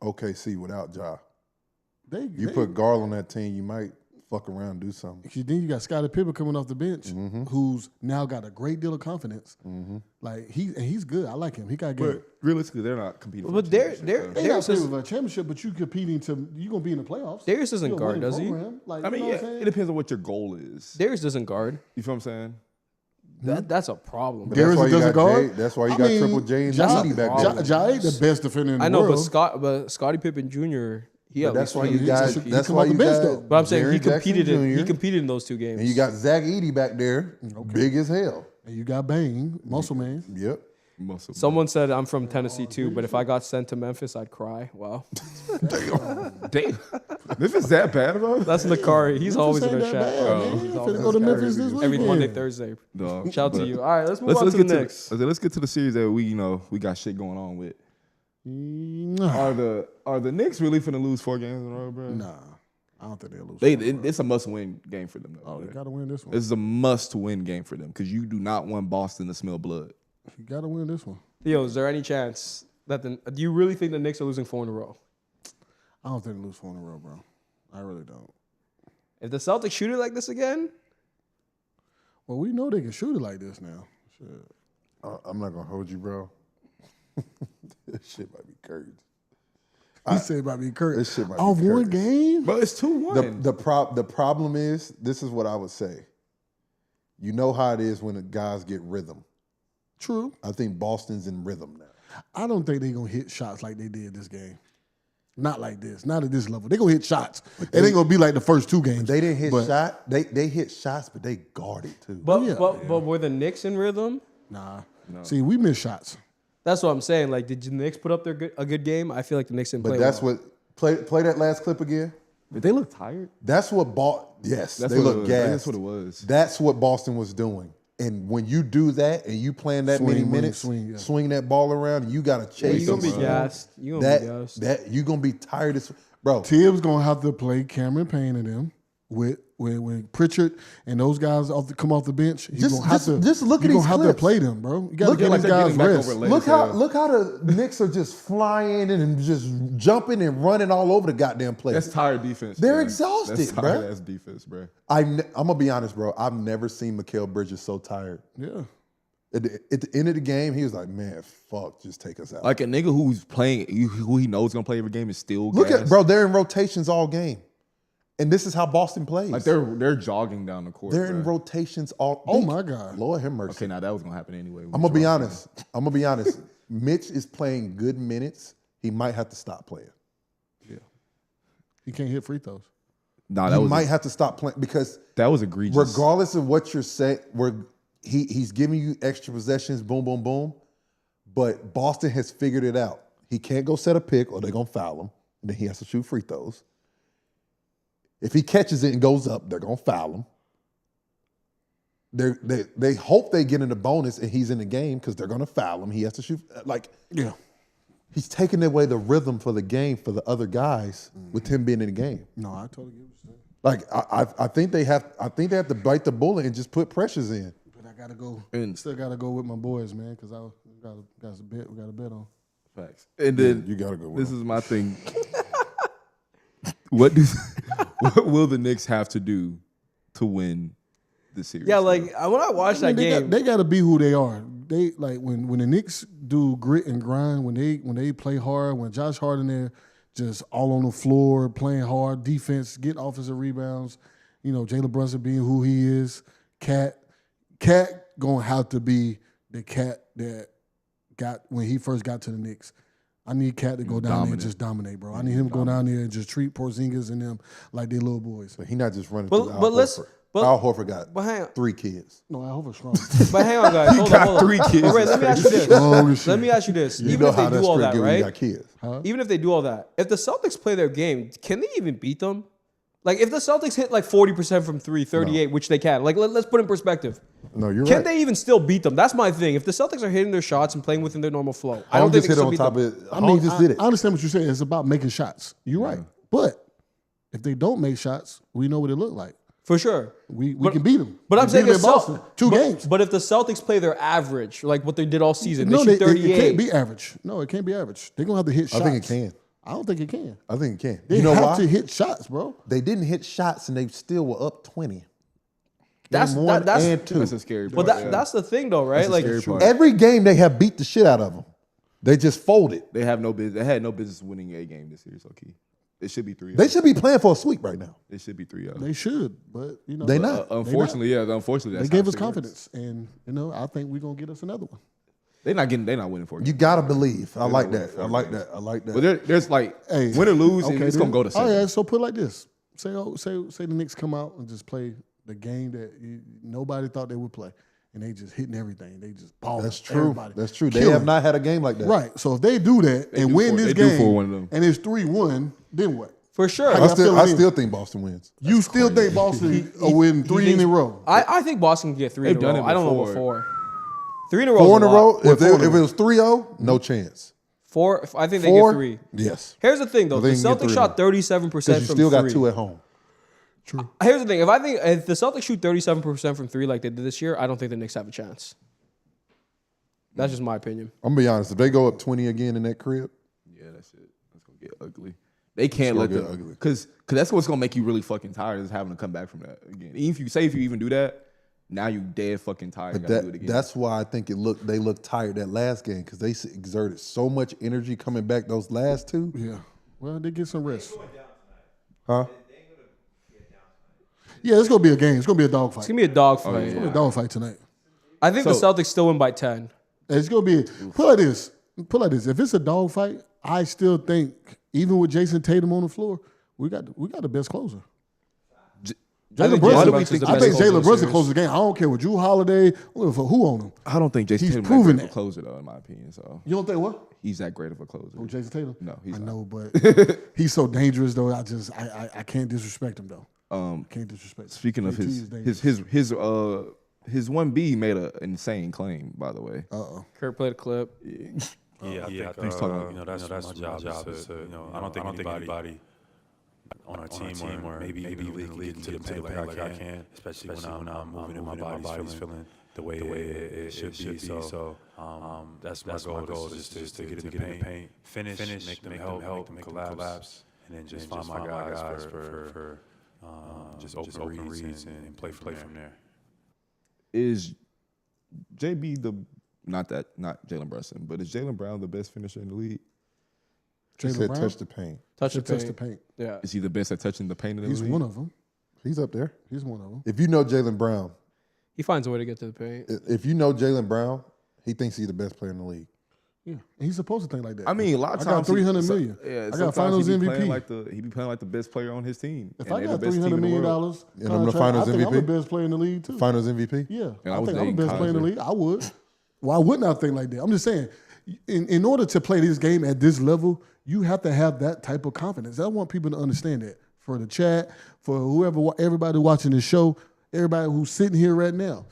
OKC without Ja. You They put Garland on that team, you might fuck around and do something. Then you got Scottie Pippen coming off the bench, Mm-hmm. who's now got a great deal of confidence. Like he's good. I like him. He got good. But realistically, they're not competing. But for they're championship, They Darius got is, for a championship, but you competing you gonna be in the playoffs. Darius doesn't You're a guard, winning does he? program. Like, though. I mean, you know yeah, what I'm it saying? depends on what your goal is. Darius doesn't guard. You feel what I'm saying? That's a problem. But Darius that's why you doesn't got guard? Jay, that's why you I got mean, Triple J and Ja- Edie back Ja- there. Ja ain't the best defender in the I know, world. but Scottie Pippen Jr. He But at that's least why he- you he got. competed. That's come why off the you bench, got. though. But I'm saying Jaren he Jackson competed. He Jr., competed in those 2 games. and you got Zach Edey back there, big as hell. And you got Bane, Muscle Man. Yep. Muscle. Someone said I'm from Tennessee too, but if I got sent to Memphis, I'd cry. Wow, Damn. If it's that bad, bro. that's Nakari. He's always in ain't the that chat. bad, man. He's You always finna in go to the chat. Memphis this Every weekend. Monday, Thursday. Dog. Shout out to But you. All right, let's move on Let's to the get Knicks. let's get to the series that we got shit going on with. Nah, Are the Knicks really finna lose 4 games in a row, bro? I don't think they'll lose. It's a must-win game for them, though. Oh, bro. they gotta win this one. This is a must-win game for them because you do not want Boston to smell blood. You gotta win this one. Theo, is there any chance that do you really think the Knicks are losing 4 in a row? I don't think they lose 4 in a row, bro. I really don't. If the Celtics shoot it like this again, Well, we know they can shoot it like this now. Shit. I'm not gonna hold you, bro. This shit might be crazy. He said about me, Kurt. This shit might be Off one curtains. game? But it's 2-1. The problem is, this is what I would say. You know how it is when the guys get rhythm. True. I think Boston's in rhythm now. I don't think they're going to hit shots like they did this game. Not like this. Not at this level. They're going to hit shots. It ain't going to be like the first 2 games. They didn't hit But- shot. They hit shots, but they guarded too. but Yeah. but were the Knicks in rhythm? Nah. See, we miss shots. That's what I'm saying. Like, did the Knicks put up a good game? I feel like the Knicks didn't play But that's well. what play that last clip again. Did they look tired? That's what yes, That's they what it look was. gassed. That's what it was. That's what Boston was doing. And when you do that and you playing that many Swing, minutes, swing, yeah. that ball around, and you got to chase. You're gonna be them. gassed. You're gonna be gassed. That you gonna be tired as bro. Tibbs going to have to play Cameron Payne and them with Pritchard and those guys come off the bench. He's Just- gonna have to, just look at you're these gonna have to clips. play them, bro. You got to Look give at these like guys back rest. over late. Look how the Knicks are just flying and just jumping and running all over the goddamn place. That's tired defense. They're bro. exhausted, That's bro. tired ass defense, bro. I'm gonna be honest, bro. I've never seen Mikal Bridges so tired. Yeah. At the end of the game, he was like, "Man, fuck, just take us out." Like a nigga who's playing, who he knows gonna play every game is still Look gassed. at bro, they're in rotations all game, and this is how Boston plays. Like they're jogging down the court. they're in bro. rotations all. Oh, my God. Lord have mercy. Okay, now that was gonna happen anyway. I'm gonna be honest. Mitch is playing good minutes. He might have to stop playing. He can't hit free throws. Nah, He might have to stop playing because that was egregious. regardless of what you're saying, he's giving you extra possessions, boom, boom, boom. But Boston has figured it out. He can't go set a pick or they're going to foul him. And then he has to shoot free throws. If he catches it and goes up, they're going to foul him. They hope they get in the bonus and he's in the game because they're going to foul him. He has to shoot. Yeah. He's taking away the rhythm for the game for the other guys with him being in the game. No, I totally get what you're saying. Like I think they have to bite the bullet and just put pressures in. But I got to go. And- Still got to go with my boys, man, because we got a bet on. Facts. And then You gotta go with This him. is my thing. what will the Knicks have to do to win the series? Yeah, like when I watched that game, They got to be who they are. They like when the Knicks do grit and grind, when they play hard, when Josh Harden there just all on the floor playing hard defense, get offensive rebounds. You know, Jalen Brunson being who he is, Cat gonna have to be the Cat that got when he first got to the Knicks. I need Cat to go down there and just dominate, bro. I need him to go down there and just treat Porzingis and them like they little boys. But he's not just running but through but let's Horford. Al Horford got But hang on. 3 kids. No, I hope it's strong. But hang on, guys. Hold on. 3 kids. But Ray, let me ask you this. Let me ask you this. You Even know if they how do that's all that, good when you got right? kids. Even if they do all that, if the Celtics play their game, can they even beat them? Like, if the Celtics hit like 40% from 3, 38, which they can, like, let's put it in perspective. No, you're Can right. they even still beat them? That's my thing. If the Celtics are hitting their shots and playing within their normal flow, I Home don't think just they hit can still on beat top them. of it. Home just did it. I understand what you're saying. It's about making shots. You're right. But if they don't make shots, we know what it looked like. For sure. We can beat them. But I'm saying in if Boston, 2 games. But if the Celtics play their average, like what they did all season, No, they shoot it 38. can't be average. No, it can't be average. They're going to have to hit shots. I think it can. I don't think it can. I think it can. They You know have why? to hit shots, bro. They didn't hit shots and they still were up 20. That's Game 1 that's and 2. That's a scary but part. that's the thing though, right? Like scary part. Every game they have beat the shit out of them. They just folded. They had no business winning a game this series. Okay, it should be 3. They should be playing for a sweep right now. It should be 3. They should, but you know They not. Unfortunately, They that's gave how us shit confidence, and you know I think we're gonna get us another one. works. They're not winning 4 games. You gotta believe. I like winning that. 4 I like games. that. I like that. But there's like Hey, win or lose, okay, it's then. gonna go to 7. Oh yeah, so put it like this: say the Knicks come out and just play the game that nobody thought they would play, and they just hitting everything. They just balling. That's true. Everybody. That's true. They Killing. have not had a game like that. Right. So if they do that and do win for- this they do game, for one of them. and it's 3-1, then what? for sure. I feeling still in? think Boston wins. You still think Boston will win 3 in a row? I think Boston can get 3 in a They've done row. it I don't know before. about 4. 3 in a row. 4 in a row. If Four in a it row. was 3-0, no chance. 4. I think they 4, get 3. yes. Here's the thing though: I the think they can get Celtics 3 shot 37% Because from you still got 3. 2 at home. Here's the thing: if the Celtics shoot 37% from 3 like they did this year, I don't think the Knicks have a chance. That's just my opinion. I'm gonna be honest. If they go up 20 again in that crib, Yeah, that's it. That's gonna get ugly. They can't let gonna them get ugly. because that's what's gonna make you really fucking tired is having to come back from that again. Even if you even do that, now you dead fucking tired. but Gotta do it again. that's why I think they looked tired that last game because they exerted so much energy coming back those last 2. Yeah. Well, they get some rest. Huh? Yeah, it's gonna be a game. It's gonna be a dogfight. It's gonna be a dogfight. It's gonna be a dogfight tonight. I think the So- Celtics still win by 10. It's gonna be put like this. Put like this. If it's a dogfight, I still think even with Jason Tatum on the floor, we got the best closer. I think Brunson- Jalen Brunson's the I best think closer Jalen of the Brunson series. closes the game. I don't care what Drew Holiday, for who on him. I don't think Jason He's Tatum proven that great of that. a closer though, in my opinion. So You don't think what? he's that great of a closer. Oh, Jason Tatum? No, he's I not. know, but he's so dangerous though. I can't disrespect him though. Can't disrespect him. Speaking of JT is dangerous. his 1B made an insane claim, by the way. Kurt played a clip. Yeah, I think he's talking about- you know that's my job is to you know I don't think anybody on a team or maybe even the league to the paint like I can, especially when I'm moving and my body's feeling the way it should be. So that's my goal is just to get in the paint, finish, make them help, make them collapse, and then just find my guys for just open reads and play from there. Is JB not Jalen Brunson, but is Jaylen Brown the best finisher in the league? He Jaylen said Brown? touch the paint. Touch the Touch paint. the paint. Yeah. Is he the best at touching the paint in the He's league? one of them. He's up there. He's one of them. If you know Jaylen Brown, He finds a way to get to the paint. if you know Jaylen Brown, he thinks he's the best player in the league. Yeah, he's supposed to think like that. I mean, a lot of I times got 300 million. Yeah, I got sometimes Finals he be MVP. playing he be playing like the best player on his team. If and I they're got the best team $300 in the million world. And I'm the Finals I think I'm MVP? the best player in the league too. Finals MVP. Yeah, And I I was think I'm the dating best player in the Kaiser. league. I would. Why wouldn't I think like that? I'm just saying, in order to play this game at this level, you have to have that type of confidence. I want people to understand that. For the chat, for everybody watching the show, everybody who's sitting here right now,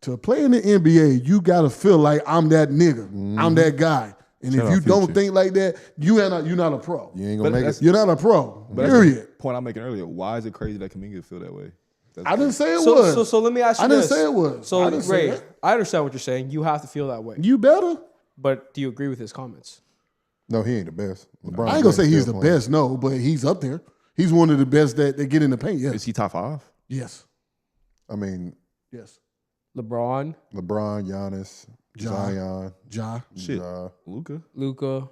to play in the NBA, you gotta feel like I'm that nigga. I'm that guy. And Shout if you out don't Future. think like that, you're not a pro. You ain't gonna make it. You're not a pro. But that's the Period. point I'm making earlier. Why is it crazy that Kuminga feel that way? I didn't say it was. So let me ask you I didn't this. say it was. So I didn't say Ray, that. I understand what you're saying. You have to feel that way. You better. But do you agree with his comments? No, he ain't the best. LeBron I ain't gonna say James he's still the playing. best, no, but he's up there. He's one of the best that get in the paint. Is Yes. he top 5? Yes. I mean, Yes. LeBron, LeBron, Giannis, Ja. Zion, Ja. Shit, Ja. Luka. Luka.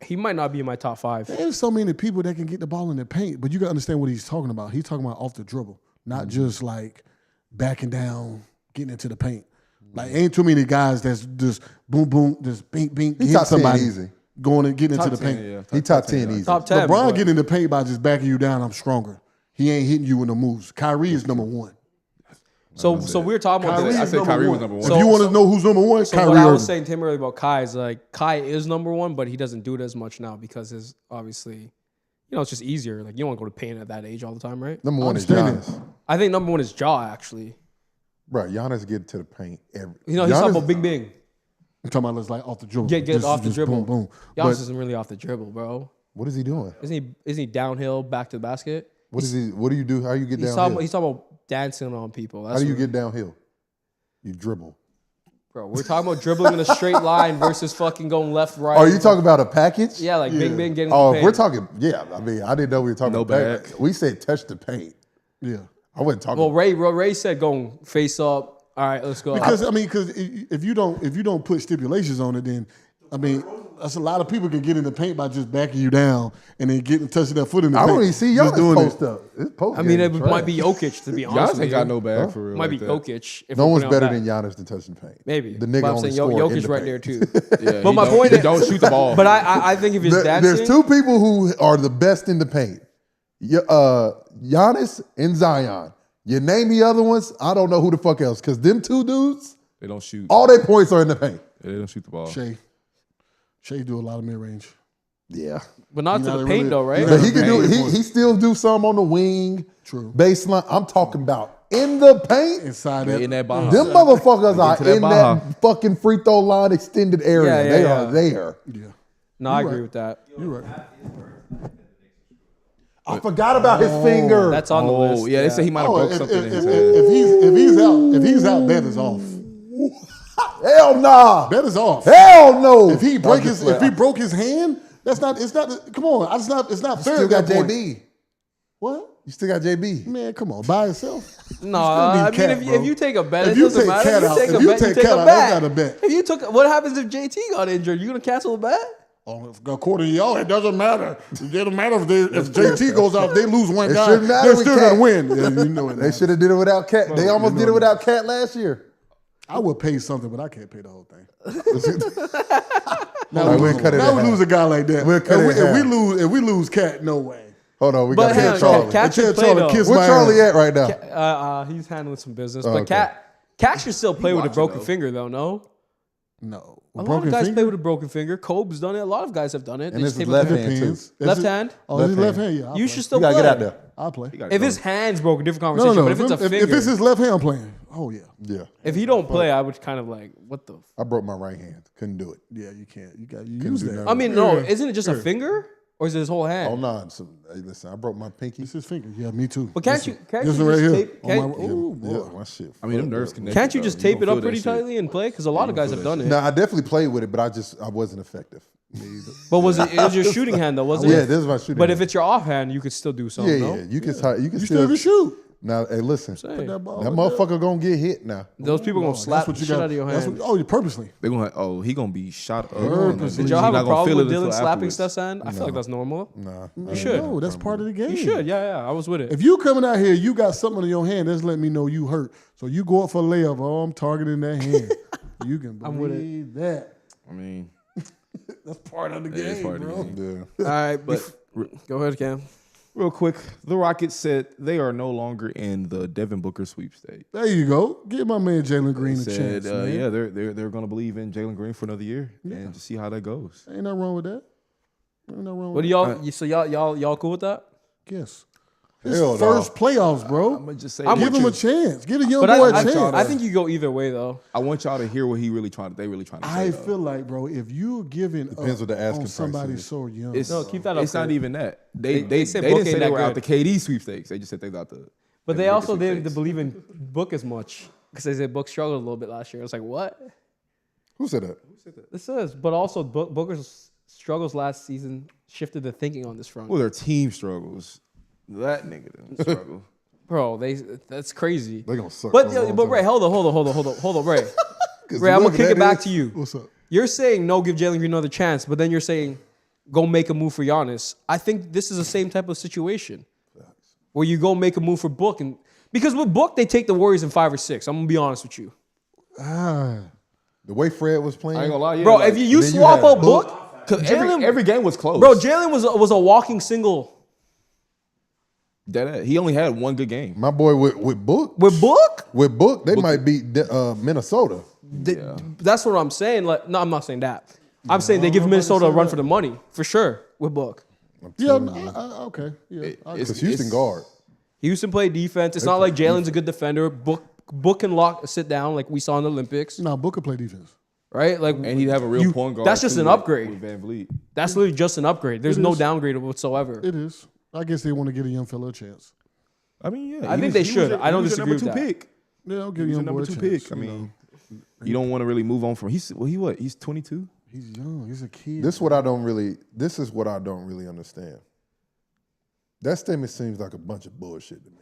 He might not be in my top 5. There's so many people that can get the ball in the paint, but you gotta understand what he's talking about. He's talking about off the dribble, not just like backing down, getting into the paint. Like ain't too many guys that's just boom boom, just bink bink, He hit top 10 somebody easy. going and getting into Top the 10, paint. yeah. He top 10 easy. Top 10. LeBron but- getting in the paint by just backing you down. I'm stronger. he ain't hitting you with no moves. Kyrie is number one. So we were talking about Kyrie this. I is said number Kyrie was one. number one. If you want to know who's number one, So Kyrie what I was Irving. saying to him earlier about Kai is like Kai is number one, but he doesn't do it as much now because his obviously, it's just easier. Like you don't want to go to paint at that age all the time, right? Number one is understand Giannis. I think number one is Ja actually. Bro, Giannis get to the paint every. He's talking about Big Bing. I'm talking about let's like off the dribble. Get Just- off the just dribble. Boom, boom. Giannis But isn't really off the dribble, bro. What is he doing? Isn't he downhill back to the basket? What is he? What do you do? How you get He's downhill? talking about dancing on people. How do you get downhill? You dribble. Bro, we're talking about dribbling in a straight line versus fucking going left, right. Are you talking about a package? Yeah, like Big Bing getting Oh, the if we're paint. talking, yeah. I mean, I didn't know we were talking No about bag. We said touch the paint. yeah. I wasn't talking. Well, Ray said going face up. All right, let's go. Because if you don't put stipulations on it, then I mean that's a lot of people can get in the paint by just backing you down and then getting touching their foot in the I paint. don't even see Just Giannis doing post it. up. His post I mean, game it trash. might be Jokic, to be honest Giannis with ain't you. got no bag for real. Might be like that. Jokic. If No we're one's putting it better on than that. Giannis to touch the paint. Maybe. The nigga But I'm only saying score in Jokic's the right paint. there too. Yeah, But my point he is, don't shoot the ball. But I think if it's dancing, There's two people who are the best in the paint. Giannis and Zion. You name the other ones, I don't know who the fuck else. Because them two dudes, They don't shoot. all their points are in the paint. They don't shoot the ball. Shai do a lot of mid range. Yeah. but not You to know, the they paint really- though, right? you know, But he can do Paint. he still do some on the wing. True. Baseline. I'm talking about in the paint. Inside Yeah, that. in that Baha. Them motherfuckers Get are to that in Baha. that fucking free throw line extended area. Yeah, They yeah. are there. Yeah. No, I agree with that. You're right. I forgot about his finger. That's on the list. Yeah, they say he might have Oh, broke if, something if, in if, his head. if he's out, bet is off. Hell nah. Bet is off. Hell no. If he broke his hand, it's not. Come on, it's not fair. Still at got that point. JB. What? You still got JB. Man, come on, by itself. No, still need I Cat, mean, bro. if you take a bet, If it you doesn't take matter. Cat out- If if you you take a bet, take you take Cat a out, bet. that's not a bet. If you took, what happens if JT got injured? You gonna cancel the bet? Oh, according to y'all, it doesn't matter. It doesn't matter if JT goes out, if they lose one It guy, shouldn't matter they're with still Cat. gonna win. Yeah, you know it. They should have did it without Cat. They almost did it without Cat last year. I would pay something, but I can't pay the whole thing. All right, we'll cut it Now in we half. lose a guy like that. We'll cut it in half. If we lose Cat, no way. Hold on, we But got hang Cat on, Charlie. Cat should Tell play Charlie though. kiss Where my Charlie ass. at right now? He's handling some business, Oh, but okay. Cat should still play with a watching, broken though. finger though. No, No. a lot of guys play with a broken finger. Kobe's done it. A lot of guys have done it. And this is tape it left up. hand, too. Depends. Left hand. Oh, his Left left hand. hand. Yeah, I'll You play. should still You gotta play. get out there. I'll play. If his hand's broken, different No, conversation. no. But if it's a finger, If it's his left hand, I'm playing. Oh yeah. Yeah. if he don't play, I would kind of like, what the? I broke my right hand. Couldn't do it. Yeah, you can't. You use do that. nothing. I mean, no, isn't it just a finger or is it his whole hand? Oh, no. So, hey, listen, I broke my pinky. It's his finger. Yeah, me too. But can't you This just one right here. tape? On my- Ooh, boy. Yeah, my shit. I mean, them nerves connected. Can't you though. just tape gonna it feel up that pretty shit. tightly and play? Because a lot of guys have done it. No, I definitely played with it, but I wasn't effective. But it was your shooting hand though, wasn't Yeah, it? this is my shooting. But hand. if it's your offhand, you could still do something. yeah, no? yeah, you can You still still can shoot. Now, hey, listen, Hey, That ball. that motherfucker gonna get hit now. those people gonna slap the shit out of your hand. Oh, purposely. They gonna he gonna be shot up. Purposely. Did y'all have He a not gonna problem feel with it Dylan until slapping afterwards. Steph's hand? I feel like that's normal. Nah, You should. No, that's part of the game. You should. Yeah, I was with it. If you coming out here, you got something in your hand. That's letting me know you hurt. So you go up for a layup. Oh, I'm targeting that hand. You can I'm with it. believe that. I mean, That's part of the it is game, part of the bro. game. Yeah. All right, but go ahead, Cam. Real quick, the Rockets said they are no longer in the Devin Booker sweepstakes. There you go. Give my man Jalen Green They a said, chance, man. yeah, they're gonna believe in Jalen Green for another year and just see how that goes. Ain't nothing wrong with that. Ain't nothing wrong What with do that. y'all? So y'all cool with that? Yes. His Hell no. first playoffs, bro. I'm gonna just say, Give him a chance. Give a young But boy a I chance. think you go either way though. I want y'all to hear what they really trying to say. I though. feel like, bro, if you're giving Depends up what the asking on price somebody is. so young, It's, No, keep that up It's not there. even that. They They said didn't Book say ain't they that were out the good. KD sweepstakes. They just said they got the. But they Devin also Booker didn't sweepstakes. believe in Book as much because they said Book struggled a little bit last year. I was like, what? Who said that? This is, but also Booker's struggles last season shifted the thinking on this front. Well, their team struggles. That nigga didn't struggle. Bro, that's crazy. They gonna suck. But for a long but time. Ray, hold on, Ray. 'Cause Ray, I'm look, gonna kick that it back is- to you. what's up? You're saying no, give Jalen Green another chance, but then you're saying go make a move for Giannis. I think this is the same type of situation where you go make a move for Book, and because with Book they take the Warriors in 5 or 6. I'm gonna be honest with you, The way Fred was playing, I ain't gonna lie, yeah, bro. like, if you then you swap had out Book. Book, Cause every game was close. bro, Jalen was a walking single. He only had one good game. My boy with Book. With Book? With Book, they might beat Minnesota. That's what I'm saying. Like, no, I'm not saying that. I'm saying they give Minnesota a run for the money for sure with Book. Yeah, okay. Yeah, Because Houston guard. Houston play defense. It's not like Jalen's a good defender. Book can sit down like we saw in the Olympics. No, Book can play defense. Right? Like, And he'd have a real point guard. That's just an upgrade. With Van Vliet. That's literally just an upgrade. There's no downgrade whatsoever. It is. I guess they want to get a young fella a chance. I mean, yeah. I think they should. I don't disagree with that. Pick. Yeah, I'll give He's young a boy number a 2 chance. pick. I mean, you don't want to really move on from. He's 22. He's young. He's a kid. This is what I don't really understand. That statement seems like a bunch of bullshit to me.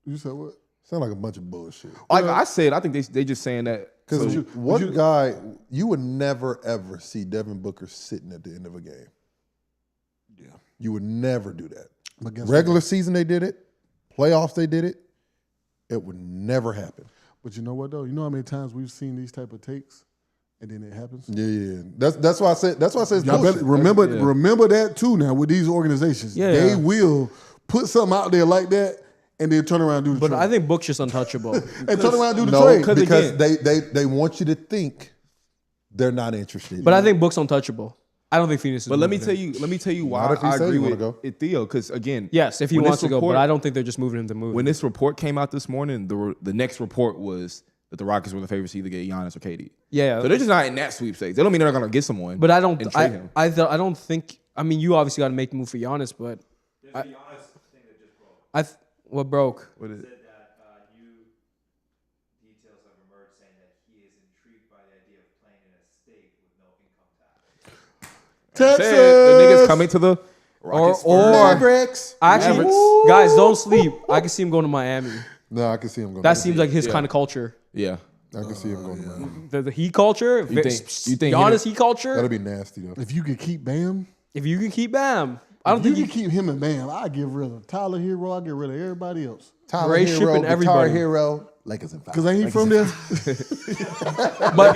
You said what? Sound like a bunch of bullshit. Like I said, I think they just saying that. Because guy, you would never, ever see Devin Booker sitting at the end of a game. Yeah. You would never do that. But guess Regular season, they did it. Playoffs, they did it. It would never happen. But you know what, though? You know how many times we've seen these type of takes and then it happens? Yeah. That's why I said it's Y'all bullshit. better remember that, too, now, with these organizations. Yeah. They will put something out there like that and then turn around and do the But trade. I think Book's just untouchable. And turn around and do the No, trade. because they want you to think they're not interested. But I think Book's untouchable. I don't think Phoenix is. But let me moving tell you why Not if he I said he agree wanna with Theo. Because again, Yes, if he when wants this to go, report- but I don't think they're just moving him to move. when this report came out this morning, the next report was that the Rockets were the favorites to either get Giannis or KD. Yeah. So they're just not in that sweepstakes. They don't mean they're not going to get someone. But I don't. and trade him. I don't think. I mean, you obviously got to make a move for Giannis, but There's the honest thing that just broke. what broke? What is it? Said that new details have emerged saying that he is intrigued by the idea of playing in a state with no income tax. Texas! The niggas coming to the Rockets. Or Mavericks. actually, guys, don't sleep. I can see him going to Miami. No, I can see him going. That seems like his kind of culture. Yeah. I can see him going. To Miami. The Heat culture. You think Giannis Heat culture? That'll be nasty though. If you could keep Bam, If you can keep Bam, I don't if you think can keep him and Bam, I get rid of Tyler Hero, I get rid of everybody else. Tyler Ray Hero, shipping Guitar everybody. Hero, Lakers and 5. Because ain't he from there? But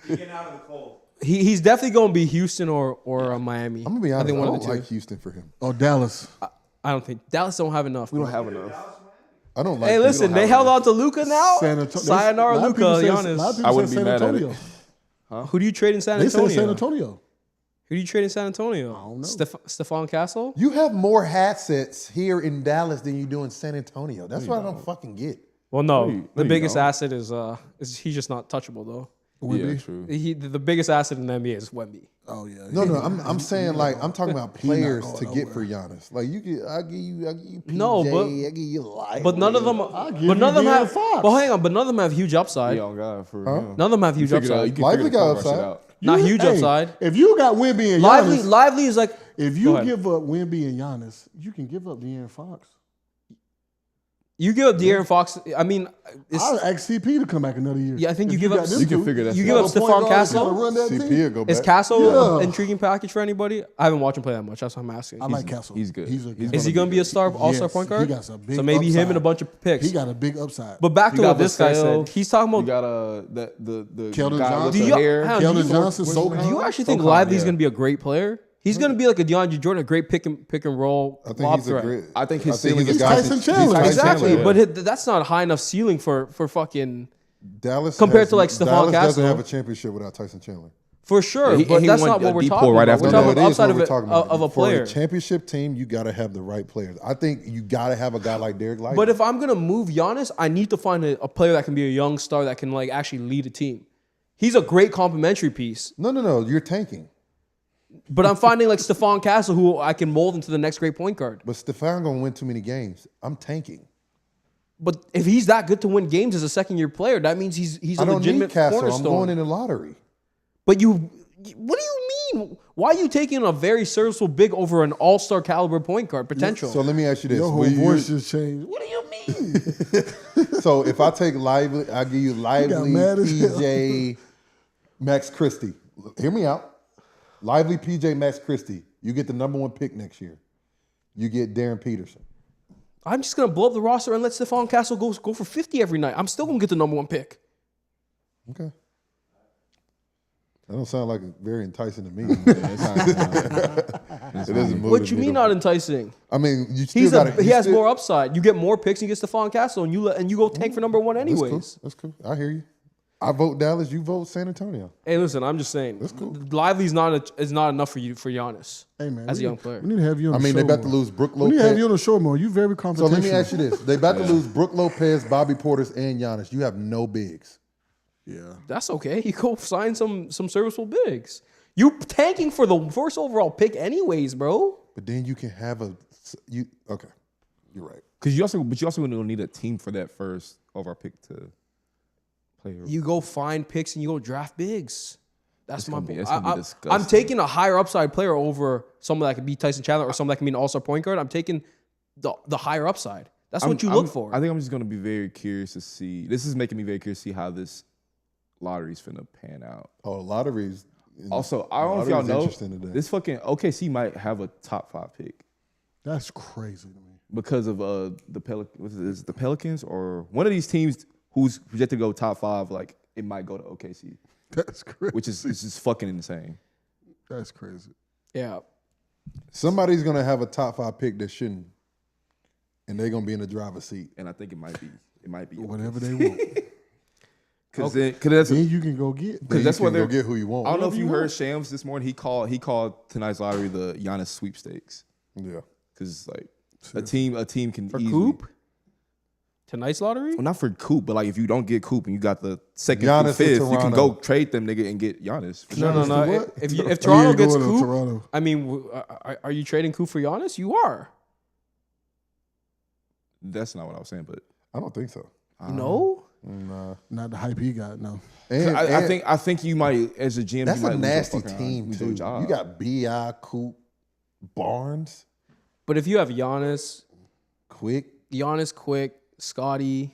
Getting out of the cold. he's definitely going to be Houston or Miami. I'm gonna be honest. I think one I of don't the two. like Houston for him. Or Dallas. I don't think Dallas don't have enough. We don't have enough. I don't like. Hey, listen, they held on to Luca now. San Antonio. Sayonara, A lot of Luca, people say- Giannis. a lot of people I wouldn't say be San mad at Antonio. it. Who do you trade in San They Antonio? said San Antonio. Who do you trade in San Antonio? I don't know. Stephon Castle? You have more assets here in Dallas than you do in San Antonio. That's what I don't fucking get. Well, no. you The biggest don't. asset is he's just not touchable though. Yeah, true. The biggest asset in the NBA is Wemby. Oh yeah. No, I'm saying like I'm talking about players going to get for Giannis. Like I give you PJ, No, but- I give you Light. But none of them. give But none of them you have. De'Aaron Fox. But hang on. But none of them have huge upside. Yeah, on God, for real. None of them have huge upside. Lively got upside. Not huge upside. If you got Wemby and Lively, Giannis, Lively is like. if Go you ahead. give up Wemby and Giannis, you can give up De'Aaron Fox. You give up De'Aaron Fox. I mean, I'll ask CP to come back another year. Yeah, I think If you give up- got them You can two, figure that You shit give out. up a point Stephon guard that's Castle. gonna run that CP team. will go back. Is Castle Yeah. an intriguing package for anybody? I haven't watched him play that much. That's what I'm asking. I like Castle. he's good. He's a He's guy. Is he going to be a star, all-star Yes, point he guard? got some big So maybe him upside. and a bunch of picks. He got a big upside. But back to You what got this guy Vassell. said. He's talking You about. got the Keldon guy Johnson. with Do the you- hair. hang on, Keldon do you- Johnson, so Do you actually think Socon, Lively's yeah. going to be a great player? He's going to be like a DeAndre Jordan, a great pick and roll I think lob he's a threat. great. I think his he's ceiling a is guy- Tyson Chandler. Tyson Exactly, Chandler, but yeah. that's not a high enough ceiling for fucking Dallas compared has- to, like, Stephon Dallas Castle. doesn't have a championship without Tyson Chandler. for sure. Yeah, he- but he that's won not a what we're deep talking pull right about. after We're that. talking No, about it is upside what of we're it, talking about. of a For player. a championship team, you got to have the right players. I think you got to have a guy like Derek Lively. But if I'm gonna move Giannis, I need to find a player that can be a young star that can like actually lead a team. He's a great complementary piece. no, you're tanking. But I'm finding like Stephon Castle, who I can mold into the next great point guard. But Stephon gonna win too many games. I'm tanking. But if he's that good to win games as a second year player, that means he's I a don't legitimate need Castle. I'm cornerstone. going in the lottery. But what do you mean? Why are you taking a very serviceable big over an all-star caliber point guard potential? So let me ask you this: Your whole Will you- voice just changed. What do you mean? So if I take Lively, I give you Lively, mad as hell. PJ, Max Christie. Hear me out. Lively, PJ, Max Christie. You get the number 1 pick next year. You get Darren Peterson. I'm just gonna blow up the roster and let Stephon Castle go for 50 every night. I'm still gonna get the number 1 pick. Okay. That don't sound like very enticing to me. It doesn't move. What you mean not enticing? I mean, you still He has more upside. You get more picks, and you get Stephon Castle, and you go tank for number one anyways. That's cool. I hear you. I vote Dallas. You vote San Antonio. Hey, listen, I'm just saying. That's cool. Lively's not enough for Giannis. Hey man, as a young player. we need to have you on the show. They about more. to lose Brook We Lopez. need to have you on the show more. You very confidential. So let me ask you this: they about to lose Brook Lopez, Bobby Portis, and Giannis. You have no bigs. Yeah. That's okay. You go sign some serviceable bigs. You tanking for the first overall pick anyways, bro. But then you can have okay. You're right. Because you also gonna need a team for that first overall pick to play. You go find picks and you go draft bigs. That's my point. Gonna be disgusting. I'm taking a higher upside player over someone that could be Tyson Chandler or someone that can be an all-star point guard. I'm taking the higher upside. That's what you look for. I think I'm just gonna be very curious to see. This is making me very curious to see how this lottery's finna pan out. Oh, lotteries. Also, I don't know if y'all know, today. this fucking OKC might have a top 5 pick That's crazy to me. because of the Pelicans or one of these teams who's projected to go top 5. Like it might go to OKC, That's crazy. which is it's just fucking insane. That's crazy. Yeah. Somebody's gonna have a top 5 pick that shouldn't, and they're gonna be in the driver's seat. And I think it might be Whatever they want. because then you can go get. that's what they're go get who you want. I don't know if you heard Shams this morning. He called tonight's lottery the Giannis sweepstakes. Yeah. Because like a team can For easily, Coop? Tonight's lottery? well, not for Coop, but like if you don't get Coop and you got the second Giannis through to fifth, you can Toronto. go trade them nigga and get Giannis. For No. what? If Toronto ain't gets going to Coop, Toronto. I mean, are you trading Coop for Giannis? You are. That's not what I was saying, but I don't think so. No? Not the hype he got. No. And, I think you might as a GM. that's you a might nasty lose your team lose too. your job. You got Bi, Coop, Barnes, But if you have Giannis, Quick. Quick, Scotty,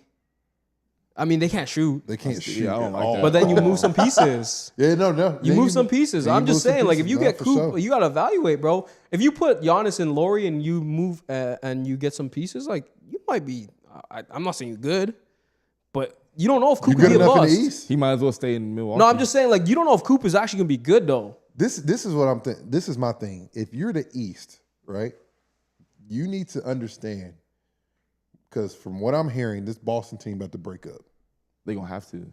I mean, they can't shoot. They can't shoot. I don't at like all. that. But then you move some pieces. Yeah, no. You move some pieces. then I'm you just move some saying, like, if pieces. you No, get for Coop, sure. you got to evaluate, bro. If you put Giannis and Laurie and you move and you get some pieces, like, you might be, I'm not saying good, but you don't know if You Coop good can be a enough in the bust. East? He might as well stay in Milwaukee. No, I'm just saying, like, you don't know if Coop is actually going to be good, though. This is what I'm thinking. This is my thing. If you're the East, right, you need to understand, because from what I'm hearing, this Boston team about to break up. They're gonna have to.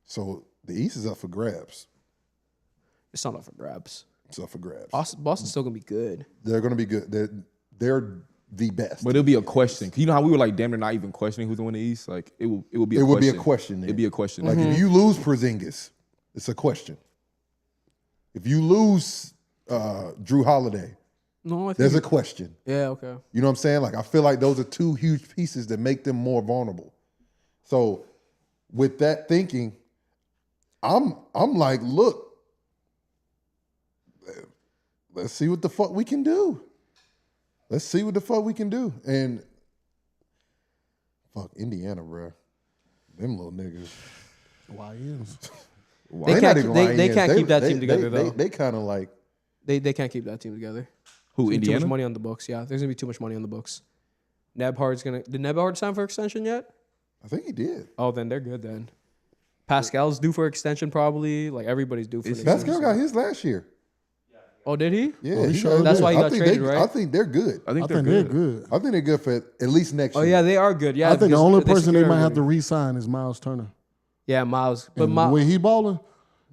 So the East is up for grabs. It's not up for grabs. It's up for grabs. Boston's still going to be good. They're going to be good. They're the best. But it'll be a question. You know how we were like damn near not even questioning who's going to the East? Like it will be a It question. would be a question. Then. It'd be a question. Like if you lose Porzingis, it's a question. If you lose Drew Holiday, No, I think there's a question. yeah, okay. You know what I'm saying? Like I feel like those are two huge pieces that make them more vulnerable. So with that thinking, I'm like, look, let's see what the fuck we can do. Let's see what the fuck we can do. And fuck Indiana, bro. Them little niggas. YMs. They not can't, even they YNs. can't keep that They- team together, though. They kind of like, They can't keep that team together. Who, Too Indiana? much money on the books. Yeah, there's gonna be too much money on the books. Nebhard's gonna. Did Nebhard sign for extension yet? I think he did. Oh, then they're good then. Pascal's due for extension probably. Like everybody's due for. An Pascal extension. got his last year. Oh, did he? Yeah, Oh, he he sure got That's his. why he I got think traded, they, right? I think they're good. I think I they're think good. they're good. I think they're good for at least next Oh year. yeah, they are good. Yeah, I think the because only they person they secured might have to everybody. re-sign is Miles Turner. Yeah, Miles. But And the way he balling,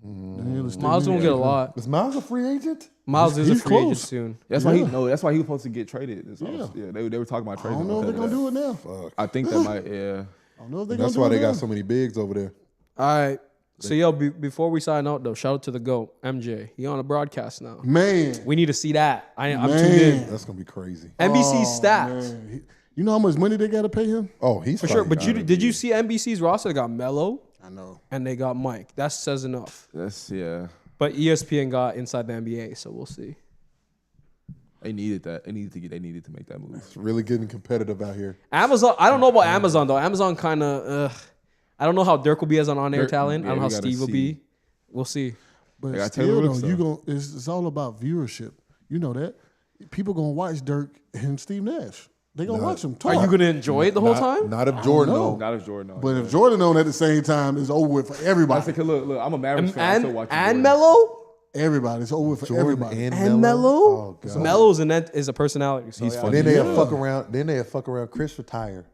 Miles Miles won't get a lot. Is Miles a free agent? Miles is a he's free agent close. soon. That's why that's why he was supposed to get traded. Yeah. They were talking about I trading. don't know if him. they're gonna do it now. Fuck. I think that might. Yeah. I don't know if they're That's gonna why do they it got now. so many bigs over there. All right. So yo, before we sign out though, shout out to the GOAT, MJ. He on a broadcast now. Man, We need to see that. I'm tuned Man. in. That's gonna be crazy. NBC stats. man. You know how much money they got to pay him? Oh, he's For sure. probably But did you see NBC's roster? They got Melo I know. and they got Mike. That says enough. That's yeah. But ESPN got Inside the NBA, so we'll see. They needed that. They needed to make that move. It's really getting competitive out here. Amazon. I don't know about Amazon though. Amazon kind of. I don't know how Dirk will be as an on-air Dirk, talent. I don't know yeah, how we gotta Steve will see. be. We'll see. But They got still, Taylor though, Rooks, you though. it's all about viewership. You know that. People gonna watch Dirk and Steve Nash. They gonna watch him. Are you gonna enjoy it the whole time? Not if Jordan know. on. Not if Jordan on. But if Jordan on at the same time, it's over with for I everybody. said, look, I'm a Mavericks fan. I still watch And Jordan. Melo. Everybody, it's over with for everybody. And Melo. Oh, God. Melo's is a personality. So He's yeah. funny. Then they fuck around. Then they fuck around. Chris retire.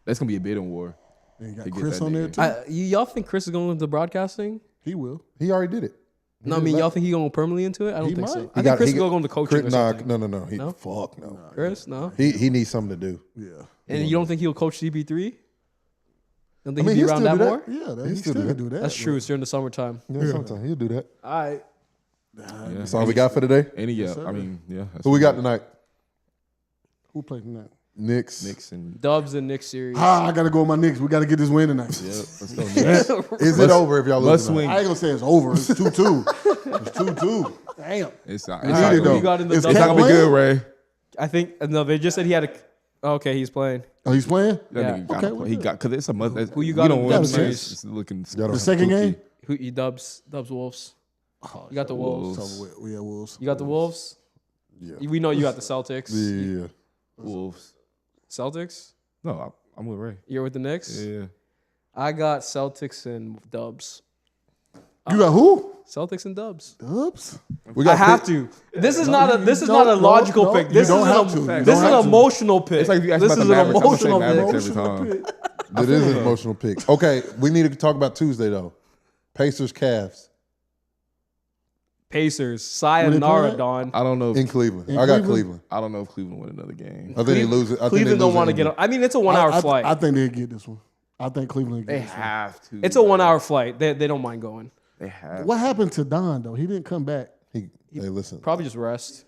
That's gonna be a bidding war. Then you got To get Chris that on there nigga. too. Y'all think Chris is going into broadcasting? He will. He already did it. No, I mean, y'all think he's going permanently into it? I don't He think might. so. He I think Chris is going to go into coaching or something. No. No? Fuck no. Chris, no. He needs something to do. Yeah. And you don't think he'll coach CP3? Don't think I mean, he'll be he'll around still that do more? that. Yeah, he still can do that. That's true. It's during the summertime. Yeah, sometimes he'll do that. All right. Yeah. That's all we got for today. Any sir. I mean, yeah. that's Who we what got tonight? Who played tonight? Knicks. Knicks and Dubs and Knicks series. I got to go with my Knicks. We got to get this win tonight. yeah. Let's go. Knicks. Is it over if y'all lose Must tonight? swing. I ain't going to say it's over. It's 2-2. It's 2-2. Damn. It's not. It's It's not needed, gonna though. You got in the Is double it's not gonna be Cat good, Ray. I think, no, they just said he had a, okay, he's playing. Oh, he's playing? That Yeah. nigga gotta Okay, play. well, He good. got because it's a must. Who you we got don't in win the the series? series. It's looking. The second game? Who you Dubs Wolves. You got the Wolves. Wolves. So, we had Wolves. You got the Wolves. Yeah. We know you got the Celtics. Yeah. Wolves. Celtics. No, I'm with Ray. You're with the Knicks. Yeah. I got Celtics and Dubs. You got who? Celtics and Dubs. Dubs? We I got have to. This is not a. This is No, not a no, logical no, pick. you This is don't have to. an. You This don't is have an to. emotional pick. It's like if you ask This about is the an Mavericks, I'm gonna say emotional Mavericks pick. every time. It is an emotional pick. Okay, we need to talk about Tuesday though. Pacers, Cavs Pacers. Where they Sayonara, play Don. I don't know. in Cleveland. In I got Cleveland? Cleveland. I don't know if Cleveland win another game. I think they lose it. I think they Cleveland don't lose want to it. get. I mean, it's a 1 hour flight. I think they get this one. I think Cleveland They gets this one. have to. It's a 1 hour flight. They don't mind going. They have. What happened to Don, though? He didn't come back. Hey, listen. Probably just rest.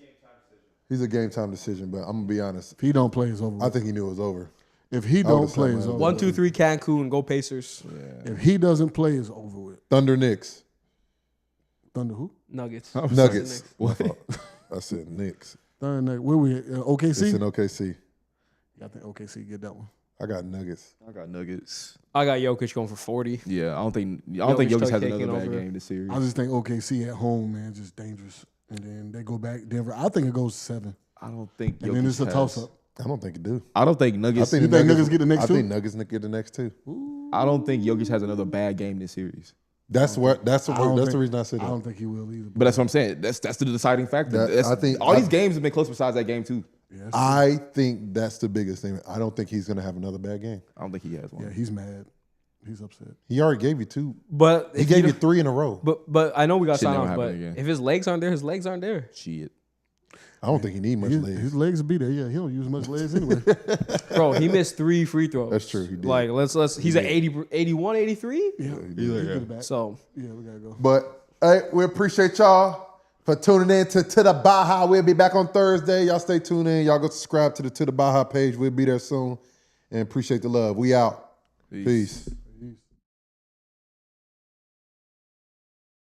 He's a game time decision, but I'm gonna be honest. If he don't play, it's over. I think he knew it was over. If he would've don't said play, that. it's over. 1, 2, 3, Cancun. Go Pacers. If he doesn't play, it's over with. Thunder, Knicks, Thunder who? Nuggets. Nuggets. What? My fault. I said Knicks. Thunder night. Where we at? OKC? It's in OKC. I think OKC get that one. I got Nuggets. I got Nuggets. I got Jokic going for 40. Yeah, I don't think Jokic Jokic has taking another bad over. game this series. I just think OKC at home, man, just dangerous. And then they go back Denver. I think it goes to 7. I don't think. And then it's a Jokic toss has- up. I don't think it do. I don't think Nuggets. You think Nuggets get the next I two? think Nuggets get the next two. I don't think Jokic has another bad game this series. That's what. That's the. I don't That's the think- reason I said I that. don't think he will either. But that's what I'm saying. That's the deciding factor. That- That's- I think- all these games have been close besides that game too. Yeah, I think that's the biggest thing. I don't think he's gonna have another bad game. I don't think he has one. yeah, he's mad. He's upset. He already gave you two. But He if gave you don't- 3 in a row. But I know we got Should sign never off. happen But again. if his legs aren't there, his legs aren't there. Shit. I don't think he need much legs. His legs will be there. Yeah, he don't use much legs anyway. Bro, he missed 3 free throws. That's true, he did. Like let's he's at 80, 81, 83. yeah, he get it back. So Yeah, we gotta go. But hey, we appreciate y'all for tuning in to the Baha. We'll be back on Thursday. Y'all stay tuned in. Y'all go subscribe to the Baha page. We'll be there soon. And appreciate the love. We out. Peace.